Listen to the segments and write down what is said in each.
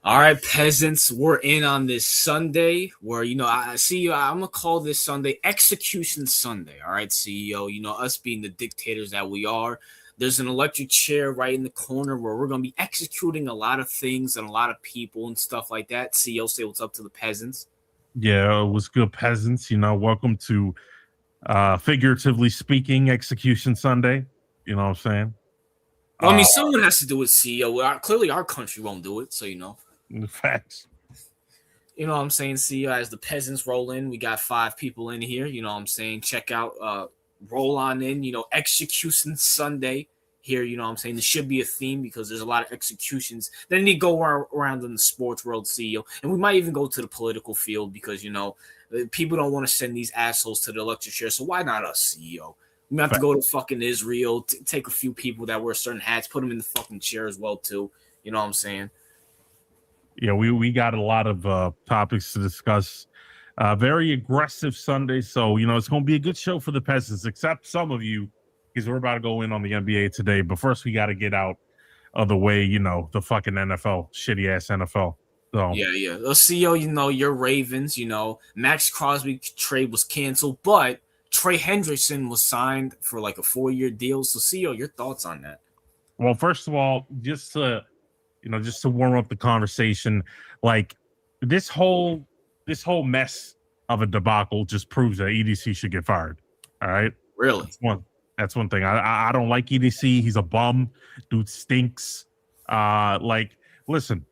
All right, peasants, we're in on this Sunday where, I see you. I'm going to call this Sunday Execution Sunday. All right, CEO, us being the dictators that we are, there's an electric chair right in the corner where we're going to be executing a lot of things and a lot of people and stuff like that. CEO, say what's up to the peasants. Yeah, it was good peasants. Welcome to figuratively speaking Execution Sunday. You know what I'm saying? Well, I mean, Uh someone has to do it, CEO. Clearly, our country won't do it. So, Facts. what I'm saying, CEO, as the peasants roll in, we got five people in here. You know what I'm saying? Check out, roll on in, Execution Sunday here. You know what I'm saying? There should be a theme because there's a lot of executions that need to go around in the sports world, CEO. And we might even go to the political field because, people don't want to send these assholes to the electric chair. So why not us, CEO? We have to Facts. go to fucking Israel, take a few people that wear certain hats, put them in the fucking chair as well, too. You know what I'm saying? Yeah, we got a lot of topics to discuss. Very aggressive Sunday, so it's going to be a good show for the peasants, except some of you, because we're about to go in on the NBA today. But first, we got to get out of the way. The fucking NFL, shitty ass NFL. So Yeah. The CEO, your Ravens, Max Crosby trade was canceled, but Trey Hendrickson was signed for like a 4-year deal. So, CEO, your thoughts on that? well, first of all, just to warm up the conversation, like this whole this whole mess of a debacle just proves that EDC should get fired. All right, Really? that's one. That's one thing. I don't like EDC. He's a bum. Dude stinks. Like, listen,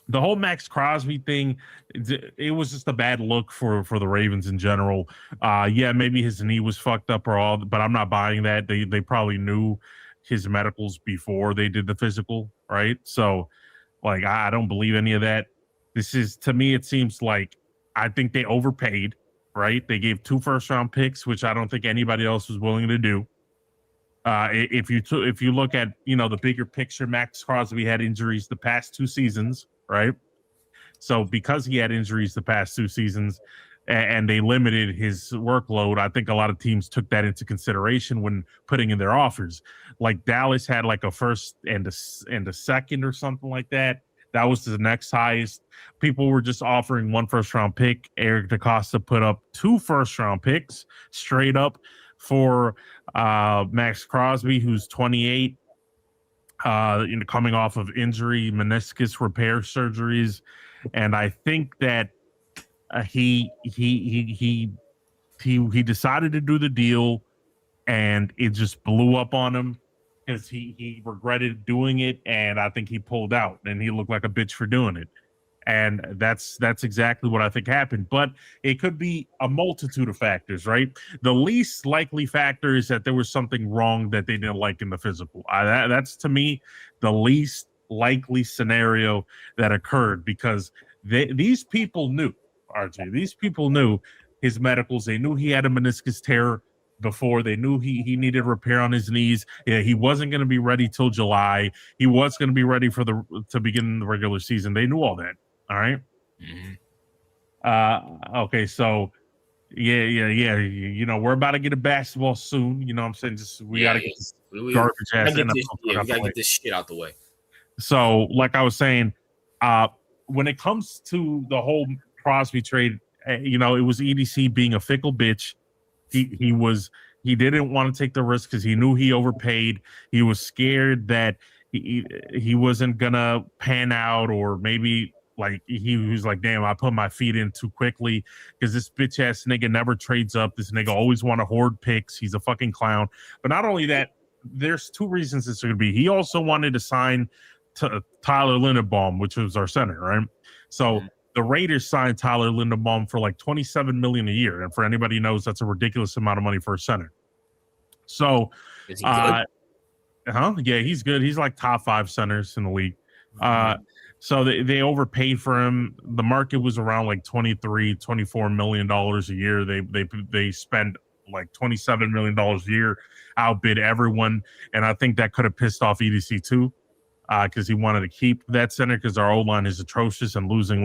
the whole Max Crosby thing, it was just a bad look for the Ravens in general. Yeah, maybe his knee was fucked up or all, but I'm not buying that. They probably knew his medicals before they did the physical, right? So like I don't believe any of that. This is to me, it seems like I think they overpaid, right? They gave 2 first round picks, which I don't think anybody else was willing to do. If you look at the bigger picture, Max Crosby had injuries the past 2 seasons, right? So because he had injuries the past 2 seasons and they limited his workload, I think a lot of teams took that into consideration when putting in their offers. Like Dallas had like a first and a second or something like that. That was the next highest. People were just offering 1 first round pick. Eric DaCosta put up 2 first round picks straight up for Max Crosby, who's 28, coming off of injury, meniscus repair surgeries, and I think that he decided to do the deal, and it just blew up on him because he regretted doing it, and I think he pulled out, and he looked like a bitch for doing it. And that's exactly what I think happened. But it could be a multitude of factors, right? The least likely factor is that there was something wrong that they didn't like in the physical. That's to me the least likely scenario that occurred because these people knew, RJ. These people knew his medicals. They knew he had a meniscus tear before. They knew he needed repair on his knees. Yeah, he wasn't going to be ready till July. He was going to be ready to begin the regular season. They knew all that. All right. Mhm. Okay. So yeah. We're about to get a basketball soon. You know what I'm saying? Just we got Yeah, to yeah. get this We garbage gotta ass get this. NFL Yeah, we out the gotta way. get this shit out the way. So, like I was saying, uh, when it comes to the whole Crosby trade, it was EDC being a fickle bitch. He didn't want to take the risk because he knew he overpaid. He was scared that he wasn't gonna pan out, or maybe like he was like, damn, I put my feet in too quickly because this bitch ass nigga never trades up. This nigga always want to hoard picks. He's a fucking clown. But not only that, there's 2 reasons this could be. He also wanted to sign Tyler Linderbaum, which was our center, right? So Mhm. the Raiders signed Tyler Linderbaum for like 27 million a year, and for anybody who knows, that's a ridiculous amount of money for a center. So, Is he good? uh, yeah, he's good. He's like top 5 centers in the league. Uh, Mhm. so they overpaid for him. The market was around like 23-24 million dollars a year. They spent like 27 million dollars a year, outbid everyone, and I think that could have pissed off EDC too because he wanted to keep that center because our O line is atrocious and losing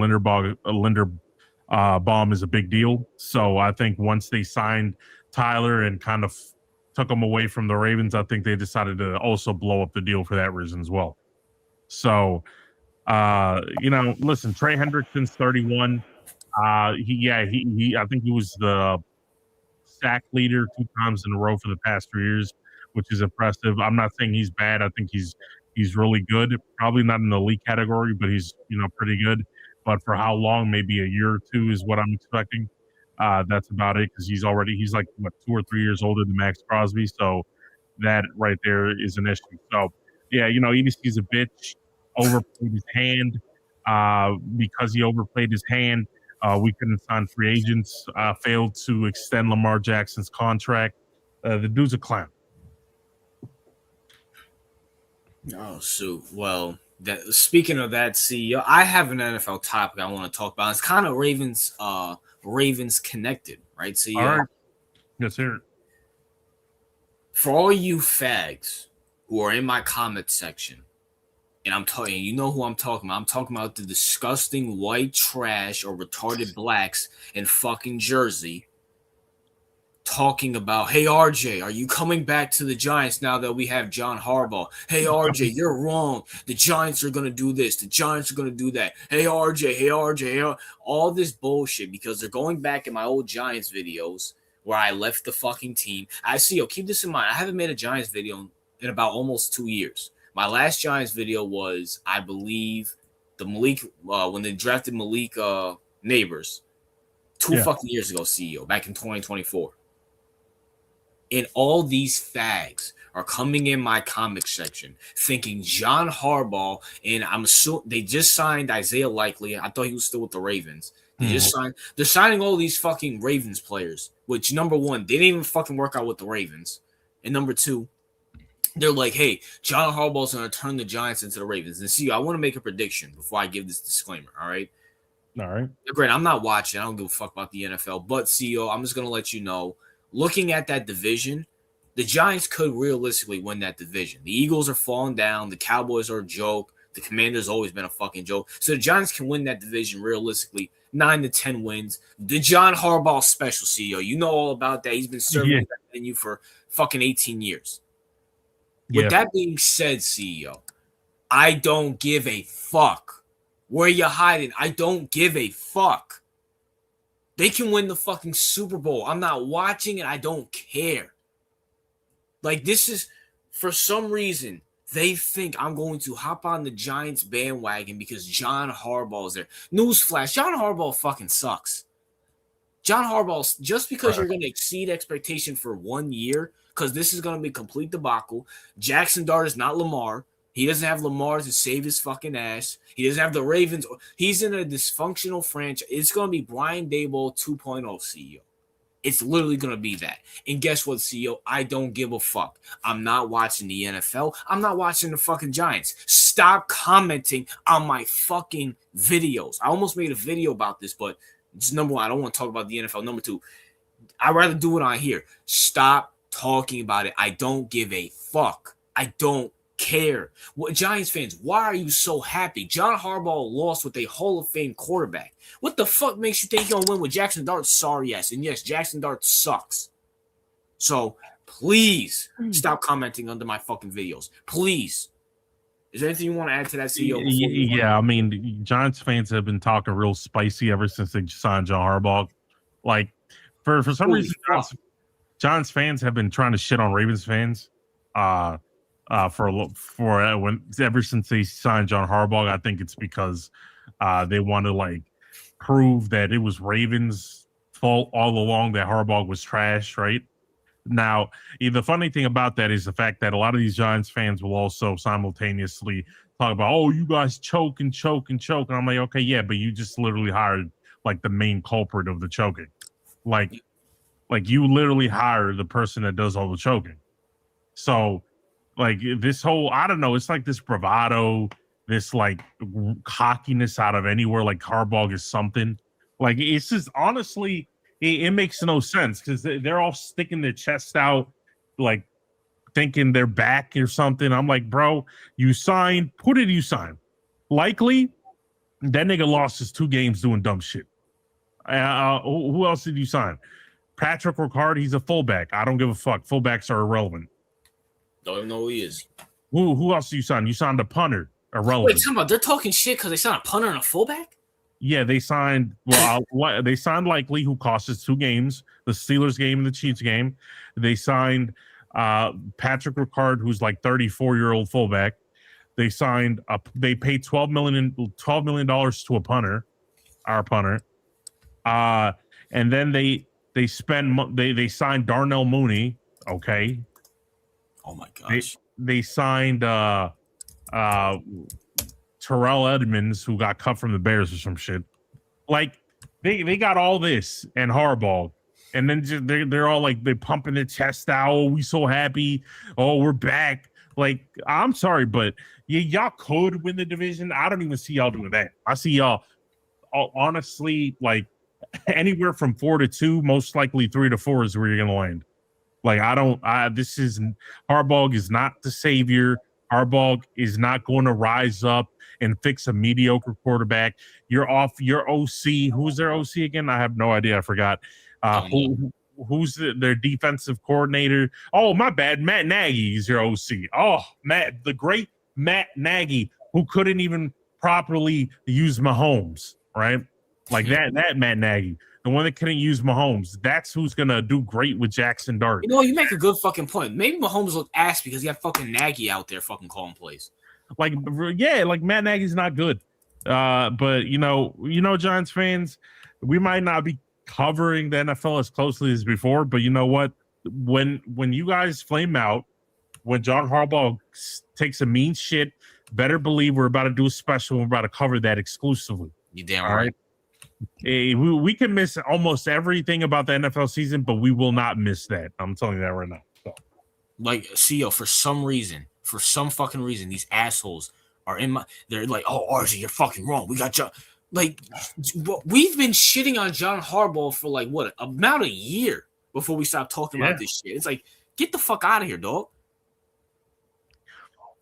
Baum is a big deal. So I think once they signed Tyler and kind of took him away from the Ravens, I think they decided to also blow up the deal for that reason as well. So Listen, Trey Hendrickson's 31. He I think he was the sack leader 2 times in a row for the past 3 years, which is impressive. I'm not saying he's bad. I think he's really good. Probably not in the elite category, but he's pretty good. But for how long? Maybe a year or two is what I'm expecting. That's about it because he's like what 2 or 3 years older than Max Crosby, so that right there is an issue. So yeah, EDC's a bitch. Overplayed his hand. Because he overplayed his hand, we couldn't sign free agents. Failed to extend Lamar Jackson's contract. The dude's a clown. Oh shoot. Well, speaking of that, CEO, I have an NFL topic I want to talk about. It's kind of Ravens connected, right? CEO. All right. Yes, sir. For all you fags who are in my comment section, and I'm talking, you know who I'm talking about. I'm talking about the disgusting white trash or retarded blacks in fucking Jersey talking about, hey, RJ, are you coming back to the Giants now that we have John Harbaugh? Hey, RJ, you're wrong. The Giants are going to do this. The Giants are going to do that. Hey, RJ, hey, RJ, hey, all this bullshit because they're going back in my old Giants videos where I left the fucking team. I see, keep this in mind. I haven't made a Giants video in about almost 2 years. My last Giants video was, I believe, the Malik when they drafted Malik Neighbors 2 fucking years ago, CEO, back in 2024. And all these fags are coming in my comic section thinking John Harbaugh, and I'm assuming they just signed Isaiah Likely. I thought he was still with the Ravens. They're signing all these fucking Ravens players, which number one, they didn't even fucking work out with the Ravens. And number two, they're like, hey, John Harbaugh's going to turn the Giants into the Ravens. And see, I want to make a prediction before I give this disclaimer, all right? All right. Great, I'm not watching. I don't give a fuck about the NFL. But, CEO, I'm just going to let you know, looking at that division, the Giants could realistically win that division. The Eagles are falling down. The Cowboys are a joke. The Commanders always been a fucking joke. So the Giants can win that division realistically, 9 to 10 wins. The John Harbaugh special, CEO, you know all about that. He's been serving that menu for fucking 18 years. With that being said, CEO, I don't give a fuck where you're hiding. I don't give a fuck. They can win the fucking Super Bowl. I'm not watching it. I don't care. Like, this is, for some reason, they think I'm going to hop on the Giants bandwagon because John Harbaugh is there. Newsflash, John Harbaugh fucking sucks. John Harbaugh, just because you're going to exceed expectation for 1 year, because this is going to be a complete debacle. Jackson Dart is not Lamar. He doesn't have Lamar to save his fucking ass. He doesn't have the Ravens. He's in a dysfunctional franchise. It's going to be Brian Daboll 2.0, CEO. It's literally going to be that. And guess what, CEO? I don't give a fuck. I'm not watching the NFL. I'm not watching the fucking Giants. Stop commenting on my fucking videos. I almost made a video about this, but it's number one, I don't want to talk about the NFL. Number two, I'd rather do it on here. Stop talking about it. I don't give a fuck. I don't care. What, Giants fans, why are you so happy? John Harbaugh lost with a Hall of Fame quarterback. What the fuck makes you think you're going to win with Jackson Dart? Sorry, yes. And yes, Jackson Dart sucks. So please stop commenting under my fucking videos. Please. Is there anything you want to add to that, CEO? Yeah, I mean, Giants fans have been talking real spicy ever since they signed John Harbaugh. Like, for some reason, Giants fans have been trying to shit on Ravens fans ever since they signed John Harbaugh. I think it's because they want to like prove that it was Ravens' fault all along that Harbaugh was trash, right? Now, the funny thing about that is the fact that a lot of these Giants fans will also simultaneously talk about, oh, you guys choke and choke and choke. And I'm like, okay, yeah, but you just literally hired like the main culprit of the choking. Like you literally hire the person that does all the choking. So like this whole, I don't know, it's like this bravado, this like cockiness out of anywhere, like Harbaugh is something. Like it's just honestly, it makes no sense because they're all sticking their chest out, like thinking they're back or something. I'm like, bro, you signed, who did you sign? Likely, that nigga lost his 2 games doing dumb shit. Who else did you sign? Patrick Ricard, he's a fullback. I don't give a fuck. Fullbacks are irrelevant. Don't even know who he is. Who else did you sign? You signed a punter. Wait, irrelevant. talking about they're talking shit because they signed a punter and a fullback? Yeah, they signed. They signed Likely, who cost us 2 games: the Steelers game and the Chiefs game. They signed Patrick Ricard, who's like 34-year-old fullback. They signed They paid $12 million to a punter, our punter. And then they signed Darnell Mooney. Okay. Oh my They gosh. they signed Terrell Edmonds, who got cut from the Bears or some shit. Like they got all this and Harbaugh, and then they're all like they pumping their chest out. Oh, we so happy. Oh, we're back. Like I'm sorry, but y'all could win the division. I don't even see y'all doing that. I see y'all honestly like anywhere from 4-2, most likely 3-4 is where you're gonna land. Like this is Harbaugh is not the savior. Harbaugh is not going to rise up and fix a mediocre quarterback. You're off your OC. Who's their OC again? I have no idea. I forgot. Who's their defensive coordinator? Oh, my bad. Matt Nagy is your OC. Oh, the great Matt Nagy, who couldn't even properly use Mahomes, right? Like that Matt Nagy, the one that couldn't use Mahomes. That's who's gonna do great with Jackson Dart. You know, you make a good fucking point. Maybe Mahomes looked ass because he had fucking Nagy out there fucking calling plays. Like Matt Nagy's not good. But you know, Giants fans, we might not be covering the NFL as closely as before, but you know what? When you guys flame out, when John Harbaugh takes a mean shit, better believe we're about to do a special. We're about to cover that exclusively. You damn right. We can miss almost everything about the NFL season, but we will not miss that. I'm telling you that right now. So. Like, CEO, for some fucking reason, these assholes are they're like, oh, RJ, you're fucking wrong. We got John. Like, we've been shitting on John Harbaugh for like, what, about a year before we stop talking about this shit. It's like, get the fuck out of here, dog.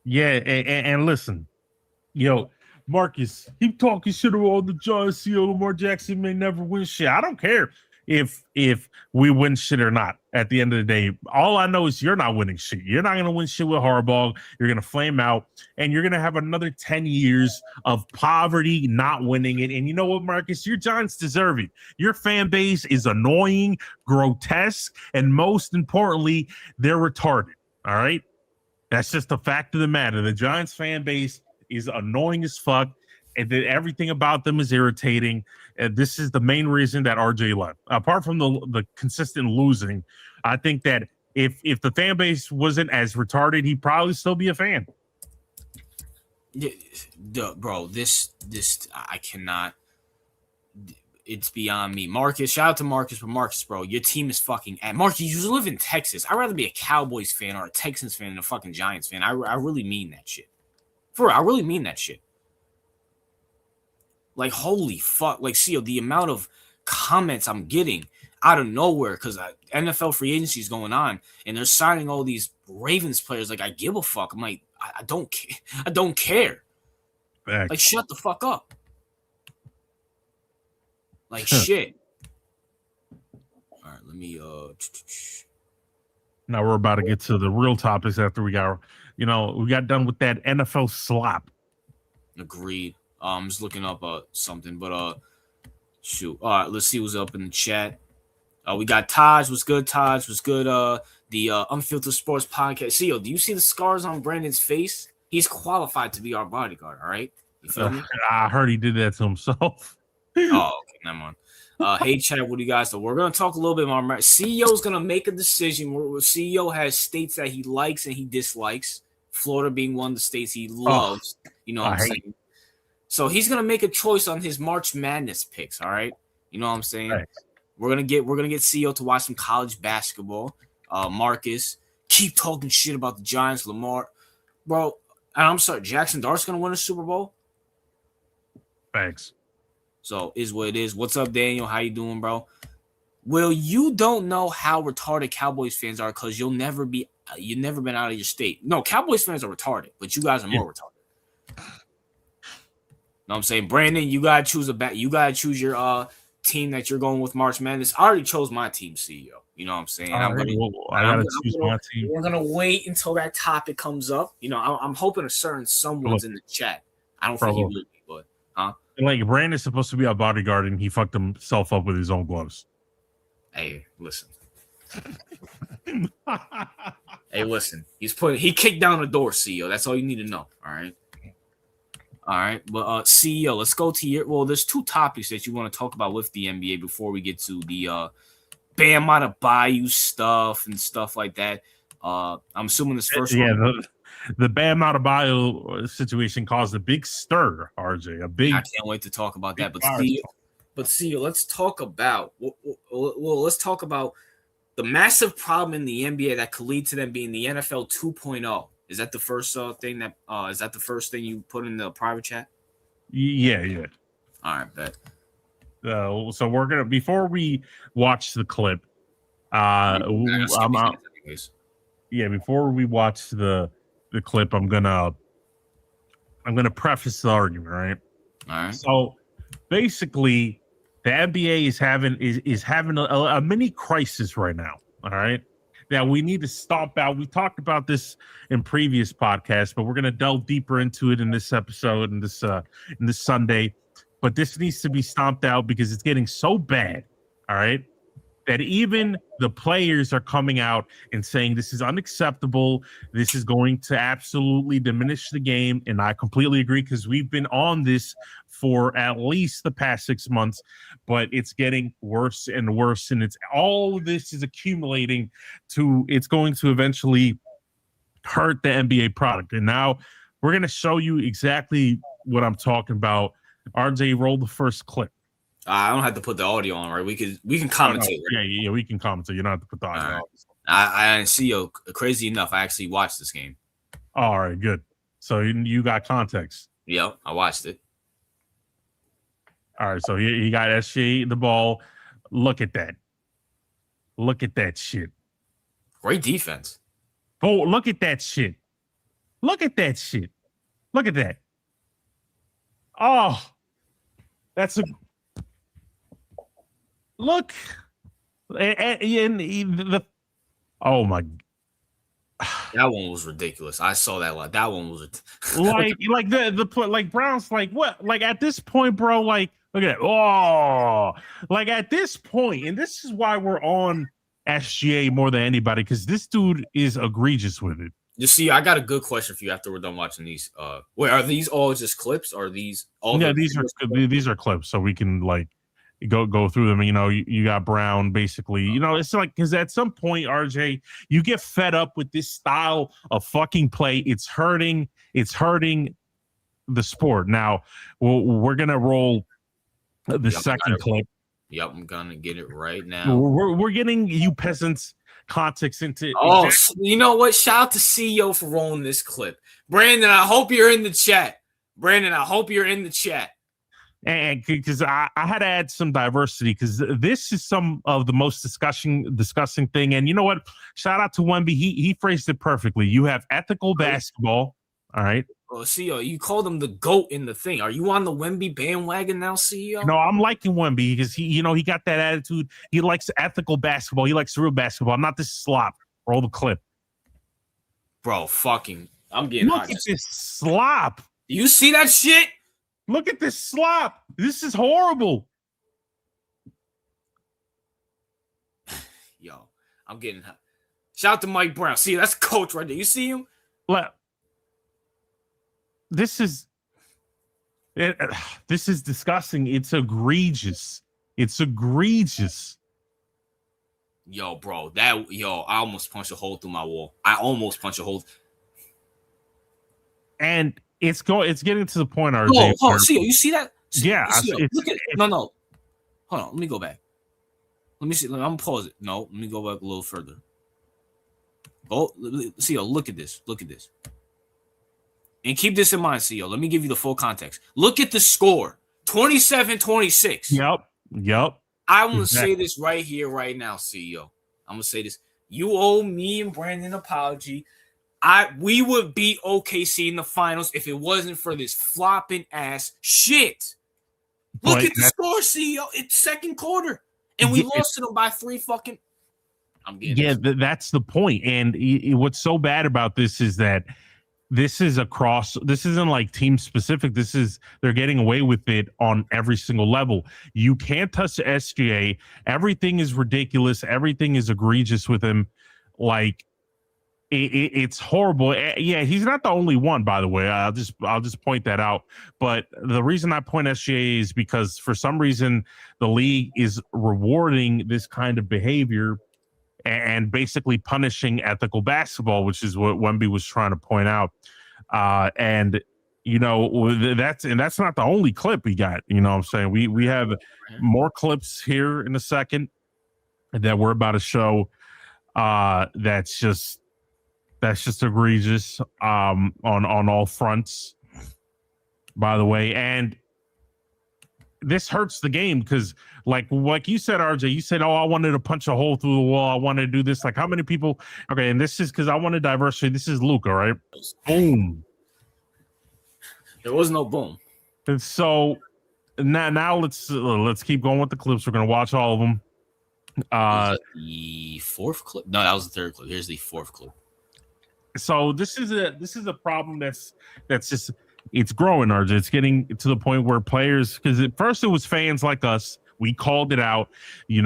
Yeah, and listen, Marcus, keep talking shit about all the Giants. Lamar Jackson may never win shit. I don't care if we win shit or not. At the end of the day, all I know is you're not winning shit. You're not going to win shit with Harbaugh. You're going to flame out, and you're going to have another 10 years of poverty, not winning it. And you know what, Marcus? Your Giants deserve it. Your fan base is annoying, grotesque, and most importantly, they're retarded. All right? That's just the fact of the matter. The Giants fan base is annoying as fuck, and that everything about them is irritating. And this is the main reason that RJ left. Apart from the consistent losing, I think that if the fan base wasn't as retarded, he'd probably still be a fan. Bro, this I cannot. It's beyond me. Marcus, shout out to Marcus, but Marcus, bro, your team is fucking at Marcus. You live in Texas. I'd rather be a Cowboys fan or a Texans fan than a fucking Giants fan. I really mean that shit. For real, I really mean that shit. Like, holy fuck. Like, see, the amount of comments I'm getting out of nowhere because NFL free agency is going on and they're signing all these Ravens players. Like, I give a fuck. I'm like, I don't care. I don't care. Like, shut the fuck up. Like, shit. All right, let me Now we're about to get to the real topics after we got done with that NFL slop. Agreed. I'm just looking up something, but shoot. All right, let's see what's up in the chat. We got Taj. What's good, Taj? What's good? The Unfiltered Sports Podcast. CEO, do you see the scars on Brandon's face? He's qualified to be our bodyguard. All right, you feel me? I heard he did that to himself. Oh, okay, never mind. Hey, chat, what do you guys do? We're going to talk a little bit more. CEO's going to make a decision. CEO has states that he likes and he dislikes. Florida being one of the states he loves. You know what I'm saying? So he's going to make a choice on his March Madness picks, all right? You know what I'm saying? Right. We're going to get CEO to watch some college basketball. Marcus, keep talking shit about the Giants, Lamar. Bro, and I'm sorry, Jackson Dart's going to win a Super Bowl? Thanks. So is what it is. What's up, Daniel? How you doing, bro? Well, you don't know how retarded Cowboys fans are because you've never been out of your state. No, Cowboys fans are retarded, but you guys are more retarded. Know what I'm saying? Brandon, you gotta choose your team that you're going with March Madness. I already chose my team, CEO. You know what I'm saying? I gotta choose my team. We're gonna wait until that topic comes up. You know, I'm hoping a certain someone's in the chat. I don't think he will be, but like Brandon's supposed to be a bodyguard, and he fucked himself up with his own gloves. Hey, listen. Hey, listen. He kicked down the door, CEO. That's all you need to know. All right. But CEO, let's go to your. Well, there's two topics that you want to talk about with the NBA before we get to the Bam Adebayo stuff and stuff like that. I'm assuming this first one. The Bam Adebayo situation caused a big stir, RJ. I can't wait to talk about that. But CEO, let's talk about. Well, let's talk about the massive problem in the NBA that could lead to them being the NFL 2.0. Is that the first thing you put in the private chat? Yeah. All right, bet. So we're gonna, before we watch the clip, before we watch the clip, I'm gonna preface the argument, right? All right. So basically, the NBA is having a mini crisis right now. All right, that we need to stomp out. We talked about this in previous podcasts, but we're gonna delve deeper into it in this episode and this Sunday. But this needs to be stomped out because it's getting so bad. All right, that even the players are coming out and saying this is unacceptable. This is going to absolutely diminish the game. And I completely agree, because we've been on this for at least the past 6 months, but it's getting worse and worse. And all of this is accumulating it's going to eventually hurt the NBA product. And now we're going to show you exactly what I'm talking about. RJ, roll the first clip. I don't have to put the audio on, right? We can commentate. Right? Yeah, we can commentate. You don't have to put the audio on. I see. Crazy enough, I actually watched this game. All right, good. So you got context. Yep, I watched it. All right, so he got SGA the ball. Look at that. Look at that shit. Great defense. Oh, look at that shit. Look at that shit. Look at that. Oh, that's a look. And oh my. That one was ridiculous. I saw that one. That one was like Brown's like what? Like at this point, bro, like look at that. Oh, like at this point, and this is why we're on SGA more than anybody, because this dude is egregious with it. You see, I got a good question for you after we're done watching these. Wait, are these all just clips? Or are these all? Yeah, these are clips, so we can like go through them. You know, you got Brown basically. You know, it's like, because at some point, RJ, you get fed up with this style of fucking play. It's hurting the sport. Now, we're gonna roll the second clip. Yep, I'm gonna get it right now. We're getting you peasants context into. Oh, exactly. You know what? Shout out to CEO for rolling this clip. Brandon, I hope you're in the chat. And because I had to add some diversity, because this is some of the most discussing thing. And you know what? Shout out to Wemby. He phrased it perfectly. You have ethical basketball. All right. Oh, CEO, you called him the GOAT in the thing. Are you on the Wemby bandwagon now, CEO? No, I'm liking Wemby because he got that attitude. He likes ethical basketball. He likes real basketball, not this slop. Roll the clip. Bro, I'm getting hot. Look at this slop. Do you see that shit? Look at this slop. This is horrible. Yo, I'm getting hot. Shout out to Mike Brown. See, that's coach right there. You see him? This is disgusting. It's egregious. Yo, bro, I almost punched a hole through my wall. And it's getting to the point, RJ. Oh, see, you see that? Yeah. Look at it. No. Hold on, let me go back. Let me see. I'm gonna pause it. No, let me go back a little further. Oh, see, look at this. And keep this in mind, CEO. Let me give you the full context. Look at the score. 27-26. Yep. I'm going to say this right here, right now, CEO. I'm going to say this. You owe me and Brandon an apology. We would beat OKC in the finals if it wasn't for this flopping ass shit. Look but at the score, CEO. It's second quarter, and we lost to them by 3 fucking. I'm getting that's the point. And what's so bad about this is that this is across. This isn't like team specific. They're getting away with it on every single level. You can't touch the SGA. Everything is ridiculous. Everything is egregious with him. Like it's horrible. Yeah, he's not the only one, by the way. I'll just point that out. But the reason I point SGA is because for some reason the league is rewarding this kind of behavior and basically punishing ethical basketball, which is what Wemby was trying to point out. And that's not the only clip we got. You know what I'm saying? We have more clips here in a second that we're about to show. That's just egregious on all fronts, by the way. And this hurts the game because like you said, RJ, you said, oh, I wanted to punch a hole through the wall. I wanted to do this. Like how many people? Okay. And this is because I wanted diversity. This is Luka, right? Boom. There was no boom. And so now let's keep going with the clips. We're going to watch all of them. The fourth clip. No, that was the third clip. Here's the fourth clip. So this is a problem that's just it's growing, RJ. It's getting to the point where players, because at first it was fans like us, we called it out, we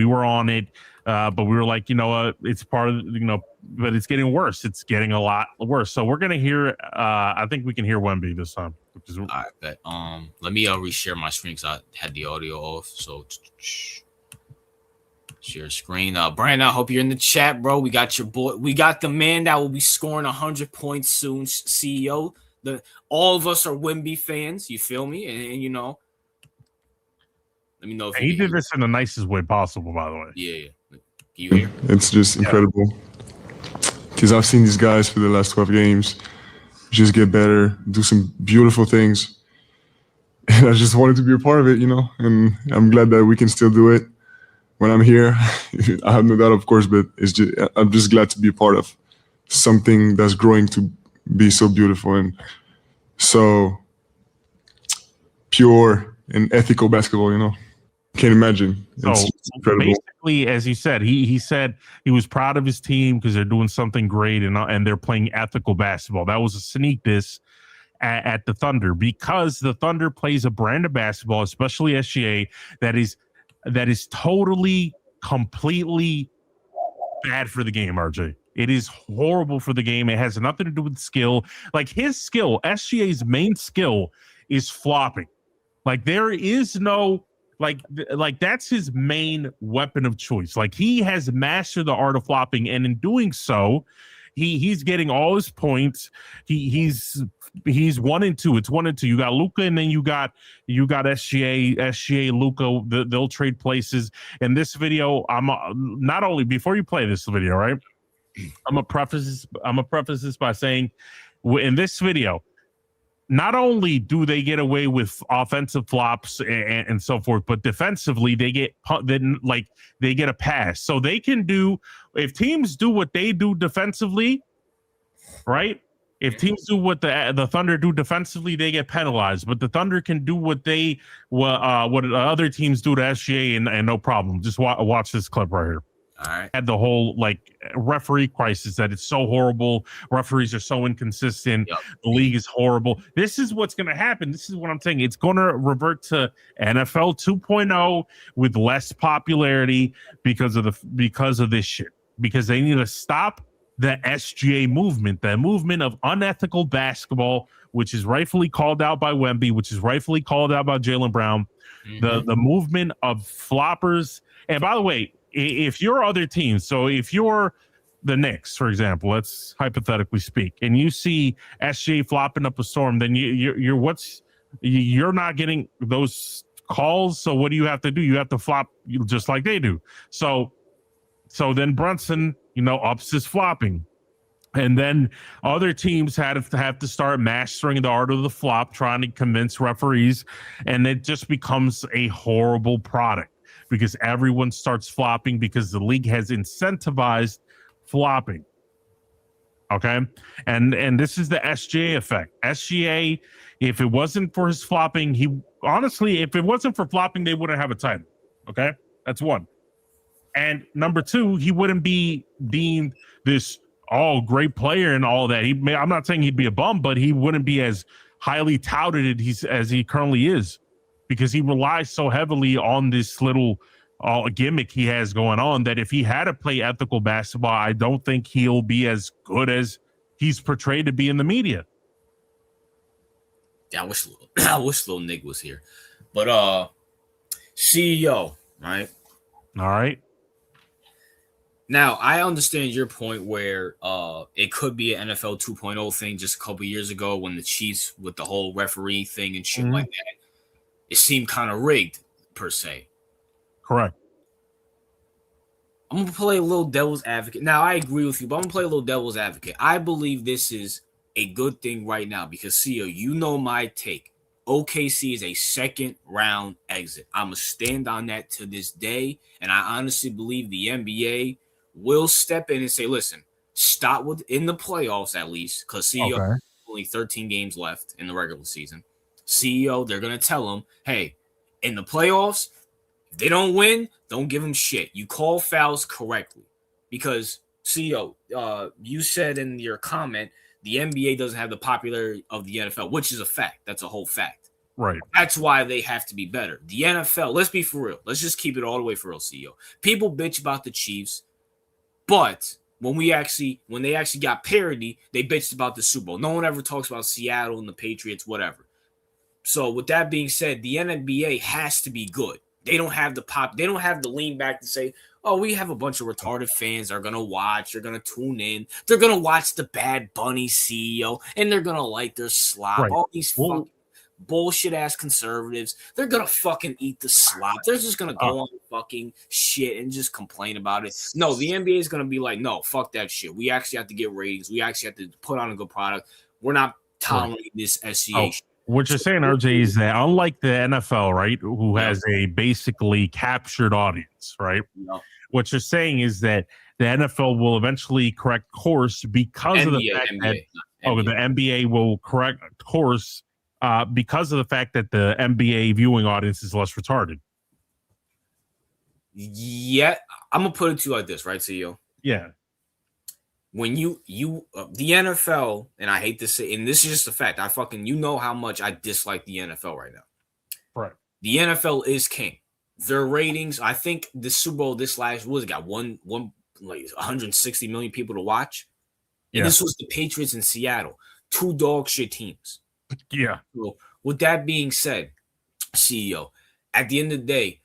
were on it, but we were like, it's part of, but it's getting worse. It's getting a lot worse. So we're gonna hear. I think we can hear Wemby this time. All right, bet. Let me reshare my screen because I had the audio off. So share screen. Brandon, I hope you're in the chat, bro. We got your boy. We got the man that will be scoring 100 points soon. CEO. All of us are Wemby fans. You feel me? And let me know if he did this in the nicest way possible. By the way. Yeah. Can you hear? It's just incredible because I've seen these guys for the last 12 games just get better, do some beautiful things, and I just wanted to be a part of it, And I'm glad that we can still do it when I'm here. I have no doubt, of course, but I'm just glad to be a part of something that's growing to be so beautiful and so pure and ethical basketball, Can't imagine. It's incredible. Basically, as you said, he said he was proud of his team because they're doing something great and they're playing ethical basketball. That was a sneak diss at the Thunder because the Thunder plays a brand of basketball, especially SGA, that is totally, completely bad for the game, RJ. It is horrible for the game. It has nothing to do with skill. Like his skill, SGA's main skill is flopping. Like there is no like that's his main weapon of choice. Like he has mastered the art of flopping, and in doing so, he's getting all his points. He's 1 and 2. It's 1 and 2. You got Luka, and then you got SGA, Luka. They'll trade places. In this video, I'm not only before you play this video, right? I'm gonna preface this by saying, in this video, not only do they get away with offensive flops and so forth, but defensively they get a pass. So they can do, if teams do what they do defensively, right? If teams do what the Thunder do defensively, they get penalized. But the Thunder can do what other teams do to SGA and no problem. Just watch this clip right here. All right. Had the whole referee crisis that it's so horrible. Referees are so inconsistent. Yep. The league is horrible. This is what's going to happen. This is what I'm saying. It's going to revert to NFL 2.0 with less popularity because of this shit. Because they need to stop the SGA movement, the movement of unethical basketball, which is rightfully called out by Wemby, which is rightfully called out by Jaylen Brown. Mm-hmm. The movement of floppers. And by the way, if you're other teams, so if you're the Knicks, for example, let's hypothetically speak, and you see SGA flopping up a storm, then you're not getting those calls. So what do you have to do? You have to flop just like they do. So then Brunson, ups his flopping. And then other teams have to start mastering the art of the flop, trying to convince referees, and it just becomes a horrible product. Because everyone starts flopping because the league has incentivized flopping. Okay. And this is the SGA effect. SGA, if it wasn't for his flopping, honestly, if it wasn't for flopping, they wouldn't have a title. Okay, that's one. And number two, he wouldn't be deemed this great player and all that. I'm not saying he'd be a bum, but he wouldn't be as highly touted as he currently is, because he relies so heavily on this little gimmick he has going on that if he had to play ethical basketball, I don't think he'll be as good as he's portrayed to be in the media. Yeah, I wish little Nick was here, but CEO, right? All right. Now, I understand your point where it could be an NFL 2.0 thing just a couple years ago when the Chiefs with the whole referee thing and shit like that, it seemed kind of rigged per se. Correct. I'm going to play a little devil's advocate. Now, I agree with you, but I'm going to play a little devil's advocate. I believe this is a good thing right now because, CEO, you know my take. OKC is a second round exit. I'm going to stand on that to this day, and I honestly believe the NBA will step in and say, listen, stop with in the playoffs at least, because CEO only 13 games left in the regular season. CEO, they're going to tell them, hey, in the playoffs, if they don't win, don't give them shit. You call fouls correctly. Because, CEO, you said in your comment, the NBA doesn't have the popularity of the NFL, which is a fact. That's a whole fact. Right. That's why they have to be better. The NFL, let's be for real. Let's just keep it all the way for real, CEO. People bitch about the Chiefs, but when they actually got parity, they bitched about the Super Bowl. No one ever talks about Seattle and the Patriots, whatever. So with that being said, the NBA has to be good. They don't have the lean back to say, oh, we have a bunch of retarded fans that are going to watch. They're going to tune in. They're going to watch the Bad Bunny, CEO, and they're going to like their slop. Right. All these fucking bullshit-ass conservatives, they're going to fucking eat the slop. They're just going to go on fucking shit and just complain about it. No, the NBA is going to be like, no, fuck that shit. We actually have to get ratings. We actually have to put on a good product. We're not tolerating this SCA shit. What you're saying, RJ, is that unlike the NFL, right, who has a basically captured audience, right? No. What you're saying is that the NFL will eventually correct course because of the fact that the NBA will correct course because of the fact that the NBA viewing audience is less retarded. Yeah, I'm gonna put it to you like this, right, CEO? Yeah. When the NFL, and I hate to say, and this is just a fact, you know how much I dislike the NFL right now. Right. The NFL is king. Their ratings, I think the Super Bowl this last was got one like 160 million people to watch. And this was the Patriots in Seattle, two dog shit teams. Yeah. So with that being said, CEO, at the end of the day,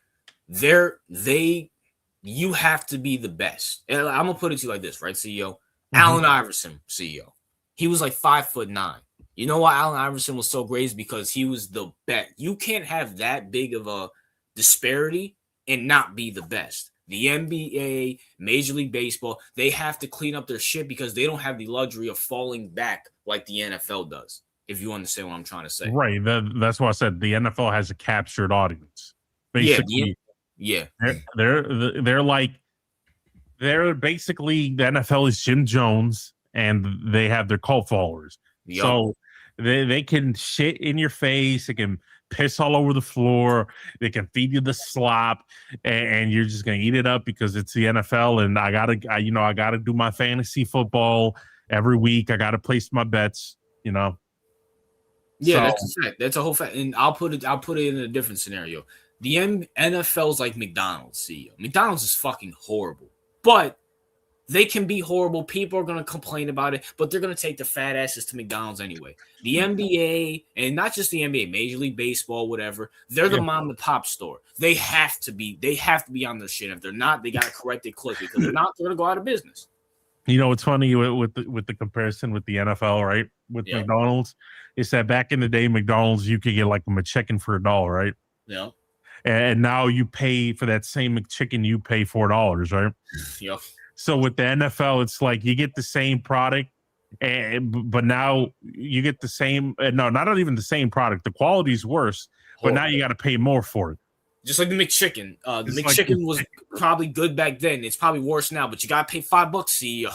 you have to be the best. And I'm gonna put it to you like this, right, CEO? Allen Iverson, CEO. He was like 5'9". You know why Allen Iverson was so great is because he was the best. You can't have that big of a disparity and not be the best. The NBA, Major League Baseball, they have to clean up their shit because they don't have the luxury of falling back like the NFL does, if you understand what I'm trying to say. Right. That's why I said the NFL has a captured audience. Basically, they're basically the NFL is Jim Jones, and they have their cult followers. Yep. So they can shit in your face. They can piss all over the floor. They can feed you the slop, and you're just gonna eat it up because it's the NFL. And I gotta do my fantasy football every week. I gotta place my bets. Yeah, that's a fact. That's a whole fact. And I'll put it in a different scenario. The NFL's like McDonald's, CEO. McDonald's is fucking horrible. But they can be horrible. People are going to complain about it, but they're going to take their fat asses to McDonald's anyway. The NBA, and not just the NBA, Major League Baseball, whatever, they're the mom and pop store. They have to be on their shit. If they're not, they got to correct it quickly because they're not, they're going to go out of business. It's funny with the comparison with the NFL, right? With McDonald's, it's that back in the day, McDonald's, you could get like a McChicken for $1, right? Yeah. And now you pay for that same McChicken, you pay $4, right? Yep. So with the NFL, it's like you get the same product, but now you get the same. No, not even the same product. The quality's worse, but now you got to pay more for it. Just like the McChicken. The McChicken was probably good back then. It's probably worse now, but you got to pay $5, CEO.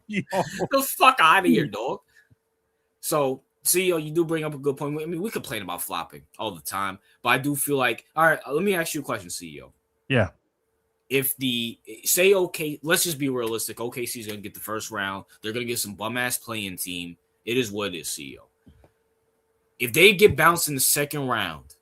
Get the fuck out of here, dog. So CEO, you do bring up a good point. I mean, we complain about flopping all the time, but I do feel like, all right, let me ask you a question, CEO. Yeah. If let's just be realistic. OKC is going to get the first round. They're going to get some bum ass playing team. It is what it is, CEO. If they get bounced in the second round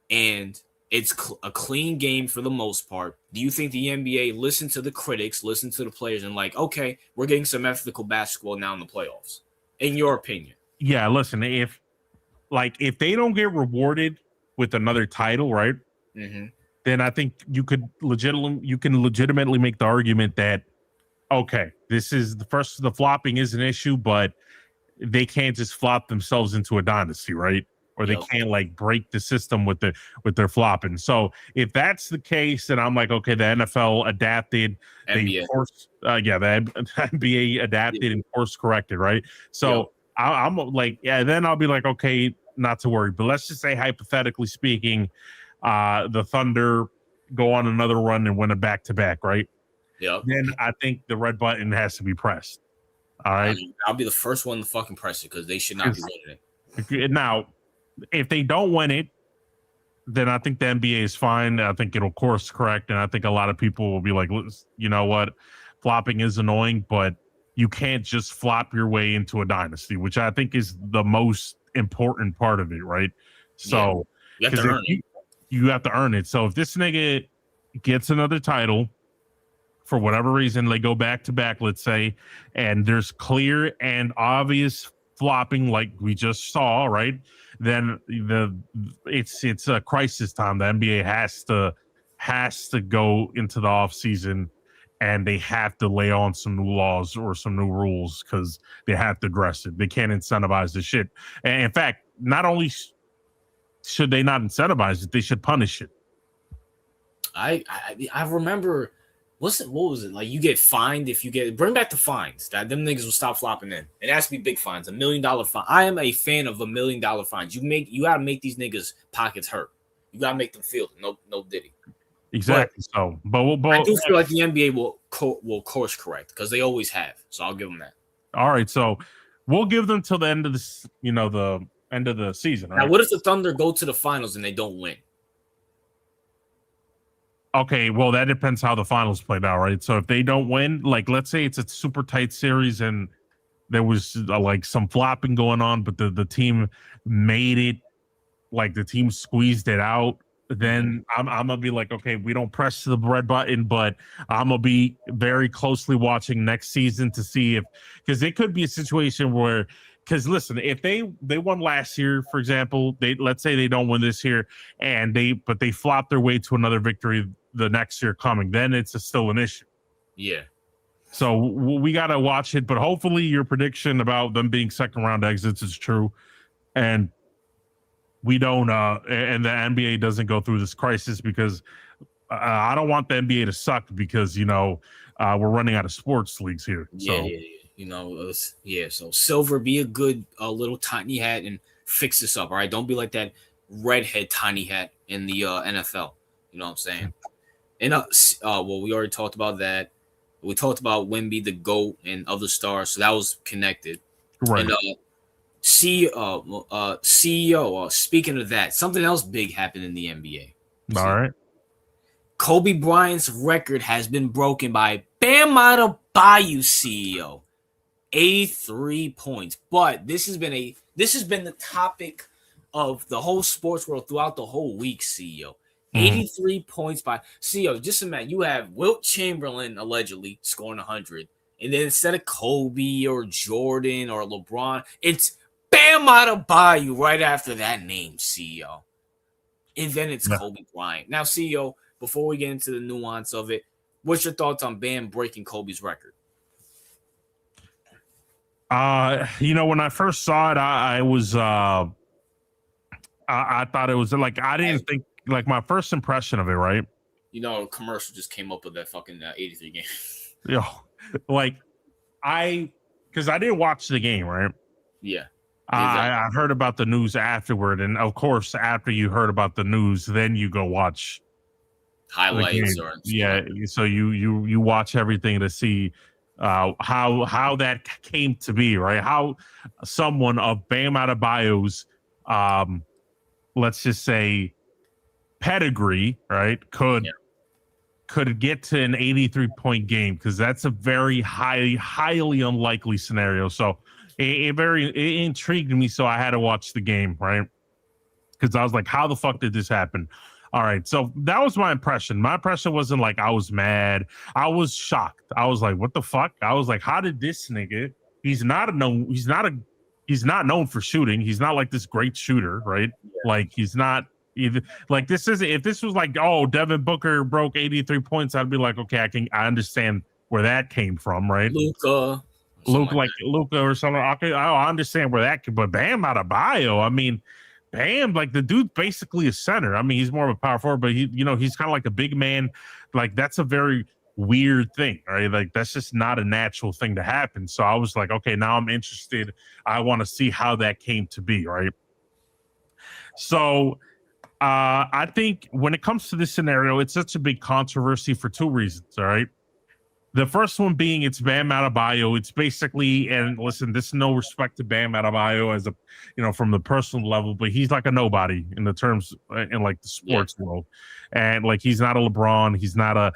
and it's a clean game for the most part, do you think the NBA listen to the critics, listen to the players, and like, okay, we're getting some ethical basketball now in the playoffs? In your opinion? Yeah, listen, if they don't get rewarded with another title, right? Mm-hmm. Then I think you can legitimately make the argument that, okay, the flopping is an issue, but they can't just flop themselves into a dynasty, right? Or they can't like break the system with their flopping. So if that's the case, then I'm like, okay, the NFL adapted, NBA. the NBA adapted and course corrected, right? So I'm like, yeah, then I'll be like, okay, not to worry. But let's just say, hypothetically speaking, the Thunder go on another run and win a back-to-back, right? Yeah. Then I think the red button has to be pressed. All right. I'll be the first one to fucking press it because they should not be winning it. Now, if they don't win it, then I think the NBA is fine. I think it'll course correct. And I think a lot of people will be like, you know what? Flopping is annoying, but you can't just flop your way into a dynasty, which I think is the most important part of it, right? So you have to earn it. You have to earn it. So if this nigga gets another title, for whatever reason, they go back to back, let's say, and there's clear and obvious flopping like we just saw, right? Then it's a crisis time. The NBA has to go into the off season and they have to lay on some new laws or some new rules because they have to address it. They can't incentivize the shit. And in fact, not only should they not incentivize it, they should punish it. I remember, what was it? Like, you get fined if you bring back the fines. That them niggas will stop flopping in. It has to be big fines, $1 million fine. I am a fan of $1 million fines. You gotta make these niggas pockets hurt. You gotta make them feel it. No diddy. Exactly. But I do feel like the NBA will course correct because they always have. So I'll give them that. All right, so we'll give them till the end of the end of the season. Right? Now, what if the Thunder go to the finals and they don't win? Okay, well, that depends how the finals played out, right? So if they don't win, like, let's say it's a super tight series and there was like some flopping going on, but the team made it, like the team squeezed it out, then I'm gonna be like, okay, we don't press the red button, but I'm gonna be very closely watching next season to see because it could be a situation where, because listen, if they won last year, for example, let's say they don't win this year and they flop their way to another victory the next year coming, then it's still an issue. Yeah. So we got to watch it, but hopefully your prediction about them being second round exits is true. And we don't, and the NBA doesn't go through this crisis because I don't want the NBA to suck because, we're running out of sports leagues here. Yeah. So Silver, be a good little tiny hat and fix this up. All right. Don't be like that redhead tiny hat in the NFL. You know what I'm saying? And we already talked about that. We talked about Wemby, the GOAT, and other stars. So that was connected. Right. And CEO, speaking of that, something else big happened in the NBA. All right. Kobe Bryant's record has been broken by Bam Adebayo, CEO. 83 points. But this has been the topic of the whole sports world throughout the whole week, CEO. 83 points by CEO. Just imagine you have Wilt Chamberlain allegedly scoring 100, and then instead of Kobe or Jordan or LeBron, it's Bam Adebayo right after that name, CEO. And then it's Kobe Bryant. Now, CEO, before we get into the nuance of it, what's your thoughts on Bam breaking Kobe's record? When I first saw it, I was I thought it was like, I didn't think, like, my first impression of it, right? A commercial just came up with that fucking 83 game. Because I didn't watch the game, right? Yeah. I heard about the news afterward, and of course, after you heard about the news, then you go watch highlights. So you watch everything to see how that came to be, right? How someone of Bam Adebayo's, let's just say, pedigree, right, could get to an 83-point game, because that's a very highly unlikely scenario. So it intrigued me, so I had to watch the game, right? Because I was like, how the fuck did this happen? All right, so that was my impression. My impression wasn't like I was mad. I was shocked. I was like, what the fuck? I was like, how did this nigga? He's not known for shooting. He's not like this great shooter, right? Like he's not either. Like this isn't. If this was like, oh, Devin Booker broke 83 points, I'd be like, okay, I understand where that came from, right? Luka or something. Okay, I understand where that came. But Bam Adebayo, I mean. Bam, like the dude's basically a center. I mean, he's more of a power forward, but he's kind of like a big man. Like that's a very weird thing, right? Like that's just not a natural thing to happen. So I was like, okay, now I'm interested. I want to see how that came to be, right? So I think when it comes to this scenario, it's such a big controversy for two reasons, all right? The first one being it's Bam Adebayo. It's basically, and listen, this is no respect to Bam Adebayo as from the personal level, but he's like a nobody in the terms in like the sports world. And like, he's not a LeBron. He's not a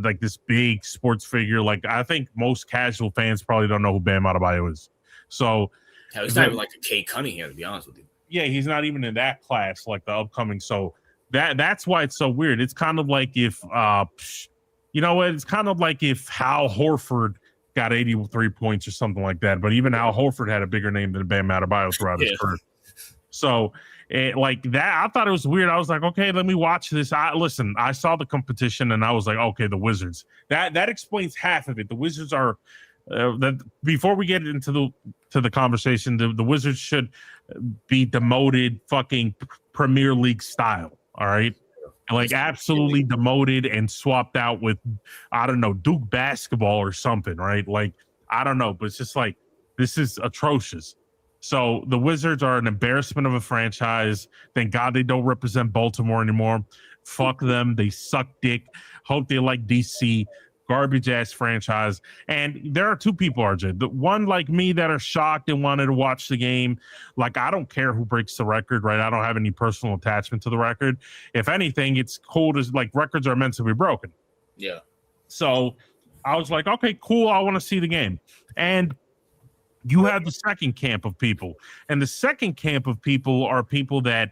like this big sports figure. Like I think most casual fans probably don't know who Bam Adebayo is. So he's not even like a Kate Cunningham, to be honest with you. Yeah, he's not even in that class, like the upcoming. So that's why it's so weird. It's kind of like if you know what? It's kind of like if Hal Horford got 83 points or something like that. But even Hal Horford had a bigger name than Bam Adebayo throughout his career. So like that, I thought it was weird. I was like, okay, let me watch this. I saw the competition and I was like, okay, the Wizards. That explains half of it. The Wizards are that. Before we get into the conversation, the Wizards should be demoted, fucking Premier League style. All right. Like absolutely demoted and swapped out with, I don't know, Duke basketball or something, right? Like, I don't know, but it's just like, this is atrocious. So the Wizards are an embarrassment of a franchise. Thank God they don't represent Baltimore anymore. Fuck them. They suck dick. Hope they like DC. Garbage ass franchise. And there are two people, RJ. The one like me that are shocked and wanted to watch the game. Like, I don't care who breaks the record, right? I don't have any personal attachment to the record. If anything, it's cool to like, records are meant to be broken. Yeah. So I was like, okay, cool. I want to see the game. And you have the second camp of people. And the second camp of people are people that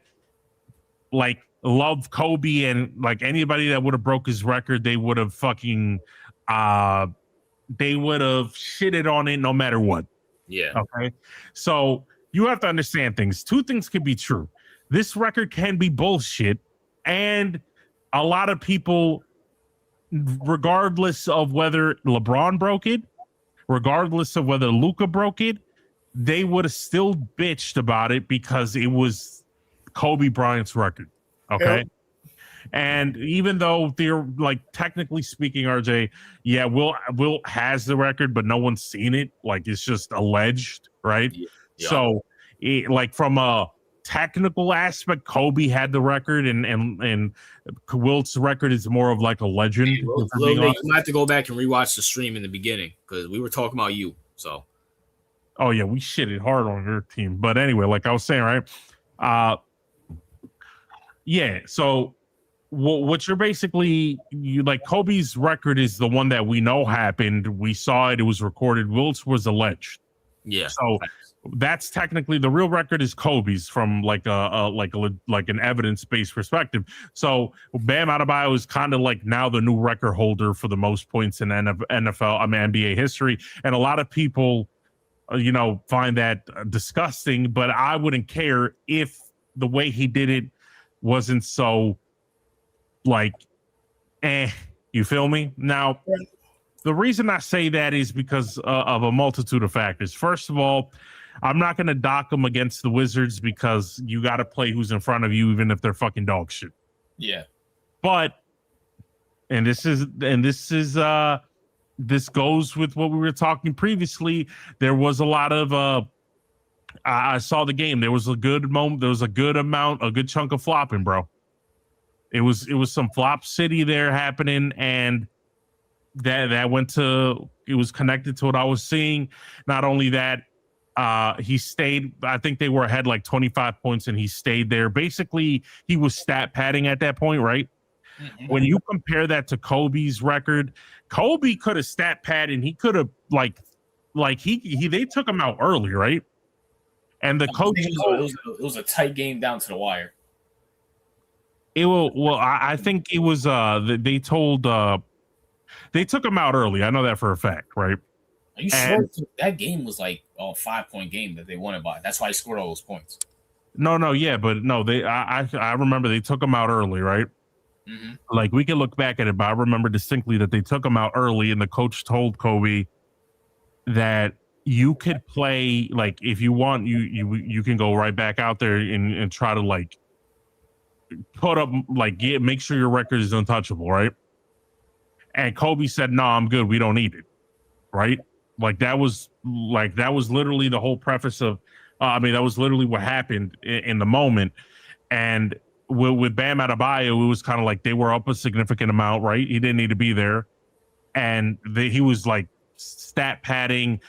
like love Kobe, and like anybody that would have broke his record, they would have fucking they would have shitted on it no matter what. Yeah. Okay. So you have to understand things. Two things can be true. This record can be bullshit, and a lot of people, regardless of whether LeBron broke it, regardless of whether Luka broke it, they would have still bitched about it because it was Kobe Bryant's record. Okay. Yep. And even though they're like, technically speaking, RJ, yeah, Will has the record, but no one's seen it. Like, it's just alleged, right? Yeah. So like from a technical aspect, Kobe had the record, and Wilt's record is more of like a legend. Hey, you might have to go back and rewatch the stream in the beginning, because we were talking about you. So, oh yeah, we shitted hard on your team. But anyway, like I was saying, right? Yeah. So what you're basically, you like, Kobe's record is the one that we know happened. We saw it. It was recorded. Wilt's was alleged. Yeah. So that's technically the real record is Kobe's from like an evidence-based perspective. So Bam Adebayo is kind of like now the new record holder for the most points in NBA history. And a lot of people, find that disgusting, but I wouldn't care if the way he did it wasn't so like, you feel me? Now, the reason I say that is because of a multitude of factors. First of all, I'm not going to dock them against the Wizards, because you got to play who's in front of you, even if they're fucking dog shit. Yeah. But, this goes with what we were talking previously. There was a lot of, I saw the game. There was a good moment. There was a good chunk of flopping, bro. It was some flop city there happening, and that went to, it was connected to what I was seeing. Not only that, he stayed, I think they were ahead like 25 points and he stayed there. Basically, he was stat padding at that point, right? Mm-hmm. When you compare that to Kobe's record, Kobe could have stat pad and he could have he they took him out early, right? And the coach, it was a tight game down to the wire. I think it was they told they took him out early. I know that for a fact, right? Are you sure that game was like a 5-point game that they won it by? That's why he scored all those points. No, yeah, but no, I remember they took him out early, right? Mm-hmm. Like we can look back at it, but I remember distinctly that they took him out early, and the coach told Kobe that you could play, like if you want, you can go right back out there and try to like put up, like make sure your record is untouchable, right? And Kobe said, "No, I'm good. We don't need it." Right? That was literally the whole preface of, that was literally what happened in the moment. And with Bam Adebayo, it was kind of like they were up a significant amount, right? He didn't need to be there, and he was like stat padding.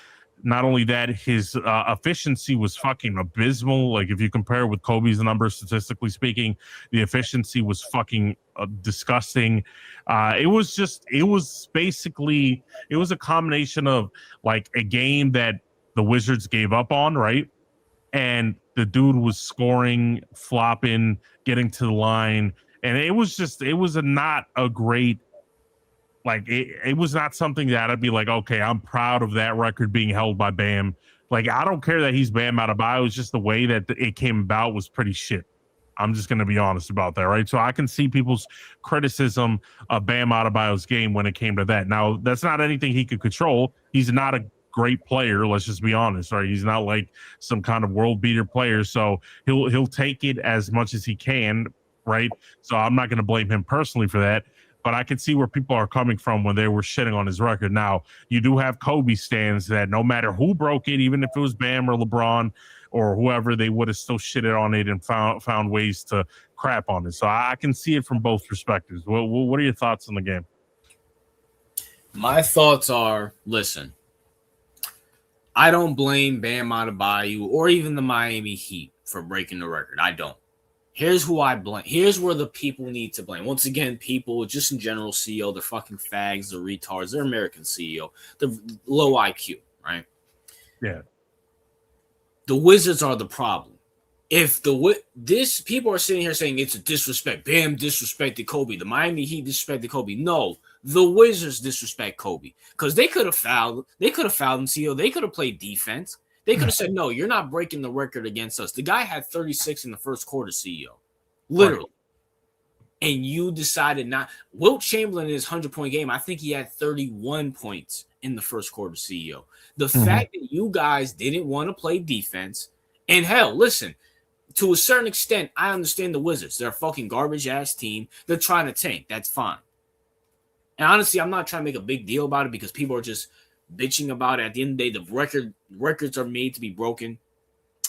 Not only that, his efficiency was fucking abysmal. Like if you compare with Kobe's numbers, statistically speaking, the efficiency was fucking disgusting. It was basically a combination of like a game that the Wizards gave up on, right? And the dude was scoring, flopping, getting to the line, and it was not a great. Like it was not something that I'd be like, okay, I'm proud of that record being held by Bam. Like I don't care that he's Bam Adebayo. It's just the way that it came about was pretty shit. I'm just going to be honest about that, right? So I can see people's criticism of Bam Adebayo's game when it came to that. Now that's not anything he could control. He's not a great player. Let's just be honest, right? He's not like some kind of world beater player. So he'll take it as much as he can, right? So I'm not going to blame him personally for that. But I can see where people are coming from when they were shitting on his record. Now, you do have Kobe stands that no matter who broke it, even if it was Bam or LeBron or whoever, they would have still shitted on it and found ways to crap on it. So I can see it from both perspectives. What are your thoughts on the game? My thoughts are, listen, I don't blame Bam Adebayo or even the Miami Heat for breaking the record. I don't. Here's who I blame. Here's where the people need to blame. Once again, people, just in general, CEO, they're fucking fags, they're retards, they're American CEO, they're low IQ, right? Yeah. The Wizards are the problem. If people are sitting here saying it's a disrespect, Bam disrespected Kobe, the Miami Heat disrespected Kobe. No, the Wizards disrespect Kobe because they could have fouled. They could have fouled him, CEO. They could have played defense. They could have said, no, you're not breaking the record against us. The guy had 36 in the first quarter, CEO. Literally. Right. And you decided not. Wilt Chamberlain in his 100-point game, I think he had 31 points in the first quarter, CEO. The fact that you guys didn't want to play defense, and hell, listen, to a certain extent, I understand the Wizards. They're a fucking garbage-ass team. They're trying to tank. That's fine. And honestly, I'm not trying to make a big deal about it because people are just bitching about it. At the end of the day, the records are made to be broken.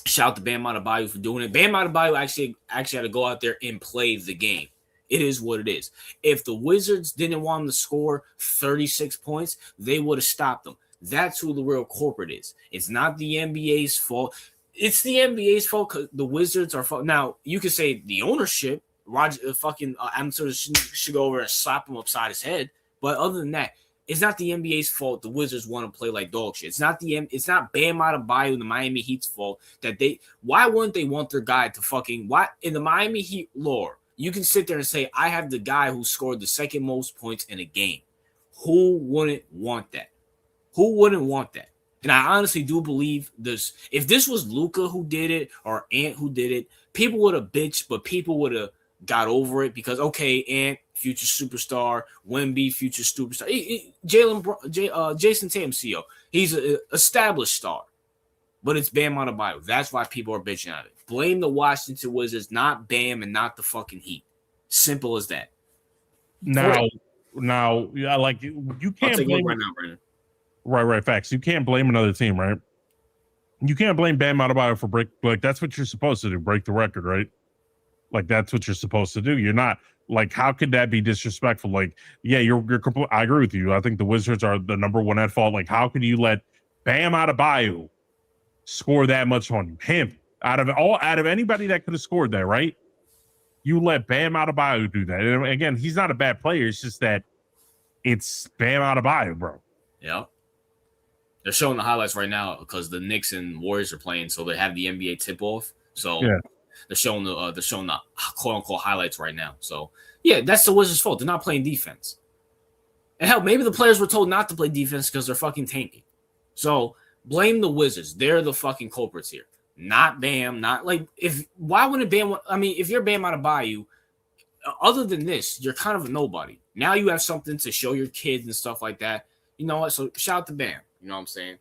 Shout out to Bam Adebayo for doing it. Bam Adebayo actually had to go out there and play the game. It is what it is. If the Wizards didn't want him to score 36 points, they would have stopped them. That's who the real culprit is. It's not the NBA's fault. It's the NBA's fault because the Wizards are fault. Now, you could say the ownership, Adam Silver should go over and slap him upside his head. But other than that, it's not the NBA's fault the Wizards want to play like dog shit. It's not Bam Adebayo and the Miami Heat's fault that why wouldn't they want their guy to why in the Miami Heat lore, you can sit there and say, I have the guy who scored the second most points in a game. Who wouldn't want that? Who wouldn't want that? And I honestly do believe this. If this was Luka who did it or Ant who did it, people would have bitched, but people would have got over it because, okay, Ant, future superstar, Wemby, future superstar. Jason Tatum, CEO, he's an established star, but it's Bam Adebayo. That's why people are bitching at it. Blame the Washington Wizards, not Bam and not the fucking Heat. Simple as that. Now, yeah, like you can't blame right now, Brandon. Right, facts. You can't blame another team, right? You can't blame Bam Adebayo for that's what you're supposed to do, break the record, right? Like that's what you're supposed to do. You're not like, how could that be disrespectful? Like, yeah, you're I agree with you. I think the Wizards are the number one at fault. Like, how could you let Bam Adebayo score that much on you? Him out of anybody that could have scored that, right? You let Bam Adebayo do that. And again, he's not a bad player. It's just that it's Bam Adebayo, bro. Yeah. They're showing the highlights right now because the Knicks and Warriors are playing, so they have the NBA tip off. So yeah. they're showing the quote unquote highlights right now. So yeah, that's the Wizards' fault. They're not playing defense. And hell, maybe the players were told not to play defense because they're fucking tanking. So blame the Wizards. They're the fucking culprits here. Not Bam. Not like why wouldn't Bam? I mean, if you're Bam Adebayo, other than this, you're kind of a nobody. Now you have something to show your kids and stuff like that. You know what? So shout out to Bam. You know what I'm saying?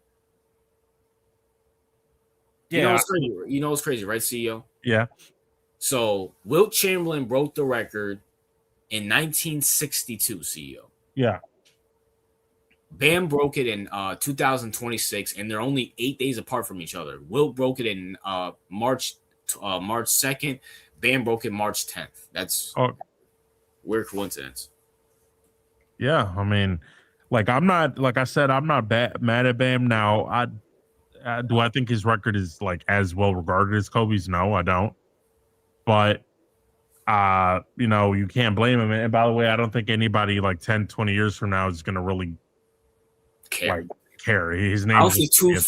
Yeah. You know what's crazy? You know what's crazy, right, CEO? Yeah. So Wilt Chamberlain broke the record in 1962, CEO. Yeah. Bam broke it in 2026, and they're only 8 days apart from each other. Wilt broke it in March 2nd. Bam broke it March 10th. That's weird coincidence. Yeah, I mean, like I'm not, like I said, I'm not mad at Bam now. Do I think his record is like as well regarded as Kobe's? No, I don't. But you know, you can't blame him. And by the way, I don't think anybody like 10, 20 years from now is gonna really care. His name. I don't think 2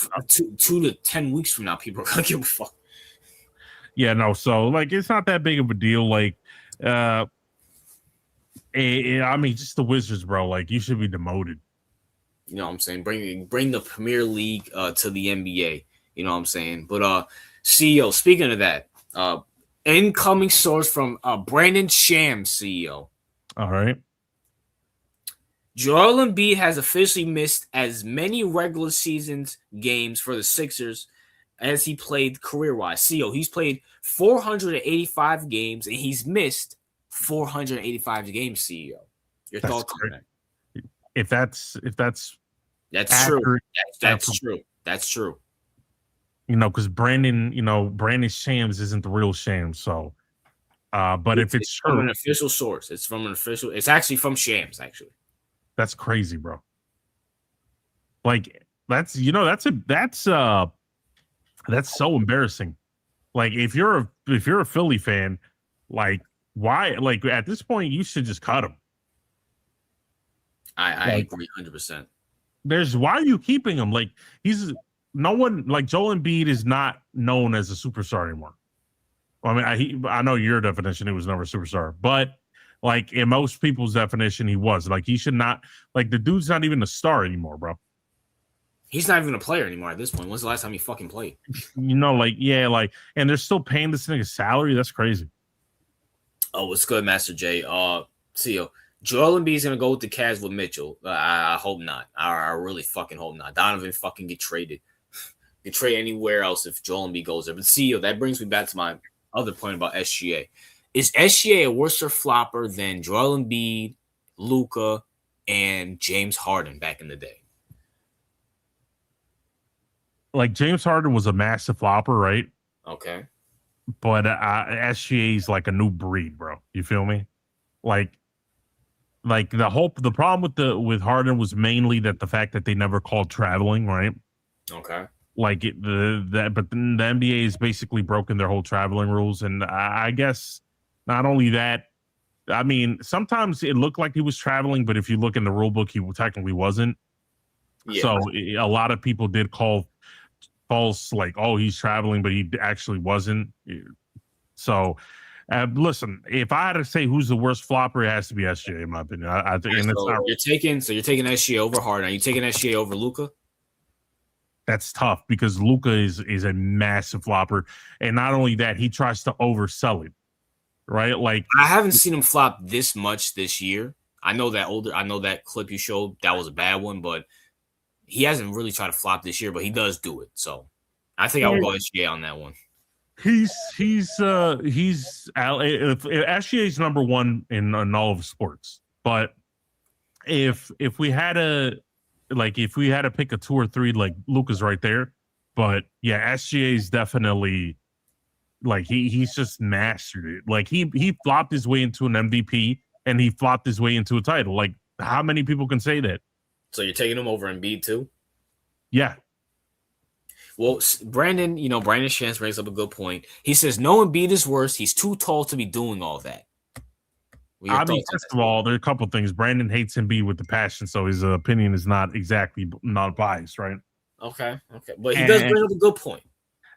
to 10 weeks from now, people are gonna give a fuck. Yeah, no. So like, it's not that big of a deal. Like, I mean, just the Wizards, bro. Like, you should be demoted. You know what I'm saying? Bring the Premier League to the NBA. You know what I'm saying? But CEO, speaking of that, incoming source from Brandon Shams, CEO. All right. Joel Embiid has officially missed as many regular seasons games for the Sixers as he played career-wise. CEO, he's played 485 games and he's missed 485 games, CEO. Your thoughts on that? If that's true. That's true. That's true. You know, because Brandon Shams isn't the real Shams. So, but if it's from an official source, it's actually from Shams, actually. That's crazy, bro. Like that's so embarrassing. Like if you're a Philly fan, like why? Like at this point, you should just cut him. I agree 100%. Why are you keeping him? Like no one like Joel Embiid is not known as a superstar anymore. Well, I mean, I know your definition, he was never a superstar, but like in most people's definition, he was. Like he should not. Like the dude's not even a star anymore, bro. He's not even a player anymore at this point. When's the last time he fucking played? You know, like yeah, like and they're still paying this nigga salary. That's crazy. Oh, what's good, Master J? CEO. Joel Embiid's gonna go with the Cavs with Mitchell. I hope not. I really fucking hope not. Donovan fucking get traded. Get traded anywhere else if Joel Embiid goes there. But CEO, that brings me back to my other point about SGA. Is SGA a worse flopper than Joel Embiid, Luka, and James Harden back in the day? Like James Harden was a massive flopper, right? Okay. But SGA is like a new breed, bro. You feel me? Like the problem with Harden was mainly that the fact that they never called traveling, right? Okay. But the NBA has basically broken their whole traveling rules, and I guess not only that, I mean, sometimes it looked like he was traveling, but if you look in the rule book, he technically wasn't. Yeah. So a lot of people did call false, like, oh, he's traveling, but he actually wasn't. So, listen, if I had to say who's the worst flopper, it has to be SGA, in my opinion. I think, and so you're taking SGA over Harden. Are you taking SGA over Luka? That's tough because Luka is a massive flopper, and not only that, he tries to oversell it. Right, like I haven't seen him flop this much this year. I know that clip you showed, that was a bad one, but he hasn't really tried to flop this year, but he does do it. So I think I will go SGA on that one. He's SGA's number one in all of sports, but if we had to pick a 2 or 3, like Luka's right there, but yeah, SGA is definitely Like he's just mastered it. Like he flopped his way into an MVP and he flopped his way into a title. Like how many people can say that? So you're taking him over Embiid too? Yeah. Well, Brandon, Brandon Chance brings up a good point. He says no Embiid is worse. He's too tall to be doing all that. I mean, first of all, there are a couple of things. Brandon hates Embiid with the passion, so his opinion is not exactly not biased, right? Okay. But he does bring up a good point.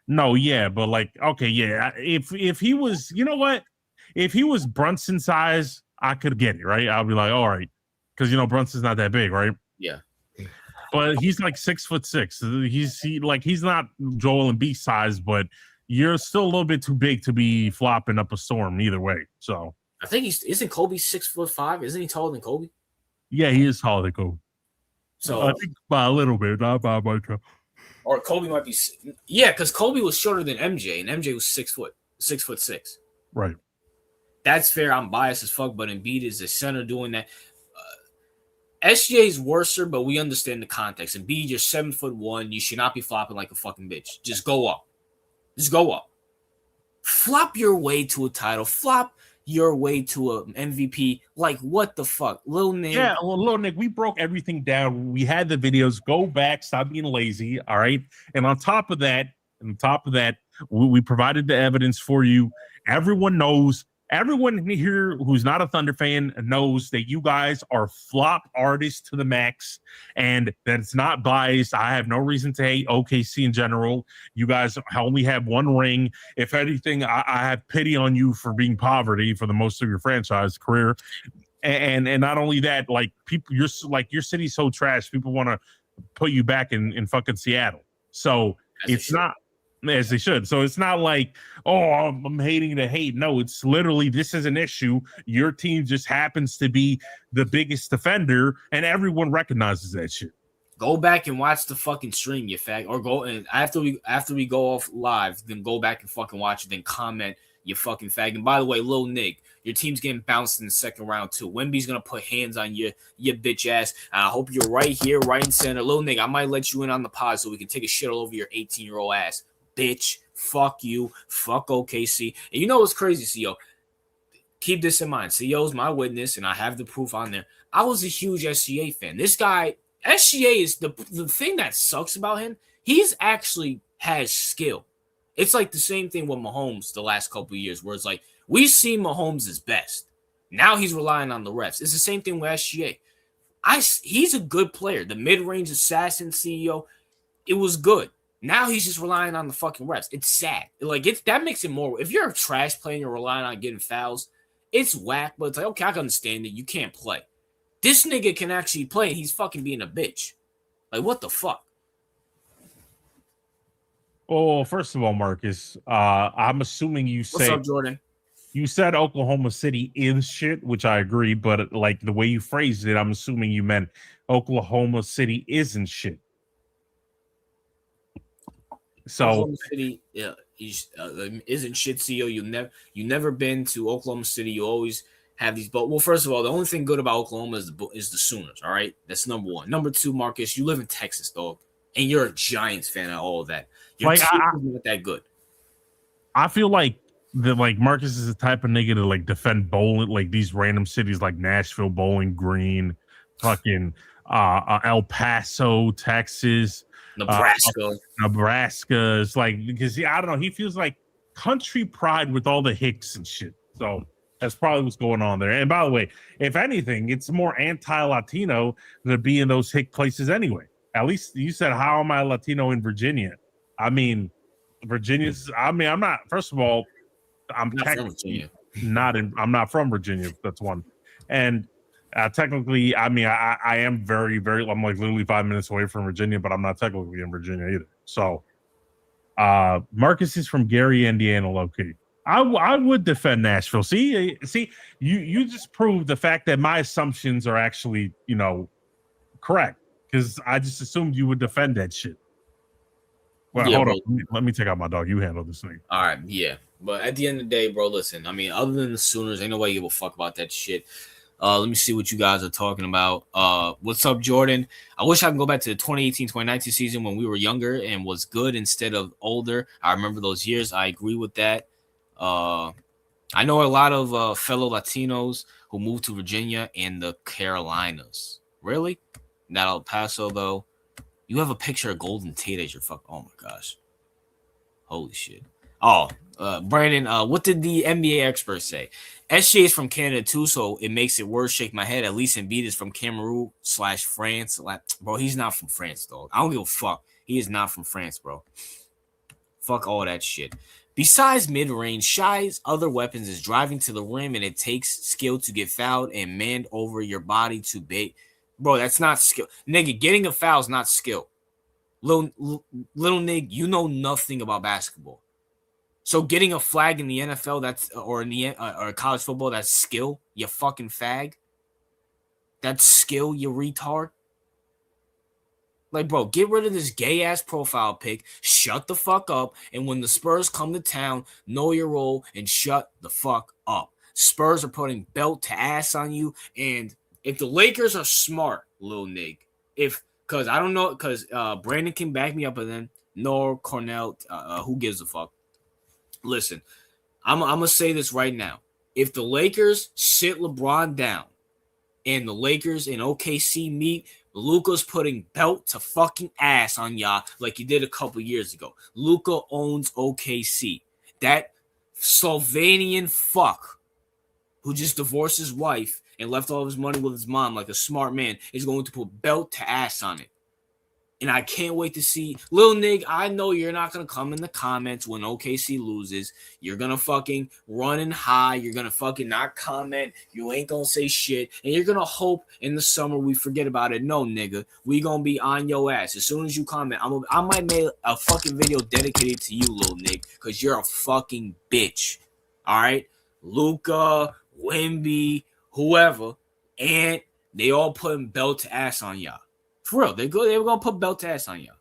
No, yeah, but like, okay, yeah. If he was, you know what? If he was Brunson size, I could get it, right? I'll be like, all right, because Brunson's not that big, right? Yeah. But he's like 6'6". He's not Joel Embiid size, but you're still a little bit too big to be flopping up a storm either way. So I think isn't Kobe 6'5"? Isn't he taller than Kobe? Yeah, he is taller than Kobe. So I think by a little bit, not by much. Or Kobe might be, because Kobe was shorter than MJ, and MJ was 6'6". Right. That's fair. I'm biased as fuck, but Embiid is the center doing that. SGA's worser, but we understand the context. Embiid, you're 7'1". You should not be flopping like a fucking bitch. Just go up. Flop your way to a title. Flop your way to an MVP. Like, what the fuck? Lil Nick. Yeah, well, Lil Nick, we broke everything down. We had the videos. Go back. Stop being lazy. All right. And on top of that, we provided the evidence for you. Everyone knows. Everyone here who's not a Thunder fan knows that you guys are flop artists to the max, and that it's not biased. I have no reason to hate OKC in general. You guys only have one ring. If anything, I have pity on you for being poverty for the most of your franchise career. And not only that, like people, your city's so trash. People want to put you back in fucking Seattle. So it's not. As they should. So it's not like, oh, I'm hating to hate. No, it's literally, this is an issue. Your team just happens to be the biggest defender, and everyone recognizes that shit. Go back and watch the fucking stream, you fag. Or go and after we go off live, then go back and fucking watch it, then comment, you fucking fag. And by the way, Lil Nick, your team's getting bounced in the second round too. Wemby's gonna put hands on your bitch ass. I hope you're right here, right in center. Lil Nick, I might let you in on the pod so we can take a shit all over your 18-year-old ass. Bitch, fuck you, fuck OKC. And you know what's crazy, CEO? Keep this in mind. CEO's my witness, and I have the proof on there. I was a huge SGA fan. This guy, SGA is the thing that sucks about him. He's actually has skill. It's like the same thing with Mahomes the last couple of years, where it's like we've seen Mahomes' best. Now he's relying on the refs. It's the same thing with SGA. He's a good player. The mid-range assassin, CEO, it was good. Now he's just relying on the fucking refs. It's sad. That makes it more. If you're a trash player and you're relying on getting fouls, it's whack. But it's like, okay, I can understand that you can't play. This nigga can actually play, and he's fucking being a bitch. Like, what the fuck? Oh, first of all, Marcus, I'm assuming you What's up, Jordan? You said Oklahoma City is shit, which I agree, but like the way you phrased it, I'm assuming you meant Oklahoma City isn't shit. So Oklahoma City, isn't shit. CEO, you never been to Oklahoma City. You always have these. But well, first of all, the only thing good about Oklahoma is the Sooners. All right, that's number one. Number two, Marcus, you live in Texas, dog, and you're a Giants fan and all of that. Your team is not that good. I feel like Marcus is the type of nigga to like defend bowling, like these random cities like Nashville, Bowling Green, fucking El Paso, Texas. Nebraska is like, because I don't know, he feels like country pride with all the hicks and shit. So that's probably what's going on there. And by the way, if anything, it's more anti-Latino to be in those hick places anyway. At least you said, how am I Latino in Virginia? I mean, I'm not, first of all, I'm technically I'm not from Virginia. That's one. And technically, I mean, I am very, very, I'm like literally 5 minutes away from Virginia, but I'm not technically in Virginia either. So Marcus is from Gary, Indiana, low-key. I would defend Nashville. See, you just proved the fact that my assumptions are actually, correct, because I just assumed you would defend that shit. Well, hold on. Let me take out my dog. You handle this thing. All right, yeah. But at the end of the day, bro, listen, I mean, other than the Sooners, ain't nobody give a fuck about that shit. Let me see what you guys are talking about. What's up, Jordan? I wish I could go back to the 2018-2019 season when we were younger and was good instead of older. I remember those years. I agree with that. I know a lot of fellow Latinos who moved to Virginia and the Carolinas. Really? Not El Paso, though. You have a picture of Golden Tate as your fuck. Oh my gosh. Holy shit. Oh, Brandon, what did the NBA expert say? SJ is from Canada too, so it makes it worse. Shake my head. At least Embiid is from Cameroon/France. Bro, he's not from France, dog. I don't give a fuck. He is not from France, bro. Fuck all that shit. Besides mid-range, Shy's other weapons is driving to the rim, and it takes skill to get fouled and manned over your body to bait. Bro, that's not skill. Nigga, getting a foul is not skill. Little Nig, you know nothing about basketball. So getting a flag in the NFL, that's or in the or college football, that's skill. You fucking fag. That's skill, you retard. Like, bro, get rid of this gay ass profile pic. Shut the fuck up. And when the Spurs come to town, know your role and shut the fuck up. Spurs are putting belt to ass on you. And if the Lakers are smart, Lil Nig, because I don't know, because Brandon can back me up, and then Nor Cornell, who gives a fuck? Listen, I'm going to say this right now. If the Lakers sit LeBron down and the Lakers and OKC meet, Luka's putting belt to fucking ass on y'all like he did a couple years ago. Luka owns OKC. That Slovenian fuck who just divorced his wife and left all of his money with his mom like a smart man is going to put belt to ass on it. And I can't wait to see. Lil Nig, I know you're not going to come in the comments when OKC loses. You're going to fucking run and hide. You're going to fucking not comment. You ain't going to say shit. And you're going to hope in the summer we forget about it. No, nigga. We going to be on your ass. As soon as you comment, I might make a fucking video dedicated to you, Lil Nig, because you're a fucking bitch. All right? Luka, Wemby, whoever, and they all putting belt to ass on y'all. For real, they were gonna put belt to ass on y'all.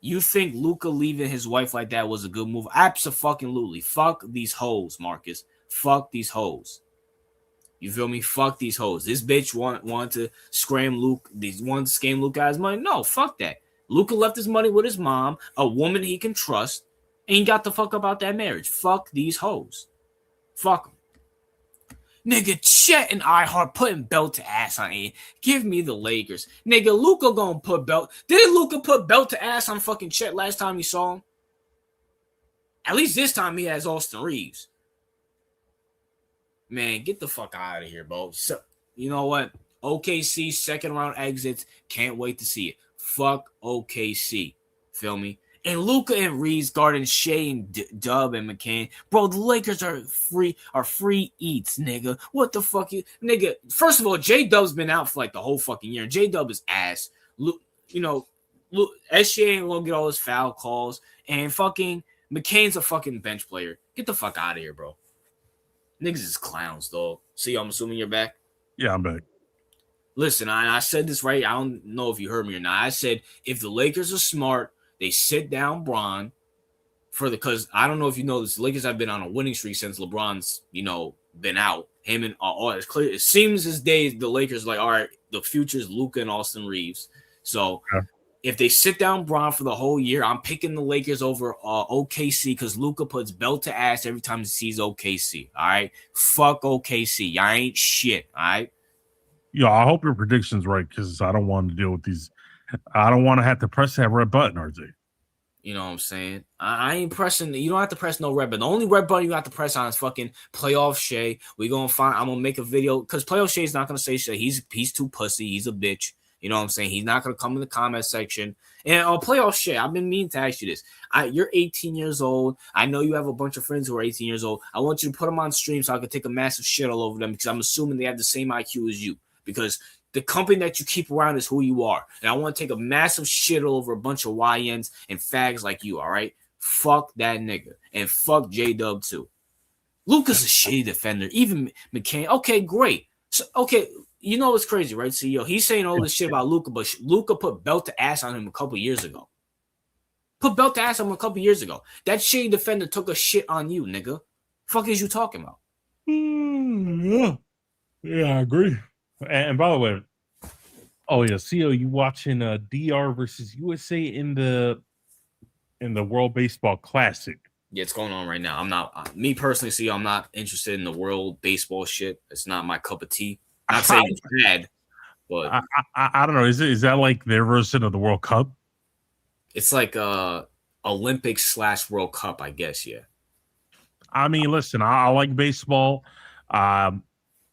You think Luka leaving his wife like that was a good move? Absolutely. Fuck these hoes, Marcus. Fuck these hoes. You feel me? Fuck these hoes. This bitch want to scam Luke. These want to scam Luke out his money. No, fuck that. Luka left his money with his mom, a woman he can trust, and he got the fuck about that marriage. Fuck these hoes. Fuck them. Nigga, Chet and iHeart putting belt to ass on it. Give me the Lakers. Nigga, Luka gonna put belt. Didn't Luka put belt to ass on fucking Chet last time you saw him? At least this time he has Austin Reeves. Man, get the fuck out of here, bro. So, you know what? OKC second round exits. Can't wait to see it. Fuck OKC. Feel me? And Luka and Reeves guarding Shea and Dub and McCain. Bro, the Lakers are free eats, nigga. What the fuck? Nigga, first of all, J-Dub's been out for like the whole fucking year. J-Dub is ass. SJ ain't gonna get all his foul calls. And fucking McCain's a fucking bench player. Get the fuck out of here, bro. Niggas is clowns, dog. See, I'm assuming you're back? Yeah, I'm back. Listen, I said this right. I don't know if you heard me or not. I said if the Lakers are smart, they sit down Bron because I don't know if you know this. The Lakers have been on a winning streak since LeBron's, been out. Him and all it's clear. It seems this day the Lakers like, all right, the future is Luka and Austin Reeves. So if they sit down Bron for the whole year, I'm picking the Lakers over OKC because Luka puts belt to ass every time he sees OKC. All right, fuck OKC. Y'all ain't shit. All right. Yeah, I hope your prediction's right because I don't want to deal with these. I don't want to have to press that red button, RJ. You know what I'm saying? I ain't pressing. You don't have to press no red button. The only red button you have to press on is fucking playoff Shea. I'm gonna make a video because playoff Shea's not gonna say shit. He's too pussy. He's a bitch. You know what I'm saying? He's not gonna come in the comment section. And playoff Shea, I've been meaning to ask you this. You're 18 years old. I know you have a bunch of friends who are 18 years old. I want you to put them on stream so I can take a massive shit all over them because I'm assuming they have the same IQ as you. Because the company that you keep around is who you are. And I want to take a massive shit over a bunch of YNs and fags like you, all right? Fuck that nigga. And fuck J-Dub too. Luka's a shitty defender. Even McCain. Okay, great. So, okay, you know what's crazy, right, CEO? He's saying all this shit about Luka, but Luka put belt to ass on him a couple years ago. Put belt to ass on him a couple years ago. That shitty defender took a shit on you, nigga. Fuck is you talking about? Yeah, I agree. And by the way, CEO, you watching DR versus USA in the World Baseball Classic? Yeah, it's going on right now. I'm not me personally. See, I'm not interested in the world baseball shit. It's not my cup of tea. Not saying it's bad, but I don't know. Is that like their version of the World Cup? it's like Olympics/World Cup, I guess. Yeah. I mean, listen, I like baseball. Um,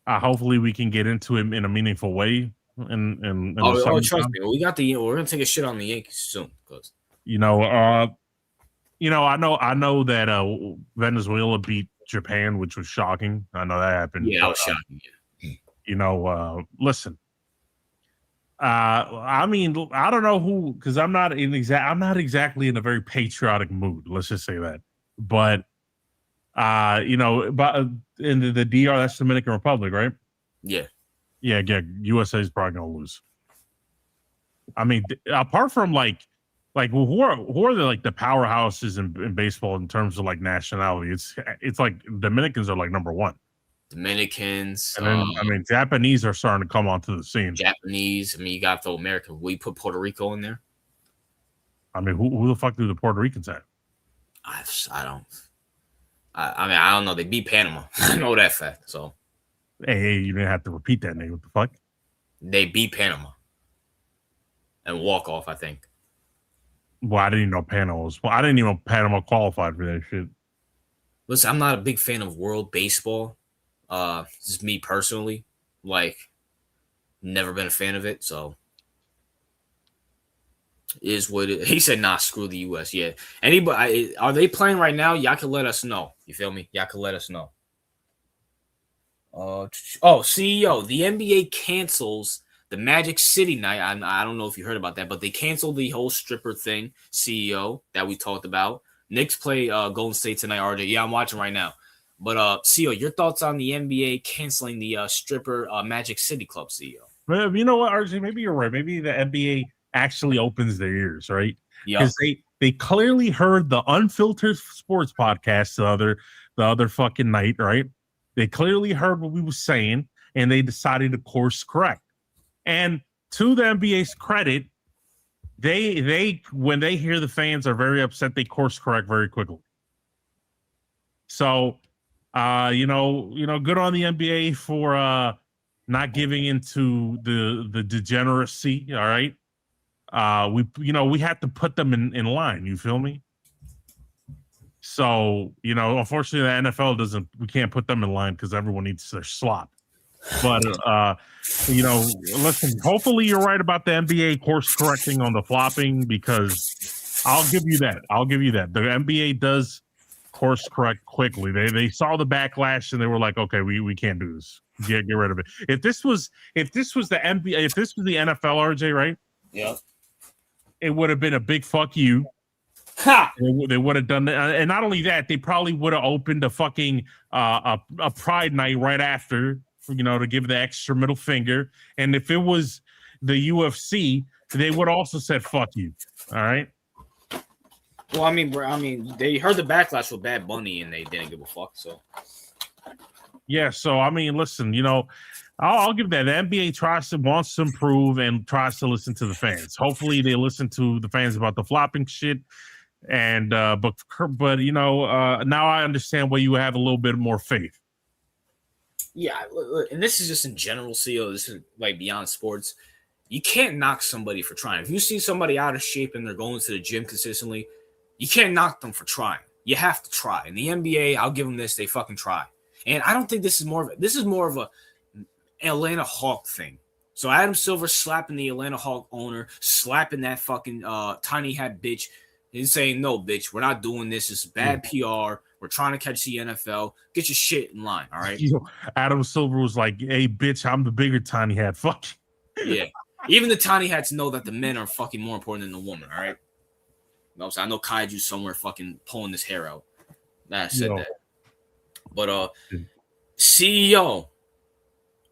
hopefully we can get into it in a meaningful way in the Trust summertime. me. We're gonna take a shit on the Yankees soon. Cause You know, I know that Venezuela beat Japan, which was shocking. I know that happened. yeah, that But, was shocking. Yeah. listen. I mean, I don't know who, because I'm not exactly in a very patriotic mood. Let's just say that. But but in the DR, that's Dominican Republic, right? Yeah. Yeah. USA is probably gonna lose. I mean, apart from like who are the like the powerhouses in baseball in terms of like nationality? It's like Dominicans are like number one, Dominicans, and then I mean Japanese are starting to come onto the scene. Japanese. I mean, you got the American. We put Puerto Rico in there. I mean, who the fuck do the Puerto Ricans have? I don't. I mean, I don't know. They beat Panama. I know that fact. So Hey, you didn't have to repeat that name. What the fuck? they beat Panama and walk off. I think. Well, I didn't even know Panama was. Well, I didn't even know Panama qualified for that shit. Listen, I'm not a big fan of world baseball. Just me personally. Like, never been a fan of it. So is what it, he said. Nah, screw the U.S. Yeah. Anybody? Are they playing right now? Y'all can let us know. You feel me? Y'all can let us know. CEO. The NBA cancels the Magic City night. I don't know if you heard about that, but they canceled the whole stripper thing. CEO that we talked about. Knicks play Golden State tonight. RJ. Yeah, I'm watching right now. But CEO, your thoughts on the NBA canceling the stripper Magic City Club? CEO. But you know what, RJ? Maybe you're right. Maybe the NBA actually opens their ears, right? Yeah. Because they clearly heard the Unfiltered Sports podcast the other fucking night, right? They clearly heard what we were saying, and they decided to course correct. And to the NBA's credit, they when they hear the fans are very upset, they course correct very quickly. So, good on the NBA for not giving into the degeneracy. All right. We had to put them in line. You feel me? So, unfortunately the NFL we can't put them in line because everyone needs their slot. But listen, hopefully you're right about the NBA course correcting on the flopping, because I'll give you that. The NBA does course correct quickly. They saw the backlash and they were like, okay, we can't do this. Get rid of it. If this was the NBA, if this was the NFL, RJ, right? Yeah. It would have been a big fuck you. Ha! They would have done that, and not only that, they probably would have opened a fucking a Pride night right after, to give the extra middle finger. And if it was the UFC, they would also said fuck you. All right. Well, I mean, they heard the backlash with Bad Bunny and they didn't give a fuck. So yeah. So I mean, listen, I'll give that. The NBA wants to improve and tries to listen to the fans. Hopefully, they listen to the fans about the flopping shit. And but now I understand why you have a little bit more faith. Yeah, and this is just in general, CEO. This is like beyond sports. You can't knock somebody for trying. If you see somebody out of shape and they're going to the gym consistently, you can't knock them for trying. You have to try. In the NBA, I'll give them this. They fucking try. And I don't think this is more of a Atlanta Hawk thing. So Adam Silver slapping the Atlanta Hawk owner, slapping that fucking tiny hat bitch, and saying, no, bitch, we're not doing this. It's bad PR. We're trying to catch the NFL. Get your shit in line, all right? Adam Silver was like, hey, bitch, I'm the bigger tiny hat. Fuck you. Yeah. Even the tiny hats know that the men are fucking more important than the woman, all right? I know Kaiju somewhere fucking pulling his hair out. Nah, I said that. But CEO,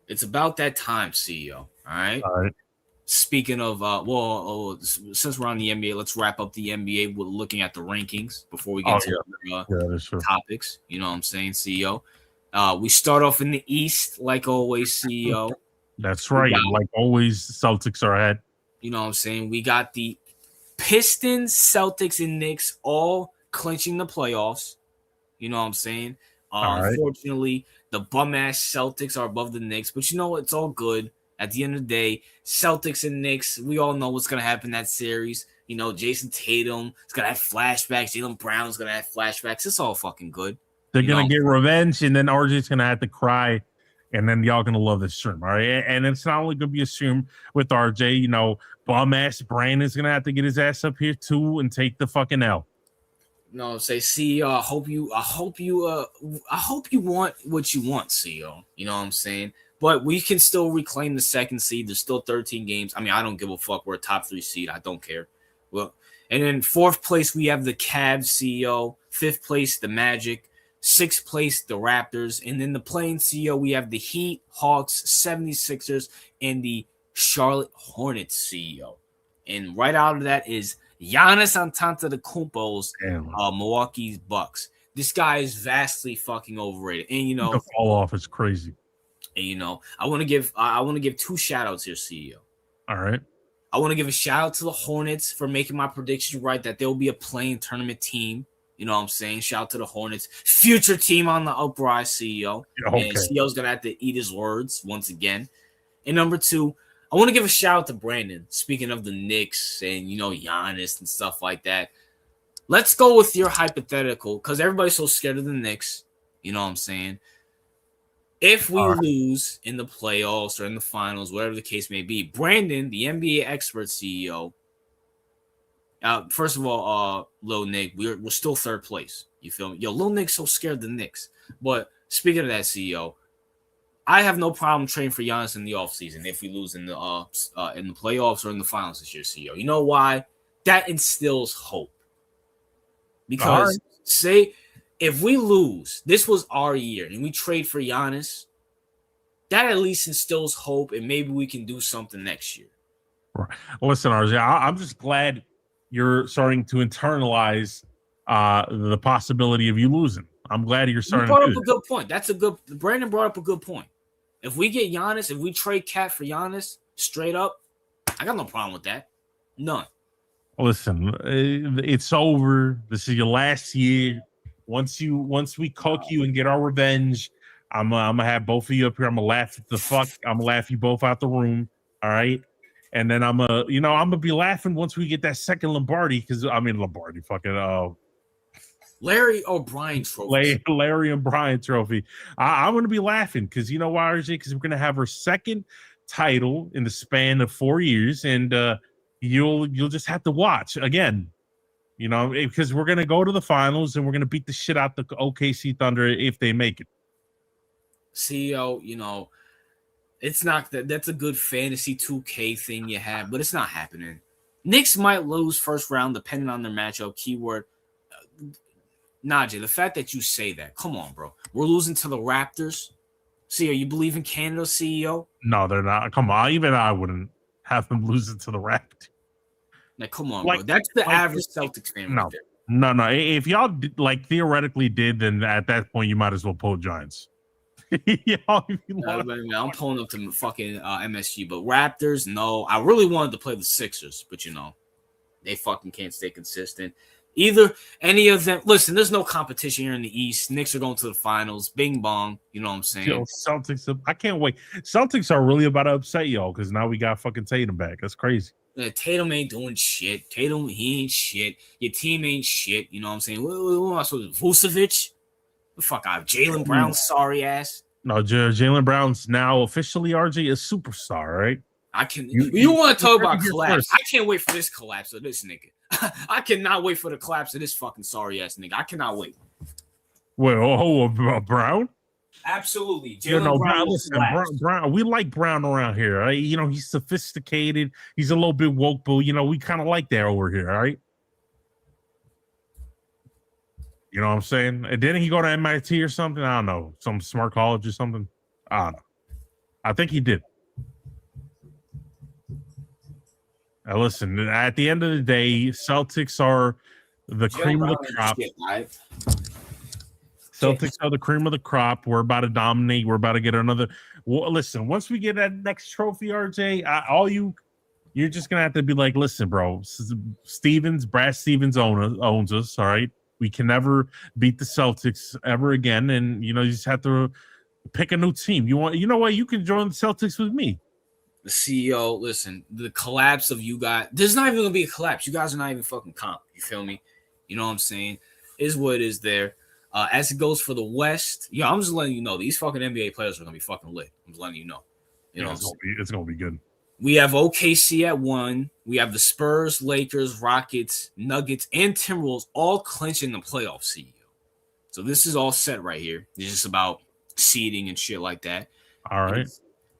it's about that time, CEO, all right? All right. Speaking of, since we're on the NBA, let's wrap up the NBA with looking at the rankings before we get to topics. You know what I'm saying, CEO? We start off in the East, like always, CEO. That's right. Like always, Celtics are ahead. You know what I'm saying? We got the Pistons, Celtics, and Knicks all clinching the playoffs. You know what I'm saying? All right. Unfortunately, the bum ass Celtics are above the Knicks, but you know what? It's all good. At the end of the day, Celtics and Knicks, we all know what's gonna happen in that series. You know, Jason Tatum is gonna have flashbacks. Jaylen Brown's gonna have flashbacks. It's all fucking good. They're You gonna know? get revenge, and then RJ's gonna have to cry, and then y'all gonna love this stream. All right. And it's not only gonna be a stream with RJ, you know, bum ass Brandon's gonna have to get his ass up here too and take the fucking L. No, say CEO. I hope you want what you want, CEO. You know what I'm saying? But we can still reclaim the second seed. There's still 13 games. I mean, I don't give a fuck. We're a top 3 seed. I don't care. Well, and in 4th place we have the Cavs, CEO. 5th place the Magic. 6th place the Raptors, and then the playing CEO we have the Heat, Hawks, 76ers, and the Charlotte Hornets CEO. And right out of that is Giannis Antetokounmpo's Milwaukee's Bucks. This guy is vastly fucking overrated, and you know the fall off is crazy. And you know, I want to give 2 shout outs here, CEO. All right. I want to give a shout out to the Hornets for making my prediction right that there will be a playing tournament team. You know what I'm saying? Shout out to the Hornets. Future team on the uprise, CEO. Okay. And CEO's going to have to eat his words once again. And number 2, I want to give a shout out to Brandon. Speaking of the Knicks and, you know, Giannis and stuff like that. Let's go with your hypothetical because everybody's so scared of the Knicks. You know what I'm saying? If we lose in the playoffs or in the finals, whatever the case may be, Brandon, the NBA expert CEO, first of all, Lil Nick, we're still 3rd place. You feel me? Yo, Lil Nick's so scared of the Knicks. But speaking of that, CEO, I have no problem trading for Giannis in the offseason if we lose in the playoffs or in the finals this year, CEO. You know why? That instills hope. Because say if we lose, this was our year, and we trade for Giannis, that at least instills hope, and maybe we can do something next year. Right. Listen, RJ, I'm just glad you're starting to internalize the possibility of you losing. I'm glad you're starting. You brought up a good point. Brandon brought up a good point. If we get Giannis, if we trade Cat for Giannis, straight up, I got no problem with that. None. Listen, it's over. This is your last year. Once we cook you and get our revenge, I'm gonna have both of you up here. I'm gonna laugh at the fuck. I'm gonna laugh you both out the room. All right. And then I'm gonna be laughing once we get that second Lombardi, because Lombardi, fucking Larry O'Brien trophy. Larry O'Brien trophy. I'm gonna be laughing because you know why, RJ? Because we're gonna have our second title in the span of 4 years, and you'll just have to watch again. You know, because we're gonna go to the finals and we're gonna beat the shit out the OKC Thunder if they make it. CEO, you know, it's not that's a good fantasy 2K thing you have, but it's not happening. Knicks might lose first round depending on their matchup. Keyword. Najee, the fact that you say that, come on, bro. We're losing to the Raptors. CEO, you believe in Canada, CEO? No, they're not. Come on, even I wouldn't have them losing to the Raptors. Like, come on, bro. That's the average Celtics fan right there. No. If y'all theoretically did, then at that point you might as well pull Giants. I'm pulling up to fucking MSG, but Raptors, no. I really wanted to play the Sixers, but you know, they fucking can't stay consistent. Either any of them. Listen, there's no competition here in the East. Knicks are going to the finals. Bing bong. You know what I'm saying? Yo, Celtics. I can't wait. Celtics are really about to upset y'all because now we got fucking Tatum back. That's crazy. Tatum ain't doing shit. Tatum, he ain't shit. Your team ain't shit. You know what I'm saying? What am I supposed to do? Vucevic? The fuck out. Jaylen Brown, sorry ass. No, Jaylen Brown's now officially RJ a superstar, right? You want to talk about collapse? I can't wait for this collapse of this nigga. I cannot wait for the collapse of this fucking sorry ass nigga. I cannot wait. Well, Brown? Absolutely. Brown. We like Brown around here. Right? You know, he's sophisticated. He's a little bit woke, but you know, we kind of like that over here, all right? You know what I'm saying? And didn't he go to MIT or something? I don't know. Some smart college or something. I don't know. I think he did. Now listen, at the end of the day, Celtics are the cream of the crop. Celtics are the cream of the crop. We're about to dominate. We're about to get another. Well, listen, once we get that next trophy, RJ, you're just gonna have to be like, listen, bro, Brad Stevens owns us, all right? We can never beat the Celtics ever again, and you just have to pick a new team. You know what? You can join the Celtics with me. The CEO, listen, the collapse of you guys, there's not even gonna be a collapse. You guys are not even fucking comp. You feel me? You know what I'm saying? Is what it is there. As it goes for the West, I'm just letting you know these fucking NBA players are gonna be fucking lit. I'm just letting you know. It's gonna be good. We have OKC at 1. We have the Spurs, Lakers, Rockets, Nuggets, and Timberwolves all clinching the playoff CEO. So this is all set right here. It's just about seeding and shit like that. All right. And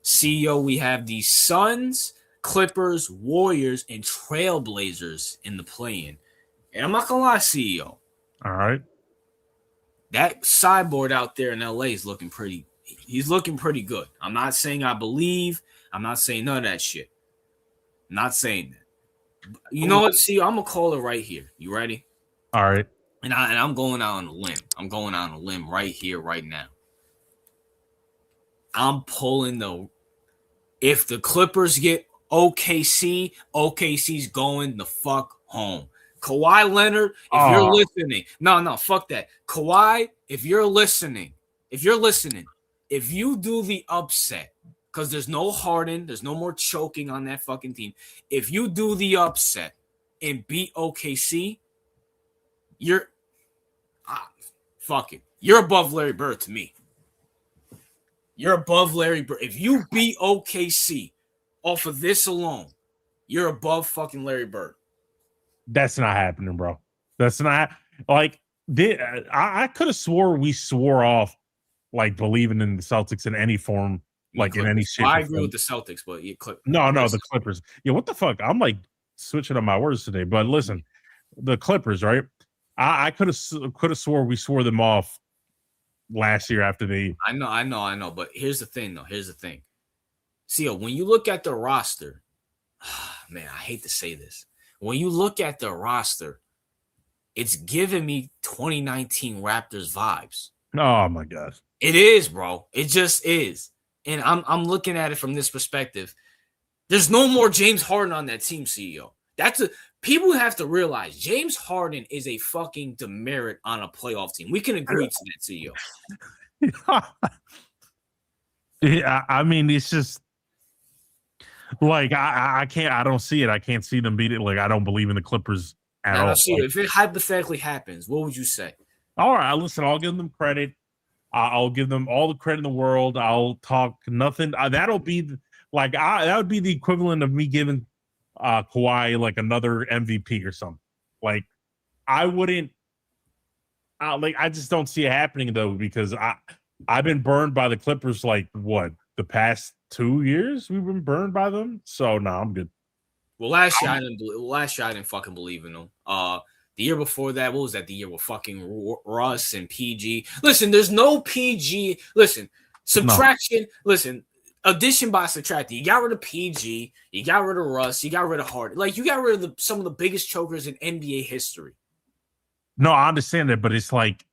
CEO, we have the Suns, Clippers, Warriors, and Trailblazers in the play-in. And I'm not gonna lie, CEO. All right. That sideboard out there in LA is looking pretty. He's looking pretty good. I'm not saying I believe. I'm not saying none of that shit. I'm not saying that. You know what, CEO? I'm gonna call it right here. You ready? All right. And I'm going out on a limb. I'm going out on a limb right here, right now. I'm pulling if the Clippers get OKC, OKC's going the fuck home. Kawhi Leonard, if you're listening, no, fuck that. Kawhi, if you're listening, if you do the upset, because there's no Harden, there's no more choking on that fucking team. If you do the upset and beat OKC, fuck it. You're above Larry Bird to me. You're above Larry Bird. If you beat OKC off of this alone, you're above fucking Larry Bird. That's not happening, bro. That's not like I could have swore we swore off like believing in the Celtics in any form, like in any shape. I agree with the Celtics, but the Clippers. Yeah, what the fuck? I'm like switching up my words today. But listen, the Clippers, right? I could have swore we swore them off last year after they. I know. But here's the thing, though. See, when you look at the roster, man, I hate to say this. When you look at the roster, it's giving me 2019 Raptors vibes. Oh my gosh. It is, bro. It just is. And I'm looking at it from this perspective. There's no more James Harden on that team, CEO. People have to realize James Harden is a fucking demerit on a playoff team. We can agree to that, CEO. Yeah, I mean, it's just like I don't see it. I can't see them beat it. Like I don't believe in the Clippers at all. If it hypothetically happens, what would you say? All right, listen, I'll give them credit. I'll give them all the credit in the world. I'll talk nothing. That'll be like that would be the equivalent of me giving Kawhi like another MVP or something. Like I wouldn't. I just don't see it happening though because I've been burned by the Clippers like what the past 2 years we've been burned by them. So no, I'm good. Well, last year I didn't fucking believe in them. The year before that, what was that? The year with fucking Russ and PG. Listen, there's no PG. Listen, subtraction. No. Listen, addition by subtracting. You got rid of PG. You got rid of Russ. You got rid of Harden. Like you got rid of some of the biggest chokers in NBA history. No, I understand that, but it's like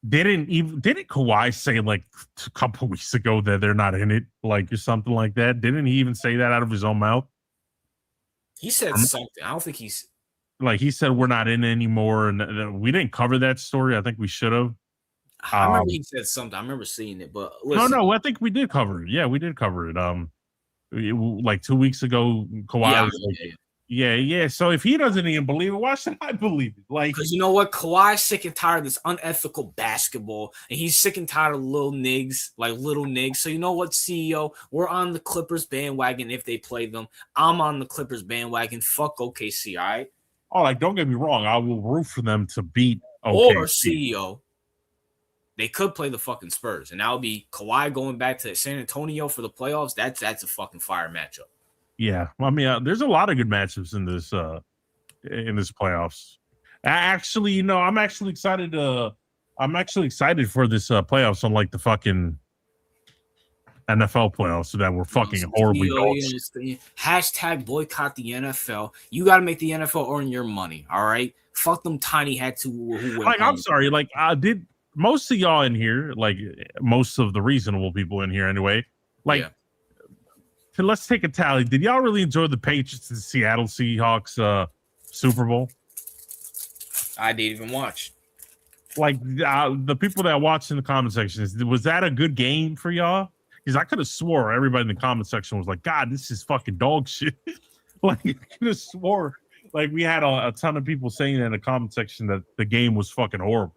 didn't Kawhi say like a couple of weeks ago that they're not in it, like or something like that? Didn't he even say that out of his own mouth? He said something. I don't think he's. Like he said, we're not in anymore, and we didn't cover that story. I think we should have. I remember he said something. I remember seeing it, but listen. No, I think we did cover it. Yeah, we did cover it. Like 2 weeks ago, Kawhi was like, yeah. So if he doesn't even believe it, why should I believe it? Like, because you know what, Kawhi's sick and tired of this unethical basketball, and he's sick and tired of little niggas. So you know what, CEO, we're on the Clippers bandwagon if they play them. I'm on the Clippers bandwagon. Fuck OKC, all right. Oh, like don't get me wrong, I will root for them to beat OKC. Or CEO, they could play the fucking Spurs, and that would be Kawhi going back to San Antonio for the playoffs. That's a fucking fire matchup. Yeah, I mean, there's a lot of good matchups in this playoffs. Actually, I'm actually excited. I'm actually excited for this playoffs, unlike the fucking NFL playoffs that were fucking horribly dogs. Hashtag boycott the NFL. You got to make the NFL earn your money. All right, fuck them tiny hats who like I'm sorry, like did most of y'all in here, like most of the reasonable people in here anyway, like let's take a tally. Did y'all really enjoy the Patriots and Seattle Seahawks Super Bowl? I didn't even watch. Like the people that watched in the comment section, was that a good game for y'all? Because I could have swore everybody in the comment section was like, God, this is fucking dog shit. Like, I could have swore like we had a ton of people saying in the comment section that the game was fucking horrible.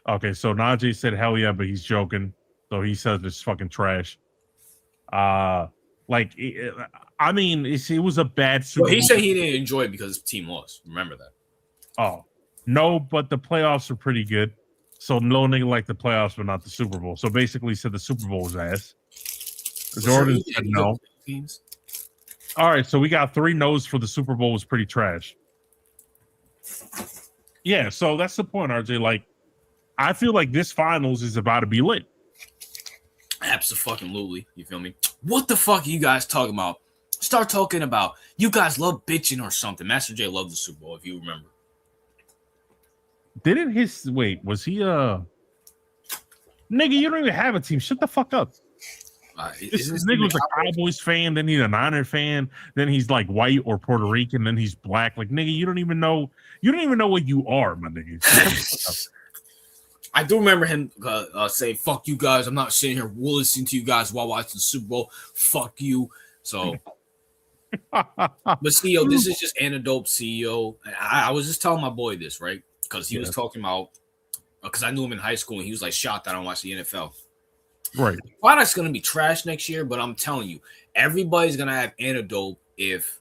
Okay, so Najee said hell yeah, but he's joking. So he says it's fucking trash. I mean, it was a bad Super Well, he Bowl. said he didn't enjoy it because his team lost. Remember that. Oh, no, but the playoffs are pretty good. So no nigga like the playoffs, but not the Super Bowl. So basically he said the Super Bowl was ass. Jordan said no. All right, so we got 3 no's for the Super Bowl was pretty trash. Yeah, so that's the point, RJ. Like, I feel like this finals is about to be lit. Absolutely. You feel me? What the fuck are you guys talking about? Start talking about you guys love bitching or something. Master J loved the Super Bowl, if you remember. Didn't was he nigga, you don't even have a team. Shut the fuck up. This nigga was a Cowboys fan, then he's a Niner fan, then he's like white or Puerto Rican, then he's black. Like, nigga, you don't even know what you are, my nigga. I do remember him saying, fuck you guys. I'm not sitting here listening to you guys while watching the Super Bowl. Fuck you. So, but CEO, this is just anecdote, CEO. I was just telling my boy this, right? Because he was talking about, because I knew him in high school and he was like shocked that I don't watch the NFL. Right. The product's going to be trash next year, but I'm telling you, everybody's going to have anecdote if